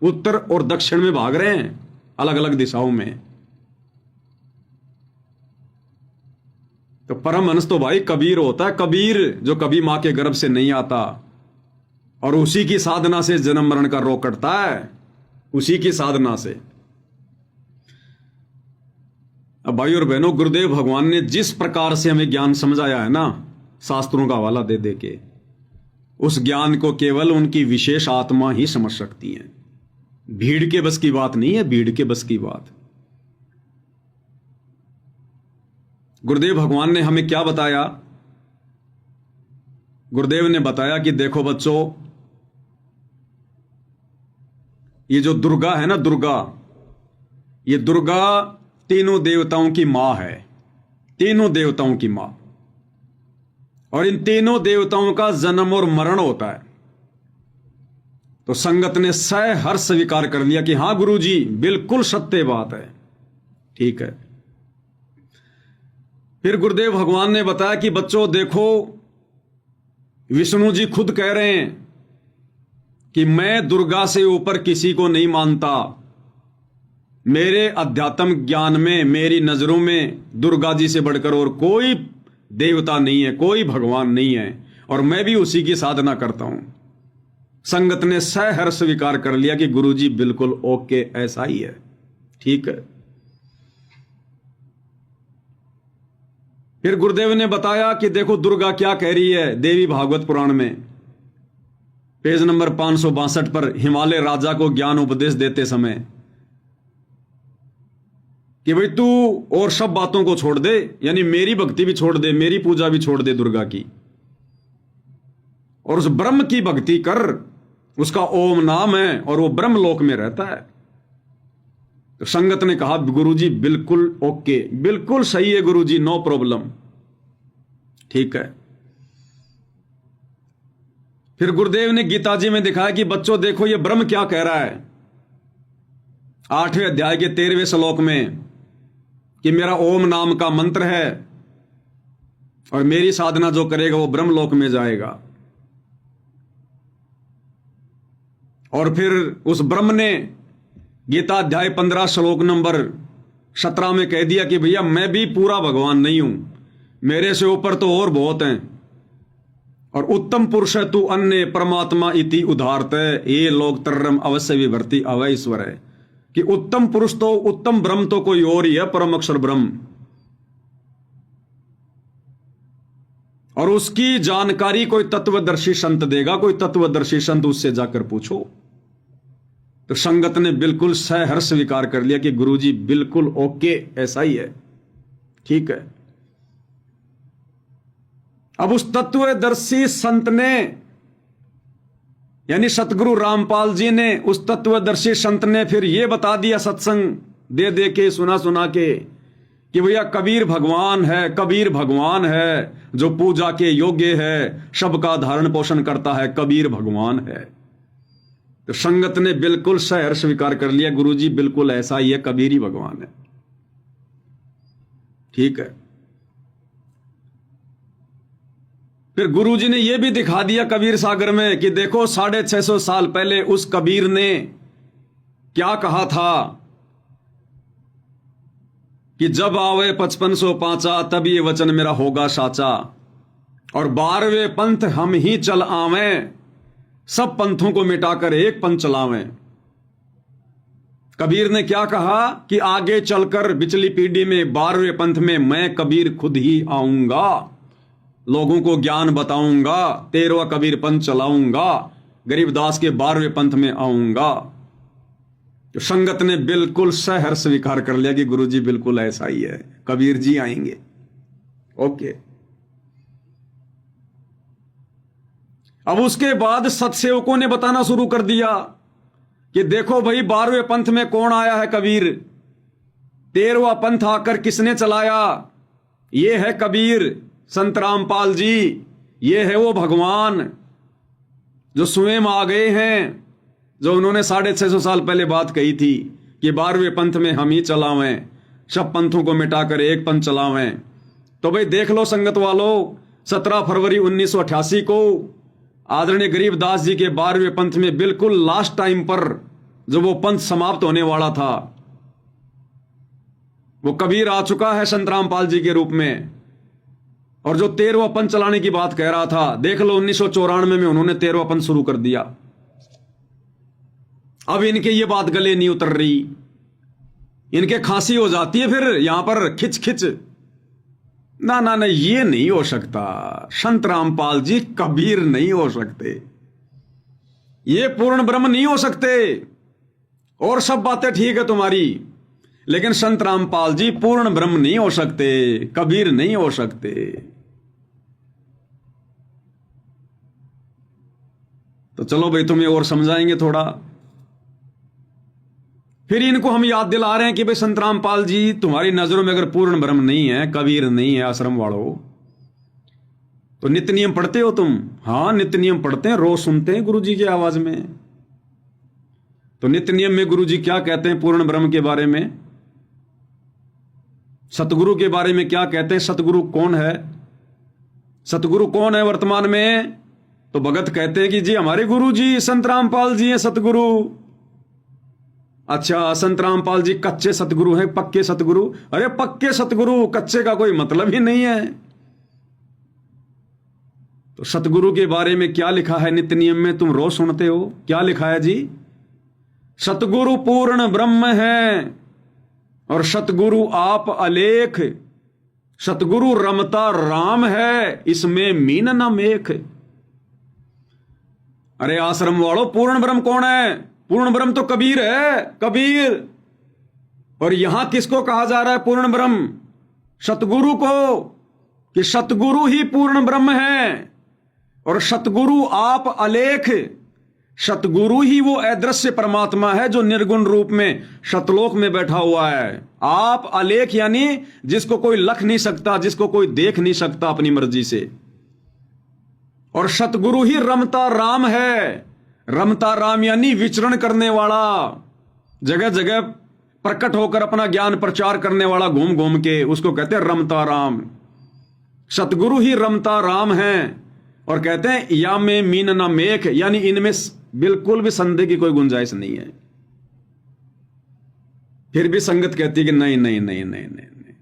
उत्तर और दक्षिण में भाग रहे हैं, अलग अलग दिशाओं में। तो परमहंस तो भाई कबीर होता है, कबीर जो कभी मां के गर्भ से नहीं आता और उसी की साधना से जन्म मरण का रोग कटता है, उसी की साधना से। अब भाई और बहनों, गुरुदेव भगवान ने जिस प्रकार से हमें ज्ञान समझाया है ना, शास्त्रों का हवाला दे दे के, उस ज्ञान को केवल उनकी विशेष आत्मा ही समझ सकती है। भीड़ के बस की बात नहीं है, भीड़ के बस की बात। गुरुदेव भगवान ने हमें क्या बताया? गुरुदेव ने बताया कि देखो बच्चों, ये जो दुर्गा है ना, दुर्गा, ये दुर्गा तीनों देवताओं की मां है, तीनों देवताओं की मां। और इन तीनों देवताओं का जन्म और मरण होता है। तो संगत ने सहर्ष स्वीकार कर लिया कि हां गुरुजी, बिल्कुल सत्य बात है, ठीक है। फिर गुरुदेव भगवान ने बताया कि बच्चों देखो, विष्णु जी खुद कह रहे हैं कि मैं दुर्गा से ऊपर किसी को नहीं मानता। मेरे अध्यात्म ज्ञान में, मेरी नजरों में दुर्गा जी से बढ़कर और कोई देवता नहीं है, कोई भगवान नहीं है, और मैं भी उसी की साधना करता हूं। संगत ने सहर्ष स्वीकार कर लिया कि गुरुजी बिल्कुल ओके, ऐसा ही है, ठीक है। फिर गुरुदेव ने बताया कि देखो दुर्गा क्या कह रही है देवी भागवत पुराण में, पेज नंबर 562 पर, हिमालय राजा को ज्ञान उपदेश देते समय, कि भाई तू और सब बातों को छोड़ दे, यानी मेरी भक्ति भी छोड़ दे, मेरी पूजा भी छोड़ दे दुर्गा की, और उस ब्रह्म की भक्ति कर। उसका ओम नाम है और वो ब्रह्म लोक में रहता है। तो संगत ने कहा गुरुजी बिल्कुल ओके, बिल्कुल सही है गुरुजी, नो प्रॉब्लम, ठीक है। फिर गुरुदेव ने गीता जी में दिखाया कि बच्चों देखो ये ब्रह्म क्या कह रहा है 8वें अध्याय के 13वें श्लोक में, कि मेरा ओम नाम का मंत्र है और मेरी साधना जो करेगा वो ब्रह्म लोक में जाएगा। और फिर उस ब्रह्म ने गीता अध्याय 15 श्लोक नंबर 17 में कह दिया कि भैया मैं भी पूरा भगवान नहीं हूं, मेरे से ऊपर तो और बहुत हैं, और उत्तम पुरुष है तू अन्य परमात्मा इति उदारत है, ये लोग तरम अवश्य विभर्ति अवय ईश्वर है, कि उत्तम पुरुष तो, उत्तम ब्रह्म तो कोई और ही है, परम अक्षर ब्रह्म, और उसकी जानकारी कोई तत्वदर्शी संत देगा, कोई तत्वदर्शी संत उससे जाकर पूछो। तो संगत ने बिल्कुल सहर्ष स्वीकार कर लिया कि गुरुजी बिल्कुल ओके, ऐसा ही है, ठीक है। अब उस तत्वदर्शी संत ने, यानी सतगुरु रामपाल जी ने, उस तत्वदर्शी संत ने फिर यह बता दिया सत्संग दे दे के, सुना सुना के, कि भैया कबीर भगवान है, कबीर भगवान है जो पूजा के योग्य है, सबका धारण पोषण करता है, कबीर भगवान है। तो संगत ने बिल्कुल सहर्ष स्वीकार कर लिया गुरुजी बिल्कुल ऐसा ही है, कबीर ही भगवान है, ठीक है। फिर गुरुजी ने यह भी दिखा दिया कबीर सागर में कि देखो 650 साल पहले उस कबीर ने क्या कहा था, कि जब आवे 5505 तब ये वचन मेरा होगा साचा, और 12वें पंथ हम ही चल आवें, सब पंथों को मिटाकर एक पंथ चलावें। कबीर ने क्या कहा कि आगे चलकर पिछली पीढ़ी में 12वें पंथ में मैं कबीर खुद ही आऊंगा, लोगों को ज्ञान बताऊंगा, 13वां कबीर पंथ चलाऊंगा, गरीबदास के 12वें पंथ में आऊंगा। तो संगत ने बिल्कुल सहर्ष स्वीकार कर लिया कि गुरुजी बिल्कुल ऐसा ही है, कबीर जी आएंगे, ओके। अब उसके बाद सत्सेवकों ने बताना शुरू कर दिया कि देखो भाई 12वें पंथ में कौन आया है, कबीर। 13वां पंथ आकर किसने चलाया, ये है कबीर संत रामपाल जी, ये है वो भगवान जो स्वयं आ गए हैं, जो उन्होंने 650 साल पहले बात कही थी कि 12वें पंथ में हम ही चलावें, सब पंथों को मिटाकर एक पंथ चलावें। तो भाई देख लो संगत वालों, 17 फरवरी 1988 को आदरणीय गरीबदास जी के 12वें पंथ में बिल्कुल लास्ट टाइम पर जो वो पंथ समाप्त होने वाला था, वो कबीर आ चुका है संत रामपाल जी के रूप में, और जो 13वां पंथ चलाने की बात कह रहा था, देख लो 1994 में उन्होंने 13वां पंथ शुरू कर दिया। अब इनके ये बात गले नहीं उतर रही, इनके खांसी हो जाती है फिर यहां पर खिच खिच, ना ना ना ये नहीं हो सकता, संत रामपाल जी कबीर नहीं हो सकते, ये पूर्ण ब्रह्म नहीं हो सकते, और सब बातें ठीक है तुम्हारी, लेकिन संत रामपाल जी पूर्ण ब्रह्म नहीं हो सकते, कबीर नहीं हो सकते। तो चलो भाई तुम्हें और समझाएंगे थोड़ा। फिर इनको हम याद दिला रहे हैं कि भाई संत रामपाल जी तुम्हारी नजरों में अगर पूर्ण ब्रह्म नहीं है, कबीर नहीं है, आश्रम वालों, तो नित्य नियम पढ़ते हो तुम? हाँ नित्य नियम पढ़ते हैं, रोज सुनते हैं गुरुजी की आवाज में। तो नित्य नियम में गुरुजी क्या कहते हैं पूर्ण ब्रह्म के बारे में, सतगुरु के बारे में क्या कहते हैं, सतगुरु कौन है, सतगुरु कौन है वर्तमान में? तो भगत कहते हैं कि जी हमारे गुरु जी संत रामपाल जी हैं सतगुरु। अच्छा, संत रामपाल जी कच्चे सतगुरु हैं, पक्के सतगुरु? अरे पक्के सतगुरु, कच्चे का कोई मतलब ही नहीं है। तो सतगुरु के बारे में क्या लिखा है नित्य नियम में, तुम रोज सुनते हो? क्या लिखा है जी? सतगुरु पूर्ण ब्रह्म है और सतगुरु आप अलेख, सतगुरु रमता राम है, इसमें मीन न मेख। अरे आश्रम वालों, पूर्ण ब्रह्म कौन है? पूर्ण ब्रह्म तो कबीर है, कबीर। और यहां किसको कहा जा रहा है पूर्ण ब्रह्म? सतगुरु को, कि सतगुरु ही पूर्ण ब्रह्म है और सतगुरु आप अलेख, सतगुरु ही वो अदृश्य परमात्मा है जो निर्गुण रूप में सतलोक में बैठा हुआ है। आप अलेख यानी जिसको कोई लख नहीं सकता, जिसको कोई देख नहीं सकता अपनी मर्जी से। और सतगुरु ही रमता राम है। रमता राम यानी विचरण करने वाला, जगह जगह प्रकट होकर अपना ज्ञान प्रचार करने वाला, घूम घूम के, उसको कहते हैं रमता राम। सतगुरु ही रमता राम है। और कहते हैं या में मीन ना मेख, यानी इनमें बिल्कुल भी संदेह की कोई गुंजाइश नहीं है। फिर भी संगत कहती है कि नहीं नहीं नहीं नहीं नहीं, नहीं।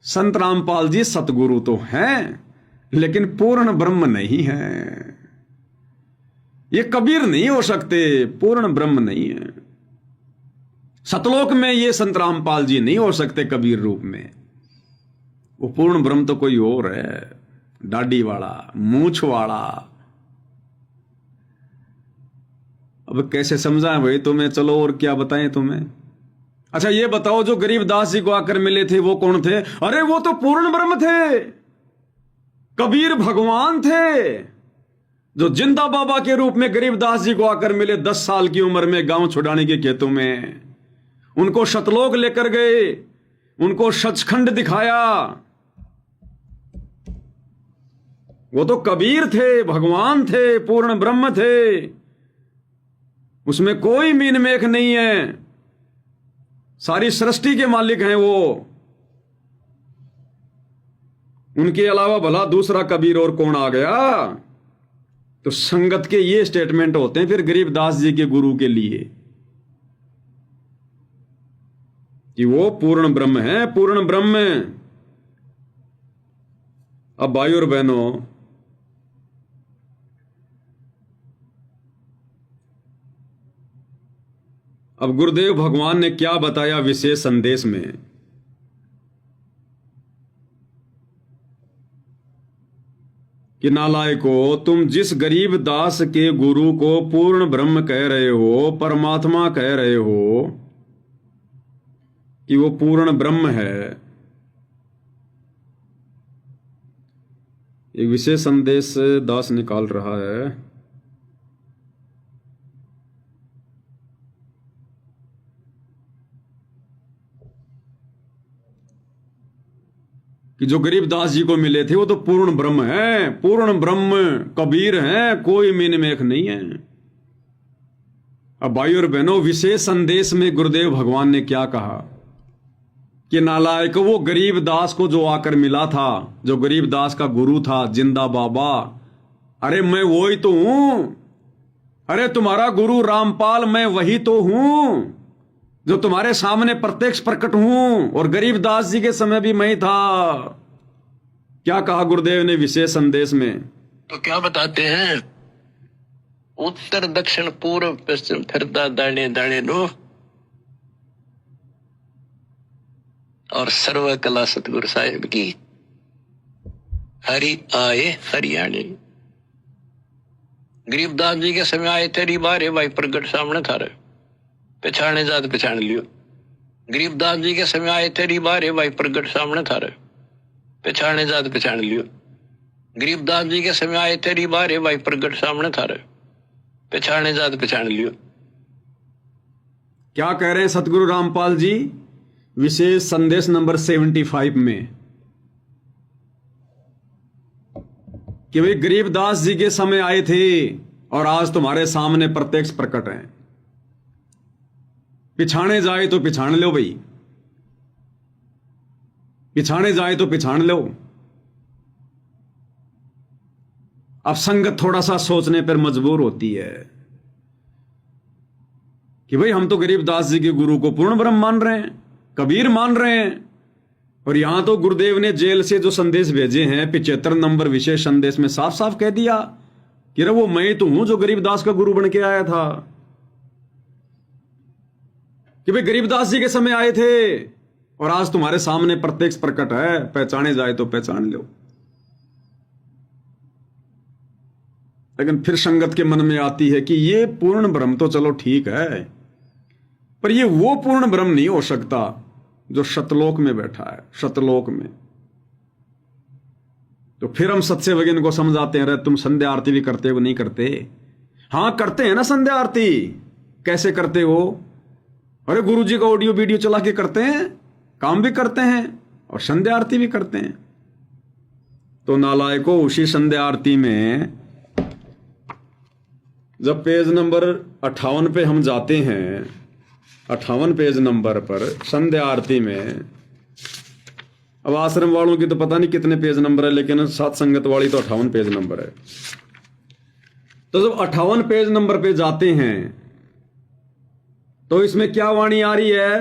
संत रामपाल जी सतगुरु तो हैं लेकिन पूर्ण ब्रह्म नहीं है। ये कबीर नहीं हो सकते, पूर्ण ब्रह्म नहीं है। सतलोक में ये संत रामपाल जी नहीं हो सकते कबीर रूप में। वो पूर्ण ब्रह्म तो कोई और है, दाढ़ी वाला, मूछ वाला। अब कैसे समझाएं भाई तुम्हें? चलो और क्या बताएं तुम्हें। अच्छा ये बताओ, जो गरीबदास जी को आकर मिले थे वो कौन थे? अरे वो तो पूर्ण ब्रह्म थे, कबीर भगवान थे, जो जिंदा बाबा के रूप में गरीबदास जी को आकर मिले 10 साल की उम्र में गांव छुड़ाने के खेतों में। उनको सतलोक लेकर गए, उनको सचखंड दिखाया। वो तो कबीर थे, भगवान थे, पूर्ण ब्रह्म थे, उसमें कोई मीन मेख नहीं है। सारी सृष्टि के मालिक हैं वो। उनके अलावा भला दूसरा कबीर और कौन आ गया? तो संगत के ये स्टेटमेंट होते हैं फिर गरीबदास जी के गुरु के लिए कि वो पूर्ण ब्रह्म है, पूर्ण ब्रह्म। अब भाई और बहनों, अब गुरुदेव भगवान ने क्या बताया विशेष संदेश में? कि नालायको, तुम जिस गरीब दास के गुरु को पूर्ण ब्रह्म कह रहे हो, परमात्मा कह रहे हो कि वो पूर्ण ब्रह्म है, एक विशेष संदेश दास निकाल रहा है। कि जो गरीबदास जी को मिले थे वो तो पूर्ण ब्रह्म है, पूर्ण ब्रह्म कबीर हैं, कोई मीन मेख नहीं है। अब भाई और बहनों, विशेष संदेश में गुरुदेव भगवान ने क्या कहा कि नालायक, वो गरीबदास को जो आकर मिला था, जो गरीबदास का गुरु था, जिंदा बाबा, अरे मैं वही तो हूं। अरे तुम्हारा गुरु रामपाल मैं वही तो हूं जो तुम्हारे सामने प्रत्यक्ष प्रकट हूं, और गरीबदास जी के समय भी मैं ही था। क्या कहा गुरुदेव ने विशेष संदेश में? तो क्या बताते हैं? उत्तर दक्षिण पूर्व पश्चिम फिरता दाने दाने नो, और सर्व कला सतगुरु साहिब की। हरि आए हरियाणे। गरीबदास जी के समय आए थे बारे भाई प्रगट सामने था रहे, पहचाने जात पहचान लियो। गरीबदास जी के समय आए थे बारे भाई प्रगट सामने था रहे, पहचाने जात पहचान लियो। गरीबदास जी के समय आए थे बारे भाई प्रगट सामने था रहे, पहचाने जात पहचान लियो। क्या कह रहे हैं सतगुरु रामपाल जी विशेष संदेश नंबर 75 में? कि भाई गरीबदास जी के समय आए थे और आज तुम्हारे सामने प्रत्यक्ष प्रकट हैं। पिछाने जाए तो पिछान लो भाई, पिछाने जाए तो पिछान लो। अब संगत थोड़ा सा सोचने पर मजबूर होती है कि भाई हम तो गरीबदास जी के गुरु को पूर्ण ब्रह्म मान रहे हैं, कबीर मान रहे हैं, और यहां तो गुरुदेव ने जेल से जो संदेश भेजे हैं 75 नंबर विशेष संदेश में साफ साफ कह दिया कि वो मैं ही तो हूं जो गरीबदास का गुरु बन के आया था, कि भाई गरीबदास जी के समय आए थे और आज तुम्हारे सामने प्रत्यक्ष प्रकट है, पहचाने जाए तो पहचान लो। लेकिन फिर संगत के मन में आती है कि ये पूर्ण ब्रह्म तो चलो ठीक है, पर ये वो पूर्ण ब्रह्म नहीं हो सकता जो शतलोक में बैठा है, शतलोक में। तो फिर हम सत्सेवक इनको समझाते हैं, तुम संध्या आरती भी करते हो नहीं करते? हां करते हैं ना संध्या आरती। कैसे करते हो? अरे गुरुजी का ऑडियो वीडियो चला के करते हैं, काम भी करते हैं और संध्या आरती भी करते हैं। तो नालायको उसी संध्या आरती में जब पेज नंबर 58 पे हम जाते हैं, 58 पेज नंबर पर संध्या आरती में, अब आश्रम वालों की तो पता नहीं कितने पेज नंबर है, लेकिन सात संगत वाली तो 58 पेज नंबर है। तो जब 58 पेज नंबर पे जाते हैं तो इसमें क्या वाणी आ रही है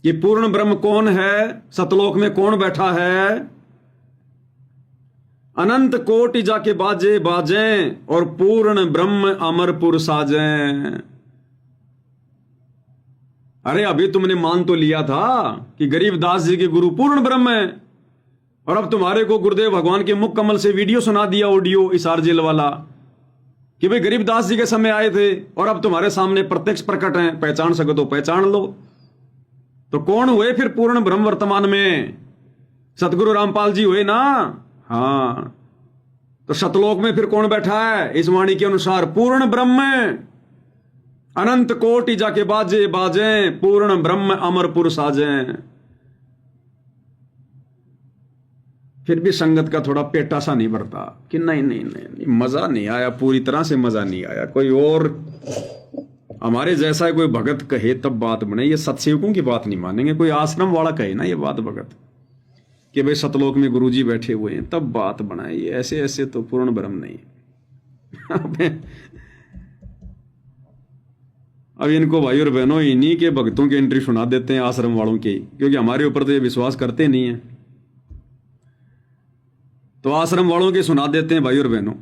कि पूर्ण ब्रह्म कौन है, सतलोक में कौन बैठा है? अनंत कोटि जाके बाजे बाजें और पूर्ण ब्रह्म अमरपुर साजें। अरे अभी तुमने मान तो लिया था कि गरीबदास जी के गुरु पूर्ण ब्रह्म है, और अब तुम्हारे को गुरुदेव भगवान के मुख कमल से वीडियो सुना दिया, ऑडियो इसार जेल वाला, कि भाई गरीबदास जी के समय आए थे और अब तुम्हारे सामने प्रत्यक्ष प्रकट हैं, पहचान सको तो पहचान लो। तो कौन हुए फिर पूर्ण ब्रह्म वर्तमान में? सतगुरु रामपाल जी हुए ना। हां, तो शतलोक में फिर कौन बैठा है? इस वाणी के अनुसार पूर्ण ब्रह्म, अनंत कोटि जाके बाजे बाजे, पूर्ण ब्रह्म अमरपुर साजें। फिर भी संगत का थोड़ा पेटा सा नहीं भरता कि नहीं नहीं नहीं, नहीं मजा नहीं आया, पूरी तरह से मजा नहीं आया। कोई और हमारे जैसा कोई भगत कहे तब बात बने। ये सत्सेवकों की बात नहीं मानेंगे, कोई आश्रम वाला कहे ना ये बात भगत कि भाई सतलोक में गुरुजी बैठे हुए हैं तब बात बनाई, ऐसे ऐसे तो पूर्ण ब्रह्म नहीं। अब इनको भाई और बहनों इन्हीं के भक्तों की एंट्री सुना देते हैं आश्रम वालों की, क्योंकि हमारे ऊपर तो ये विश्वास करते नहीं है, तो आश्रम वालों के सुना देते हैं भाई और बहनों।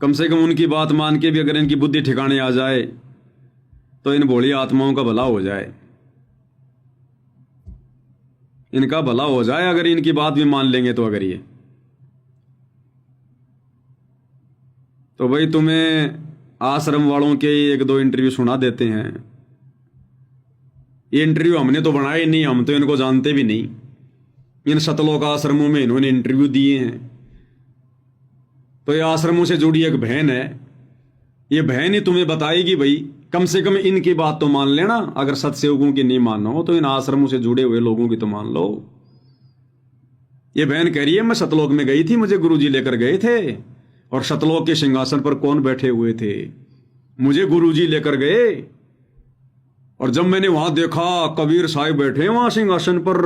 कम से कम उनकी बात मान के भी अगर इनकी बुद्धि ठिकाने आ जाए तो इन भोली आत्माओं का भला हो जाए, इनका भला हो जाए अगर इनकी बात भी मान लेंगे तो। अगर ये तो भाई तुम्हें आश्रम वालों के एक दो इंटरव्यू सुना देते हैं। ये इंटरव्यू हमने तो बनाए नहीं, हम तो इनको जानते भी नहीं। इन सतलोक आश्रमों में इन्होंने इंटरव्यू दिए हैं। तो ये आश्रमों से जुड़ी एक बहन है, ये बहन ही तुम्हें बताएगी भाई कम से कम इनकी बात तो मान लेना। अगर सत्सेवकों की नहीं मानो तो इन आश्रमों से जुड़े हुए लोगों की तो मान लो। ये बहन कह रही है मैं सतलोक में गई थी, मुझे गुरुजी लेकर गए थे, और सतलोक के सिंहासन पर कौन बैठे हुए थे? मुझे गुरुजी लेकर गए, और जब मैंने वहां देखा कबीर साहिब बैठे वहां सिंहासन पर,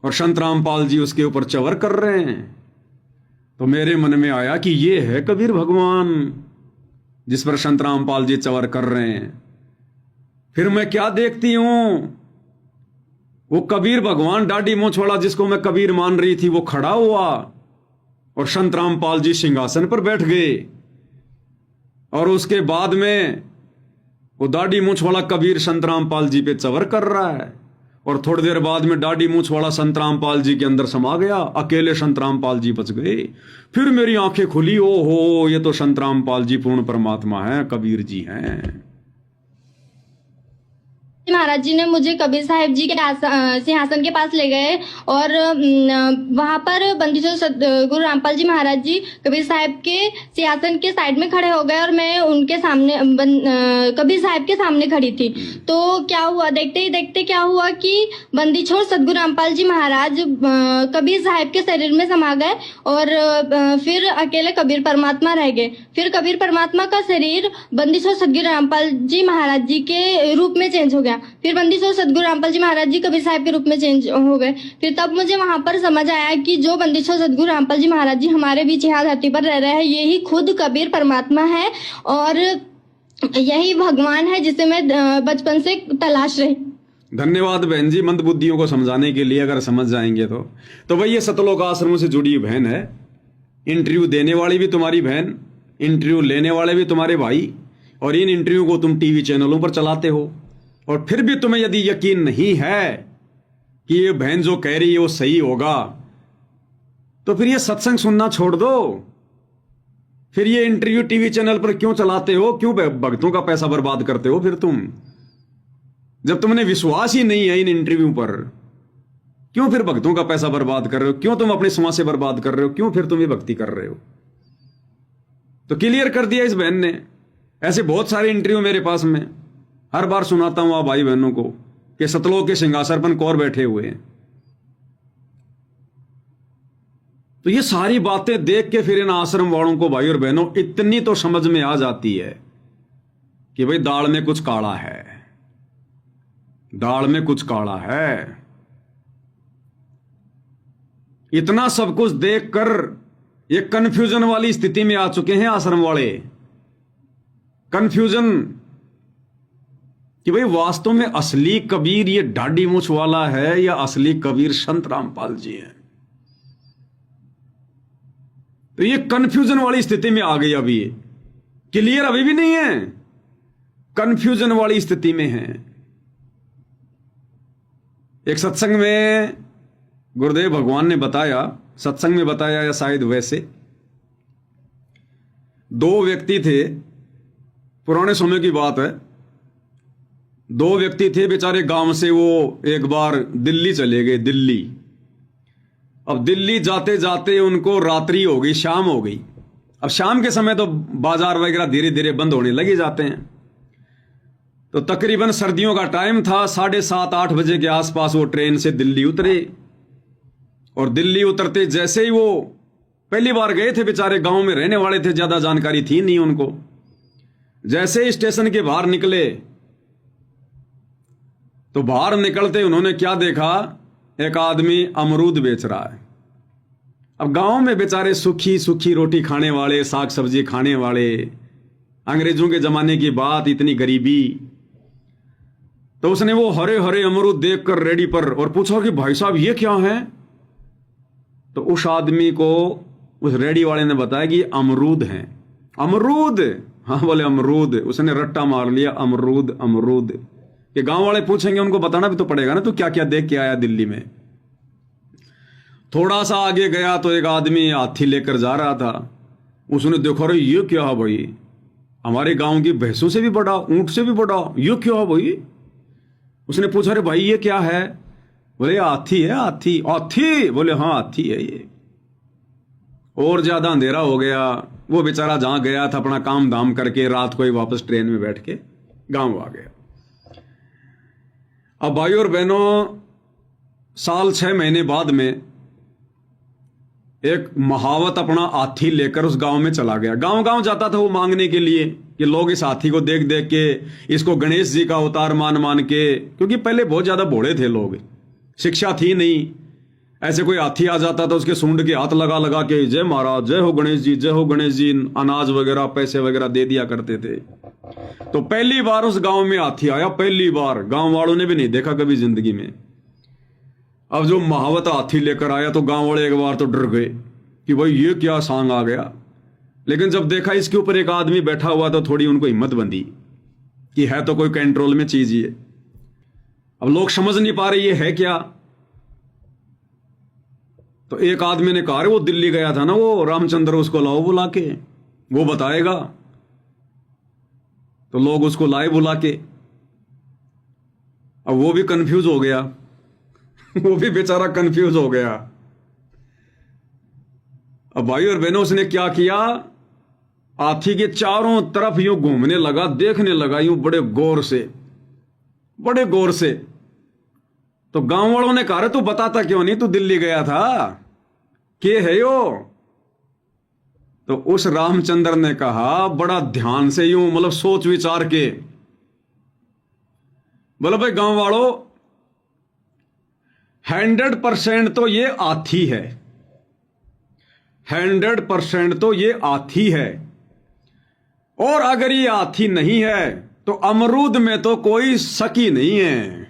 और संत रामपाल जी उसके ऊपर चवर कर रहे हैं, तो मेरे मन में आया कि ये है कबीर भगवान जिस पर संत रामपाल जी चवर कर रहे हैं। फिर मैं क्या देखती हूं, वो कबीर भगवान दाढ़ी मूंछ वाला जिसको मैं कबीर मान रही थी वो खड़ा हुआ, और संत रामपाल जी सिंहासन पर बैठ गए, और उसके बाद में वो दाढ़ी मूंछ वाला कबीर संत रामपाल जी पे चवर कर रहा है, और थोड़ी देर बाद में दाढ़ी मूंछ वाला संत रामपाल जी के अंदर समा गया, अकेले संत रामपाल जी बच गए। फिर मेरी आंखें खुली, ओ हो ये तो संत रामपाल जी पूर्ण परमात्मा हैं, कबीर जी हैं। महाराज जी ने मुझे कबीर साहिब जी के सिंहासन के पास ले गए, और वहां पर बंदीछोड़ गुरु रामपाल जी महाराज जी कबीर साहिब के सिंहासन के साइड में खड़े हो गए, और मैं उनके सामने कबीर साहिब के सामने खड़ी थी। तो क्या हुआ, देखते ही देखते क्या हुआ कि बंदीछोड़ सदगुरु रामपाल जी महाराज कबीर साहिब के शरीर में समा गए, और फिर अकेले कबीर परमात्मा रह गए। फिर कबीर परमात्मा का शरीर बंदीछोड़ सदगुरु रामपाल जी महाराज जी के रूप में चेंज हो गया। फिर बंदी छोड़ सदगुरु रामपाल जी महाराज जी कबीर साहब के रूप में चेंज हो गए। फिर तब मुझे वहां पर समझ आया कि जो बंदी छोड़ सदगुरु रामपाल जी महाराज जी हमारे बीच यहाँ धरती पर रह रहे हैं, यही खुद कबीर परमात्मा है और यही भगवान है जिसे मैं बचपन से तलाश रही। धन्यवाद बहन जी, मंदबुद्धियों को समझाने के लिए, अगर समझ जाएंगे तो भाई ये सतलोक आश्रमों से जुड़ी बहन है। इंटरव्यू देने वाली भी तुम्हारी बहन, इंटरव्यू लेने वाले भी तुम्हारे भाई, और इन इंटरव्यू को तुम टीवी चैनलों पर चलाते हो। और फिर भी तुम्हें यदि यकीन नहीं है कि ये बहन जो कह रही है वो सही होगा, तो फिर ये सत्संग सुनना छोड़ दो। फिर ये इंटरव्यू टीवी चैनल पर क्यों चलाते हो? क्यों भक्तों का पैसा बर्बाद करते हो? फिर तुम, जब तुमने विश्वास ही नहीं है इन इंटरव्यू पर, क्यों फिर भक्तों का पैसा बर्बाद कर रहे हो? क्यों तुम अपने समाज से बर्बाद कर रहे हो? क्यों फिर तुम ये भक्ति कर रहे हो? तो क्लियर कर दिया इस बहन ने। ऐसे बहुत सारे इंटरव्यू मेरे पास में, हर बार सुनाता हूं आप भाई बहनों को कि सतलोक के सिंहासन पर कौर बैठे हुए हैं। तो ये सारी बातें देख के फिर इन आश्रम वालों को भाई और बहनों इतनी तो समझ में आ जाती है कि भाई दाल में कुछ काला है, दाल में कुछ काला है। इतना सब कुछ देखकर ये कंफ्यूजन वाली स्थिति में आ चुके हैं आश्रम वाले। कंफ्यूजन कि भाई वास्तव में असली कबीर ये ढाडी मूछ वाला है या असली कबीर संत रामपाल जी हैं। तो ये कंफ्यूजन वाली स्थिति में आ गई। अभी क्लियर अभी भी नहीं है, कंफ्यूजन वाली स्थिति में है। एक सत्संग में गुरुदेव भगवान ने बताया, सत्संग में बताया या शायद वैसे, दो व्यक्ति थे, पुराने समय की बात है। दो व्यक्ति थे बेचारे, गांव से वो एक बार दिल्ली चले गए, दिल्ली। अब दिल्ली जाते जाते उनको रात्रि हो गई, शाम हो गई। अब शाम के समय तो बाजार वगैरह धीरे धीरे बंद होने लगे जाते हैं। तो तकरीबन सर्दियों का टाइम था, 7:30-8 बजे के आसपास वो ट्रेन से दिल्ली उतरे। और दिल्ली उतरते जैसे ही वो, पहली बार गए थे बेचारे, गांव में रहने वाले थे, ज्यादा जानकारी थी नहीं उनको। जैसे ही स्टेशन के बाहर निकले तो बाहर निकलते उन्होंने क्या देखा, एक आदमी अमरूद बेच रहा है। अब गांव में बेचारे सूखी सूखी रोटी खाने वाले, साग सब्जी खाने वाले, अंग्रेजों के जमाने की बात, इतनी गरीबी। तो उसने वो हरे हरे अमरूद देखकर रेडी पर और पूछा कि भाई साहब ये क्या है? तो उस आदमी को उस रेडी वाले ने बताया कि अमरूद हैं। अमरूद? हाँ बोले अमरूद। उसने रट्टा मार लिया, अमरूद अमरूद। कि गांव वाले पूछेंगे, उनको बताना भी तो पड़ेगा ना, तो क्या क्या देख के आया दिल्ली में। थोड़ा सा आगे गया तो एक आदमी हाथी लेकर जा रहा था। उसने देखा, अरे ये क्या है भाई, हमारे गांव की भैंसों से भी बड़ा, ऊंट से भी बड़ा, ये क्या है भाई? उसने पूछा, अरे भाई ये क्या है? बोले हाथी है, हाथी। हाथी? बोले हाँ हाथी है ये। और ज्यादा अंधेरा हो गया। वो बेचारा जहां गया था अपना काम धाम करके, रात को ही वापस ट्रेन में बैठ के गांव आ गया। अब भाई और बहनों, साल 6 महीने बाद में एक महावत अपना हाथी लेकर उस गांव में चला गया। गांव गांव जाता था वो मांगने के लिए कि लोग इस हाथी को देख देख के, इसको गणेश जी का अवतार मान मान के, क्योंकि पहले बहुत ज्यादा भोले थे लोग, शिक्षा थी नहीं। ऐसे कोई हाथी आ जाता था, उसके सूंड के हाथ लगा लगा के, जय महाराज, जय हो गणेश जी, जय हो गणेश जी, अनाज वगैरह पैसे वगैरह दे दिया करते थे। तो पहली बार उस गांव में हाथी आया, पहली बार। गांव वालों ने भी नहीं देखा कभी जिंदगी में। अब जो महावत हाथी लेकर आया तो गांव वाले एक बार तो डर गए कि भाई ये क्या सांग आ गया। लेकिन जब देखा इसके ऊपर एक आदमी बैठा हुआ तो थोड़ी उनको हिम्मत बंधी कि है तो कोई कंट्रोल में चीज ये। अब लोग समझ नहीं पा रहे ये है क्या। तो एक आदमी ने कहा, वो दिल्ली गया था ना वो रामचंद्र, उसको लाओ बुला के, वो बताएगा। तो लोग उसको लाए बुला के। अब वो भी कंफ्यूज हो गया वो भी बेचारा कंफ्यूज हो गया। अब भाई और बहनों, उसने क्या किया, हाथी के चारों तरफ यूं घूमने लगा, देखने लगा यूं बड़े गौर से, बड़े गौर से। तो गांव वालों ने कहा, तू बताता क्यों नहीं, तू दिल्ली गया था, के है यो? तो उस रामचंद्र ने कहा बड़ा ध्यान से यूं, मतलब सोच विचार के, बोलो भाई गांव वालों, 100% तो ये आथी है, 100% तो ये आथी है। और अगर ये आथी नहीं है तो अमरूद में तो कोई शक ही नहीं है।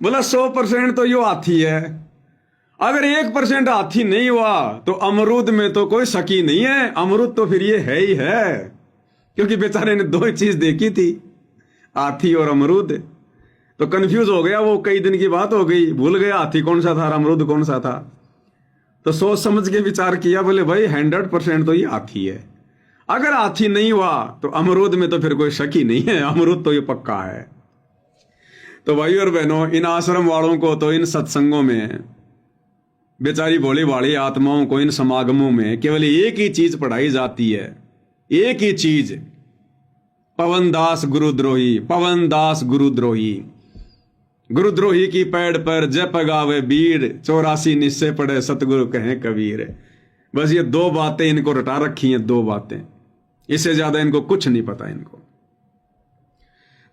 बोला 100% तो यो आथी है, अगर 1% हाथी नहीं हुआ तो अमरूद में तो कोई शक ही नहीं है, अमरूद तो फिर ये है ही है। क्योंकि बेचारे ने दो ही चीज देखी थी, हाथी और अमरूद। तो कंफ्यूज हो गया वो, कई दिन की बात हो गई, भूल गया हाथी कौन सा था और अमरूद कौन सा था। तो सोच समझ के विचार किया, बोले भाई 100% तो ये हाथी है, अगर हाथी नहीं हुआ तो अमरूद में तो फिर कोई शक ही नहीं है, अमरूद तो ये पक्का है। तो भाई और बहनों, इन आश्रम वालों को तो इन सत्संगों में, बेचारी भोली भाली आत्माओं को इन समागमों में केवल एक ही चीज पढ़ाई जाती है, एक ही चीज, पवनदास गुरुद्रोही, पवनदास गुरुद्रोही। गुरुद्रोही की पैड़ पर जप गावे बीर, 84 निश्चय पढ़े सतगुरु कहें कबीर। बस ये दो बातें इनको रटा रखी हैं, दो बातें, इससे ज्यादा इनको कुछ नहीं पता इनको।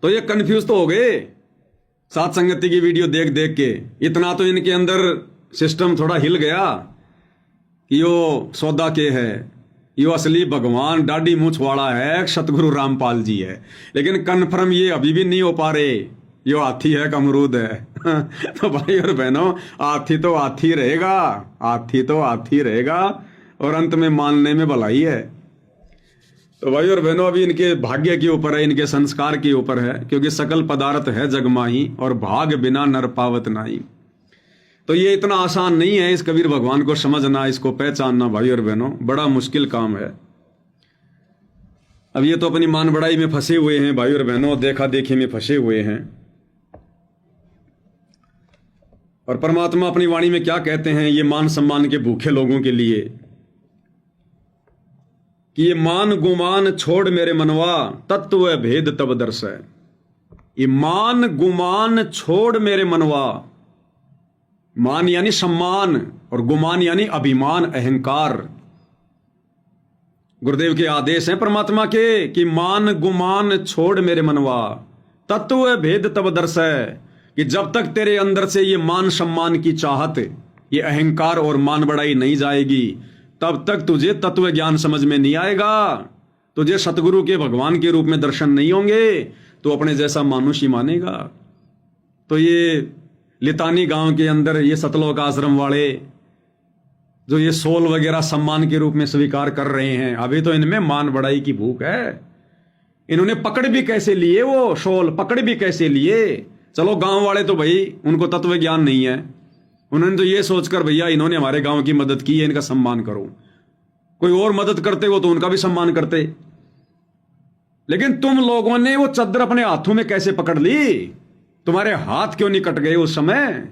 तो ये कंफ्यूज तो हो गए सात संगति की वीडियो देख देख के। इतना तो इनके अंदर सिस्टम थोड़ा हिल गया कि यो सौदा के है, यो असली भगवान दाढ़ी मूछ वाला है, सतगुरु रामपाल जी है। लेकिन कन्फर्म ये अभी भी नहीं हो पा रहे यो हाथी है का अमरूद है। तो भाई और बहनों, हाथी तो हाथी रहेगा, हाथी तो हाथी रहेगा, और अंत में मानने में भलाई है। तो भाई और बहनों, अभी इनके भाग्य के ऊपर है, इनके संस्कार के ऊपर है, क्योंकि सकल पदार्थ है जगमाही और भाग बिना नर पावत नाही। तो ये इतना आसान नहीं है इस कबीर भगवान को समझना, इसको पहचानना। भाई और बहनों, बड़ा मुश्किल काम है। अब ये तो अपनी मान बढ़ाई में फंसे हुए हैं भाई और बहनों, देखा देखी में फंसे हुए हैं। और परमात्मा अपनी वाणी में क्या कहते हैं ये मान सम्मान के भूखे लोगों के लिए, कि ये मान गुमान छोड़ मेरे मनवा, तत्व भेद तब दर्श है। ये मान गुमान छोड़ मेरे मनवा, मान यानी सम्मान और गुमान यानी अभिमान, अहंकार। गुरुदेव के आदेश हैं परमात्मा के कि मान गुमान छोड़ मेरे मनवा, तत्व भेद तब दर्श है। कि जब तक तेरे अंदर से ये मान सम्मान की चाहत, ये अहंकार और मान बढ़ाई नहीं जाएगी, तब तक तुझे तत्व ज्ञान समझ में नहीं आएगा, तुझे सतगुरु के भगवान के रूप में दर्शन नहीं होंगे, तो अपने जैसा मानुष ही मानेगा। तो ये लितानी गांव के अंदर ये सतलोक आश्रम वाले जो ये सोल वगैरह सम्मान के रूप में स्वीकार कर रहे हैं, अभी तो इनमें मान बढ़ाई की भूख है। इन्होंने पकड़ भी कैसे लिए, वो सोल पकड़ भी कैसे लिए। चलो गांव वाले तो भाई उनको तत्व ज्ञान नहीं है, उन्होंने तो ये सोचकर भैया इन्होंने हमारे गांव की मदद की है, इनका सम्मान करो। कोई और मदद करते हो तो उनका भी सम्मान करते। लेकिन तुम लोगों ने वो चद्दर अपने हाथों में कैसे पकड़ ली? तुम्हारे हाथ क्यों नहीं कट गए उस समय?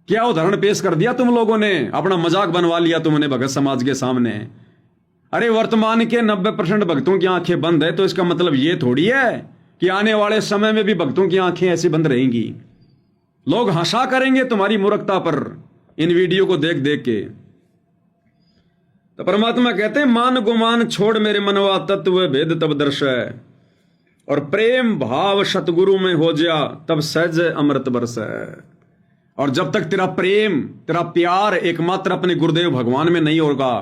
क्या उदाहरण पेश कर दिया तुम लोगों ने, अपना मजाक बनवा लिया तुमने भगत समाज के सामने। अरे वर्तमान के 90% भक्तों की आंखें बंद है, तो इसका मतलब ये थोड़ी है कि आने वाले समय में भी भक्तों की आंखें ऐसी बंद रहेंगी। लोग हंसा करेंगे तुम्हारी मूर्खता पर इन वीडियो को देख देख के। तो परमात्मा कहते हैं मान गुमान छोड़ मेरे मनवा, तत्व भेद तब दर्श है। और प्रेम भाव सतगुरु में हो जा, तब सहज अमृत बरस है। और जब तक तेरा प्रेम, तेरा प्यार एकमात्र अपने गुरुदेव भगवान में नहीं होगा,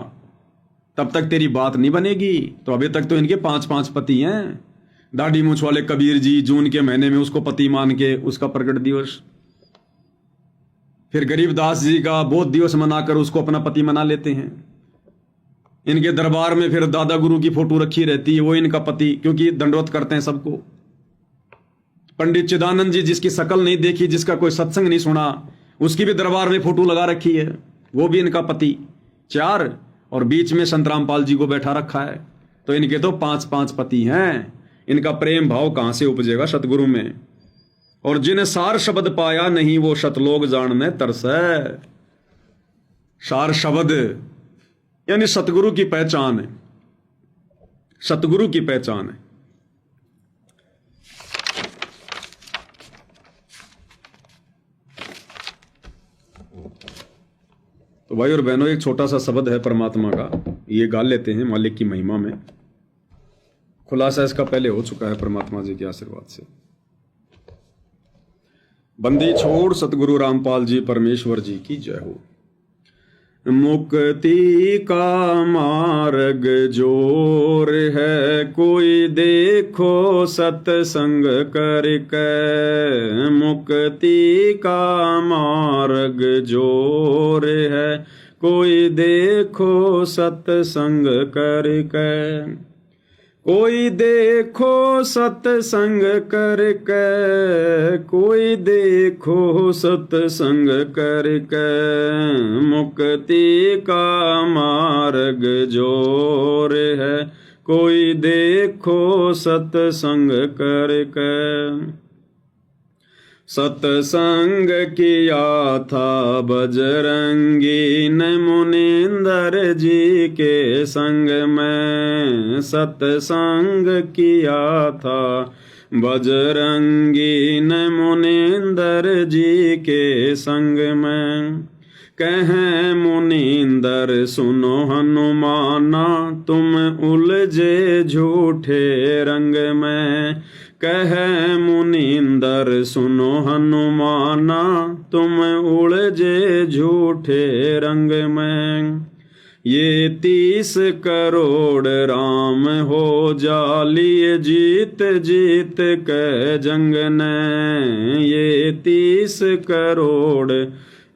तब तक तेरी बात नहीं बनेगी। तो अभी तक तो इनके 5-5 पति हैं। दाढ़ी मूछ वाले कबीर जी जून के महीने में उसको पति मान के उसका प्रकट दिवस, फिर गरीबदास जी का बोध दिवस मनाकर उसको अपना पति मना लेते हैं। इनके दरबार में फिर दादा गुरु की फोटो रखी रहती है, वो इनका पति, क्योंकि दंडवत करते हैं सबको। पंडित चिदानंद जी जिसकी शकल नहीं देखी, जिसका कोई सत्संग नहीं सुना, उसकी भी दरबार में फोटो लगा रखी है, वो भी इनका पति। 4 और बीच में संत रामपाल जी को बैठा रखा है। तो इनके तो 5-5 पति हैं। इनका प्रेम भाव कहां से उपजेगा? सतगुरु में। और जिन्हें सार शब्द पाया नहीं, वो शतलोक जानने तरस है। सार शब्द यानी सतगुरु की पहचान है, सतगुरु की पहचान है। तो भाई और बहनों, एक छोटा सा शब्द है परमात्मा का, ये गा लेते हैं मालिक की महिमा में। खुलासा इसका पहले हो चुका है परमात्मा जी के आशीर्वाद से। बंदी छोड़ सतगुरु रामपाल जी परमेश्वर जी की जय हो। मुक्ति का मार्ग जोर है, कोई देखो सत्संग करके। मुक्ति का मार्ग जोर है, कोई देखो सत्संग करके। कोई देखो सत्संग करके, कोई देखो सत्संग करके। मुक्ति का मार्ग जोर है, कोई देखो सत्संग करके। सत्संग किया था बजरंगी ने मुनिंदर जी के संग में। सत्संग किया था बजरंगी ने मुनिंदर जी के संग में। कहें मुनिंदर सुनो हनुमाना, तुम उलझे झूठे रंग में। कहे मुनिंदर सुनो हनुमाना, तुम उलझे झूठे रंग में। ये 30 करोड़ राम हो जालिए जीत जीत के जंग ने। ये 30 करोड़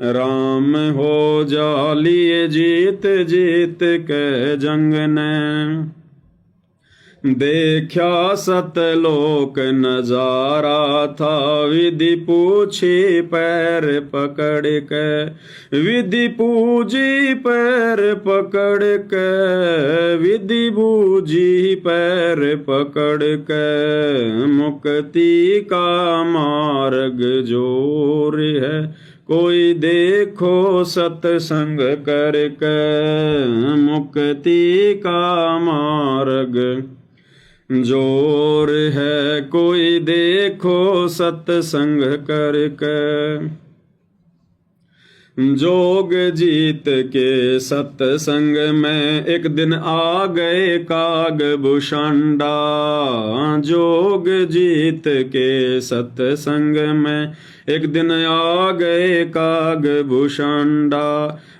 राम हो जालिए जीत जीत के जंग ने। देखा सतलोक नजारा था, विधि पूछी पैर पकड़ के। विधि पूजी पैर पकड़ के, विधि बूझी पैर पकड़ के। मुक्ति का मार्ग जोर है, कोई देखो सत्संग करके। मुक्ति का मार्ग जोर है, कोई देखो सत्संग करके। जोग जीत के सत्संग में एक दिन आ गए कागभूषंडा। जोग जीत के सत्संग में एक दिन आ गए कागभूषंडा।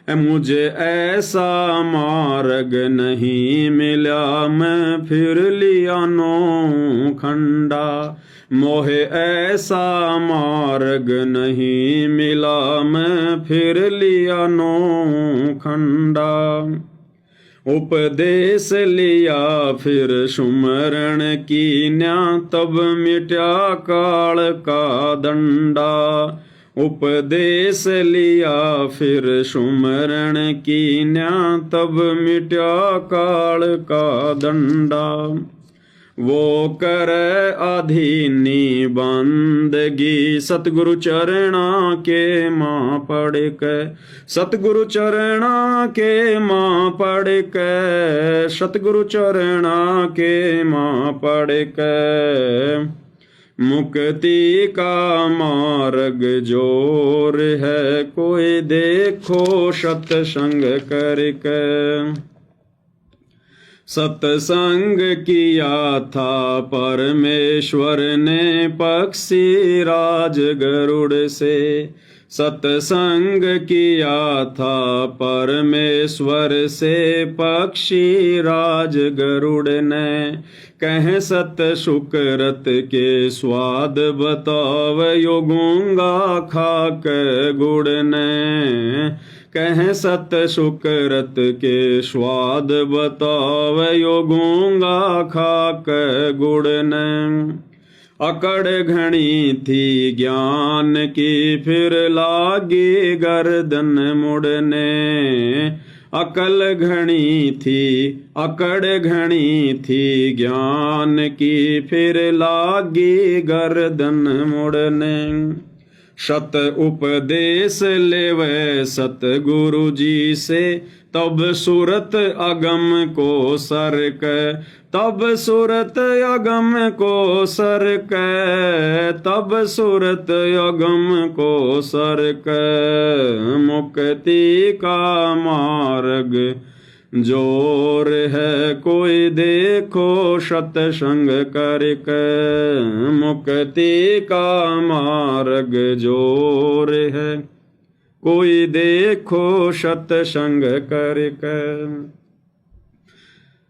मुझे ऐसा मार्ग नहीं मिला, मैं फिर लिया नौ खंडा। मोहे ऐसा मार्ग नहीं मिला, मैं फिर लिया नौ खंडा। उपदेश लिया फिर सुमरण कीन्या, तब मिट्या काल का दंडा। उपदेश लिया फिर सुमरण कीन्या, तब मिट्या काल का दंडा। वो कर अधीनी बंदगी, सतगुरु चरणा के माँ पढ़ के। सतगुरु चरणा के माँ पढ़ के, सतगुरु चरणा के माँ पढ़ के। मुक्ति का मार्ग जोर है, कोई देखो सत्संग करके। सत्संग किया था परमेश्वर ने पक्षी राज गरुड़ से। सत्संग किया था परमेश्वर से पक्षी राज गरुड़ ने। कह सत शुक्रत के स्वाद बताव यो गूंगा खाक गुड़ ने। कह सत शुक्रत के स्वाद बताव यो गूंगा खाक गुड़ ने। अकड़ घनी थी ज्ञान की फिर लागी गर्दन मुड़ने। अकल घनी थी अकड़ घनी थी ज्ञान की फिर लागी गर्दन मुड़ने। सत उपदेश लेवे सतगुरु जी से तब सूरत अगम को सरक। तब सूरत अगम को सरक। तब सूरत अगम को सरक। मुक्ति का मार्ग जोर है कोई देखो सत्संग करके मुक्ति का मार्ग जोर है कोई देखो सत्संग करके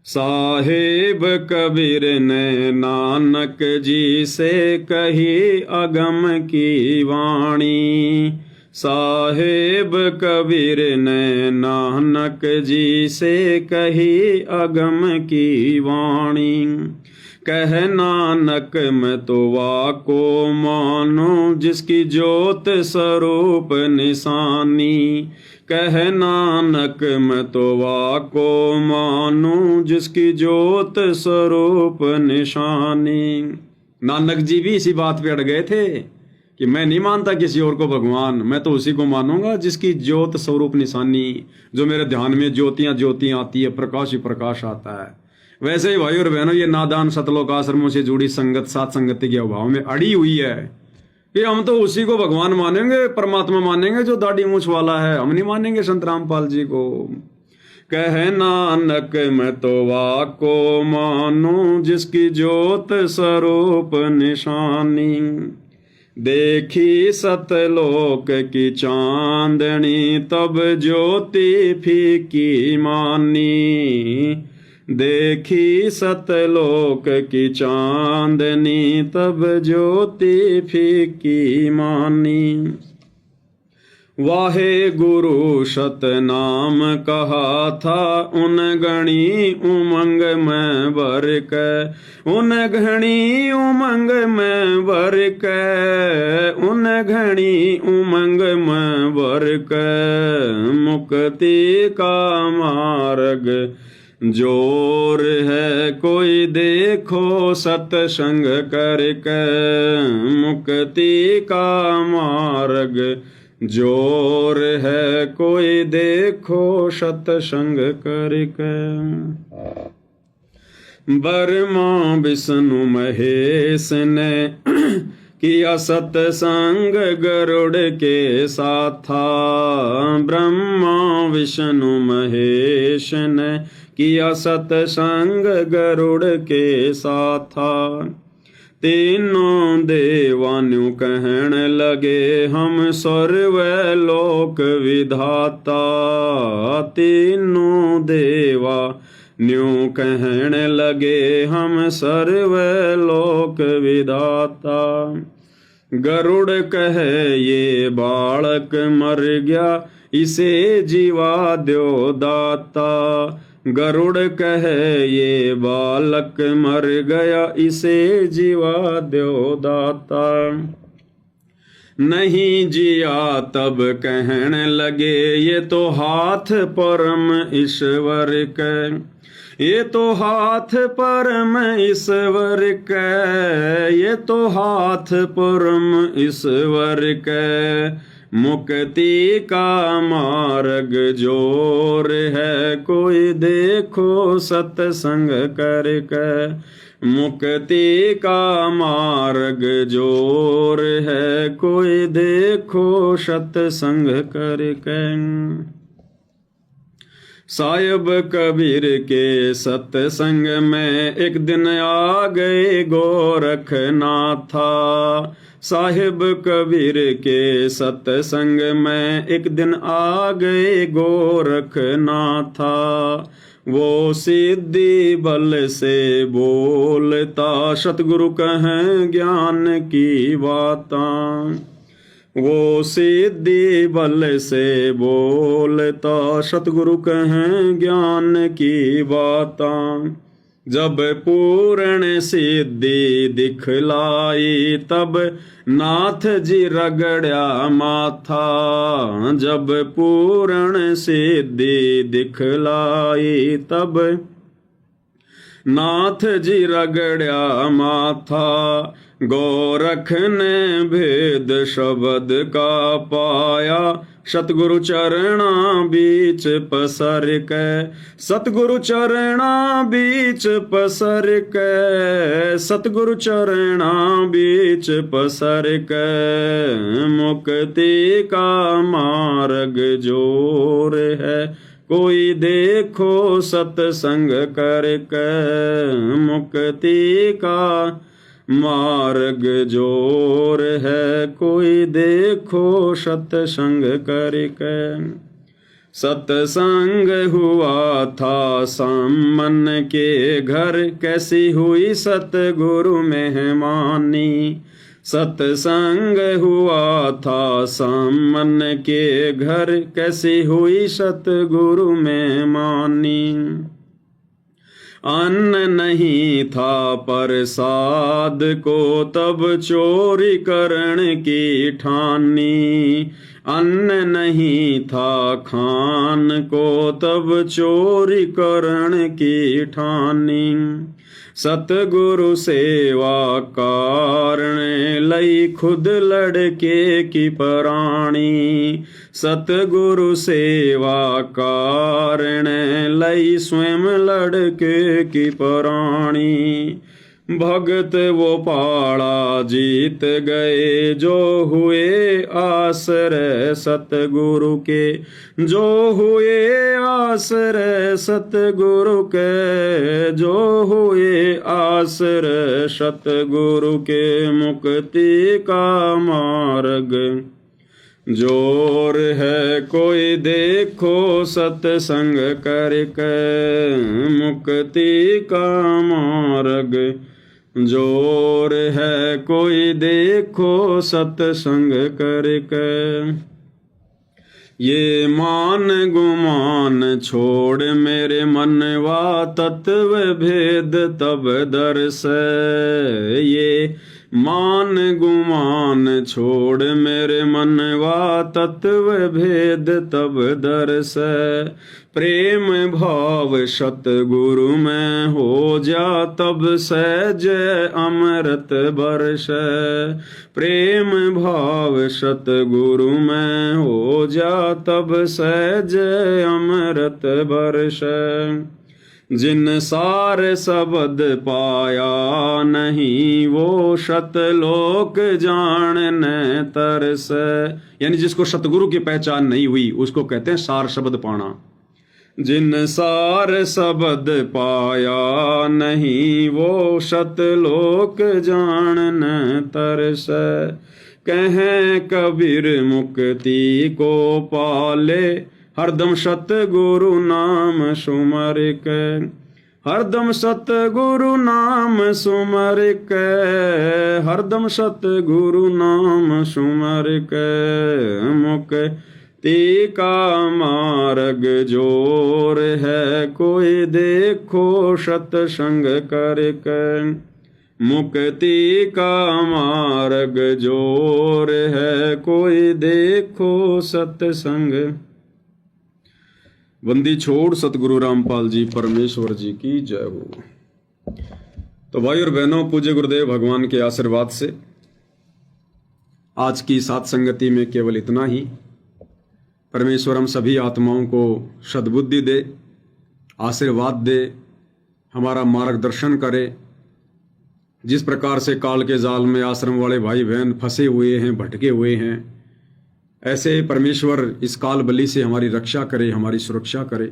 साहिब कबीर ने नानक जी से कही अगम की वाणी साहिब कबीर ने नानक जी से कही अगम की वाणी कह नानक मैं तो वाको मानो जिसकी ज्योत स्वरूप निशानी कह नानक मैं तो वाको मानूं जिसकी ज्योत स्वरूप निशानी। नानक जी भी इसी बात पे अड़ गए थे कि मैं नहीं मानता किसी और को भगवान, मैं तो उसी को मानूंगा जिसकी ज्योत स्वरूप निशानी, जो मेरे ध्यान में ज्योतियां ज्योतियां आती है, प्रकाश ही प्रकाश आता है। वैसे ही भाई और बहनों, ये नादान सतलोक आश्रमों से जुड़ी संगत सात संगति के अभाव में अड़ी हुई है कि हम तो उसी को भगवान मानेंगे, परमात्मा मानेंगे जो दाढ़ी मूछ वाला है, हम नहीं मानेंगे संत रामपाल जी को। कह नानक मैं तो वाको मानूं जिसकी ज्योत स्वरूप निशानी देखी सतलोक की चांदनी तब ज्योति फीकी मानी देखी सतलोक की चांदनी तब ज्योति फीकी मानी। वाहे गुरु सतनाम कहा था उन गणी उमंग में भर के उन घणी उमंग में भर के उन घणी उमंग में भर के मुक्ति का मार्ग जोर है कोई देखो सत्संग करके मुक्ति का मार्ग जोर है कोई देखो सत्संग करके। ब्रह्मा विष्णु महेश ने किया सत्संग गरुड़ के साथा ब्रह्मा विष्णु महेश ने किया सत्संग गरुड़ के साथा। तीनों देवान्यु कहन लगे हम सर्वलोक विधाता तीनों देवा न्यू कहन लगे हम सर्वलोक विधाता। गरुड़ कहे ये बालक मर गया इसे जीवा द्यो दाता गरुड़ कहे ये बालक मर गया इसे जीवा द्यो दाता। नहीं जिया तब कहन लगे ये तो हाथ परम ईश्वर के ये तो हाथ परम ईश्वर के ये तो हाथ परम ईश्वर के। मुक्ति का मार्ग जोर है कोई देखो सत्संग करके मुक्ति का मार्ग जोर है कोई देखो सत्संग करके। साहिब कबीर के सत्संग में एक दिन आ गए गोरखनाथा साहिब कबीर के सत्संग में एक दिन आ गए गोरखनाथा। वो सिद्धि बल से बोलता सतगुरु कहें ज्ञान की बातां वो सिद्धि बल से बोलता सतगुरु कहें ज्ञान की बातां। जब पूर्ण सिद्धि दिखलाई तब नाथ जी रगड़ा माथा जब पूर्ण सिद्धि दिखलाई तब नाथ जी रगड़ा माथा। गोरख ने भेद शब्द का पाया सतगुरु चरणा बीच पसर के सतगुरु चरणा बीच पसर के सतगुरु चरणा बीच पसर के। मुक्ति का मार्ग जोर है कोई देखो देखो सत्संग करके मुक्ति का मार्ग जोर है, कोई देखो सत्संग करके। सत्संग हुआ था सामन के घर, कैसी हुई सतगुरु मेहमानी। सत्संग हुआ था सामन के घर, कैसी हुई सतगुरु मेहमानी। अन्न नहीं था प्रसाद को तब चोरी करण की ठानी। अन्न नहीं था खान को तब चोरी करण की ठानी। सतगुरु सेवा कारण लई खुद लड़के की प्राणी। सतगुरु सेवा कारण लई स्वयं लड़के की प्राणी। भगत वो पाड़ा जीत गए जो हुए आश्रय सतगुरु के। जो हुए आश्रय सतगुरु के, जो हुए आश्रय सतगुरु के। मुक्ति का मार्ग जोर है, कोई देखो सत्संग करके। मुक्ति का मार्ग जोर है, कोई देखो सत्संग करके। ये मान गुमान छोड़ मेरे मनवा, तत्व भेद तब दर्श। ये मान गुमान छोड़ मेरे मनवा, तत्व भेद तब दर्श। प्रेम भाव सतगुरु में हो जा, तब सहज अमृत बरस। प्रेम भाव सतगुरु में हो जा, तब सहज अमृत बरस। जिन सार शब्द पाया नहीं, वो सतलोक जानने तरस। यानी जिसको सतगुरु की पहचान नहीं हुई, उसको कहते हैं सार शब्द पाना। जिन सार शब्द पाया नहीं, वो सतलोक जानने तरस। कहें कबीर मुक्ति को पाले, हरदम सतगुरु नाम सुमर के। हरदम सतगुरु नाम सुमर के, हरदम सतगुरु नाम सुमर के। मुक्ति का मार्ग जोर है, कोई देखो सत्संग करके। मुक्ति का मार्ग जोर है, कोई देखो सत्संग। बंदी छोड़ सतगुरु रामपाल जी परमेश्वर जी की जय हो। तो भाई और बहनों, पूज्य गुरुदेव भगवान के आशीर्वाद से आज की सात संगति में केवल इतना ही। परमेश्वर हम सभी आत्माओं को सद्बुद्धि दे, आशीर्वाद दे, हमारा मार्गदर्शन करे। जिस प्रकार से काल के जाल में आश्रम वाले भाई बहन फंसे हुए हैं, भटके हुए हैं, ऐसे परमेश्वर इस काल बली से हमारी रक्षा करे, हमारी सुरक्षा करे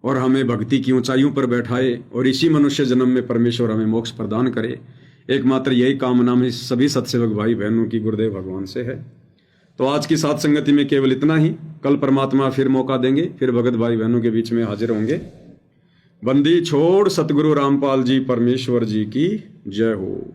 और हमें भक्ति की ऊंचाइयों पर बैठाए और इसी मनुष्य जन्म में परमेश्वर हमें मोक्ष प्रदान करे। एकमात्र यही कामना में सभी सत्सेवक भाई बहनों की गुरुदेव भगवान से है। तो आज की सात संगति में केवल इतना ही। कल परमात्मा फिर मौका देंगे, फिर भगत भाई बहनों के बीच में हाजिर होंगे। बंदी छोड़ सतगुरु रामपाल जी परमेश्वर जी की जय हो।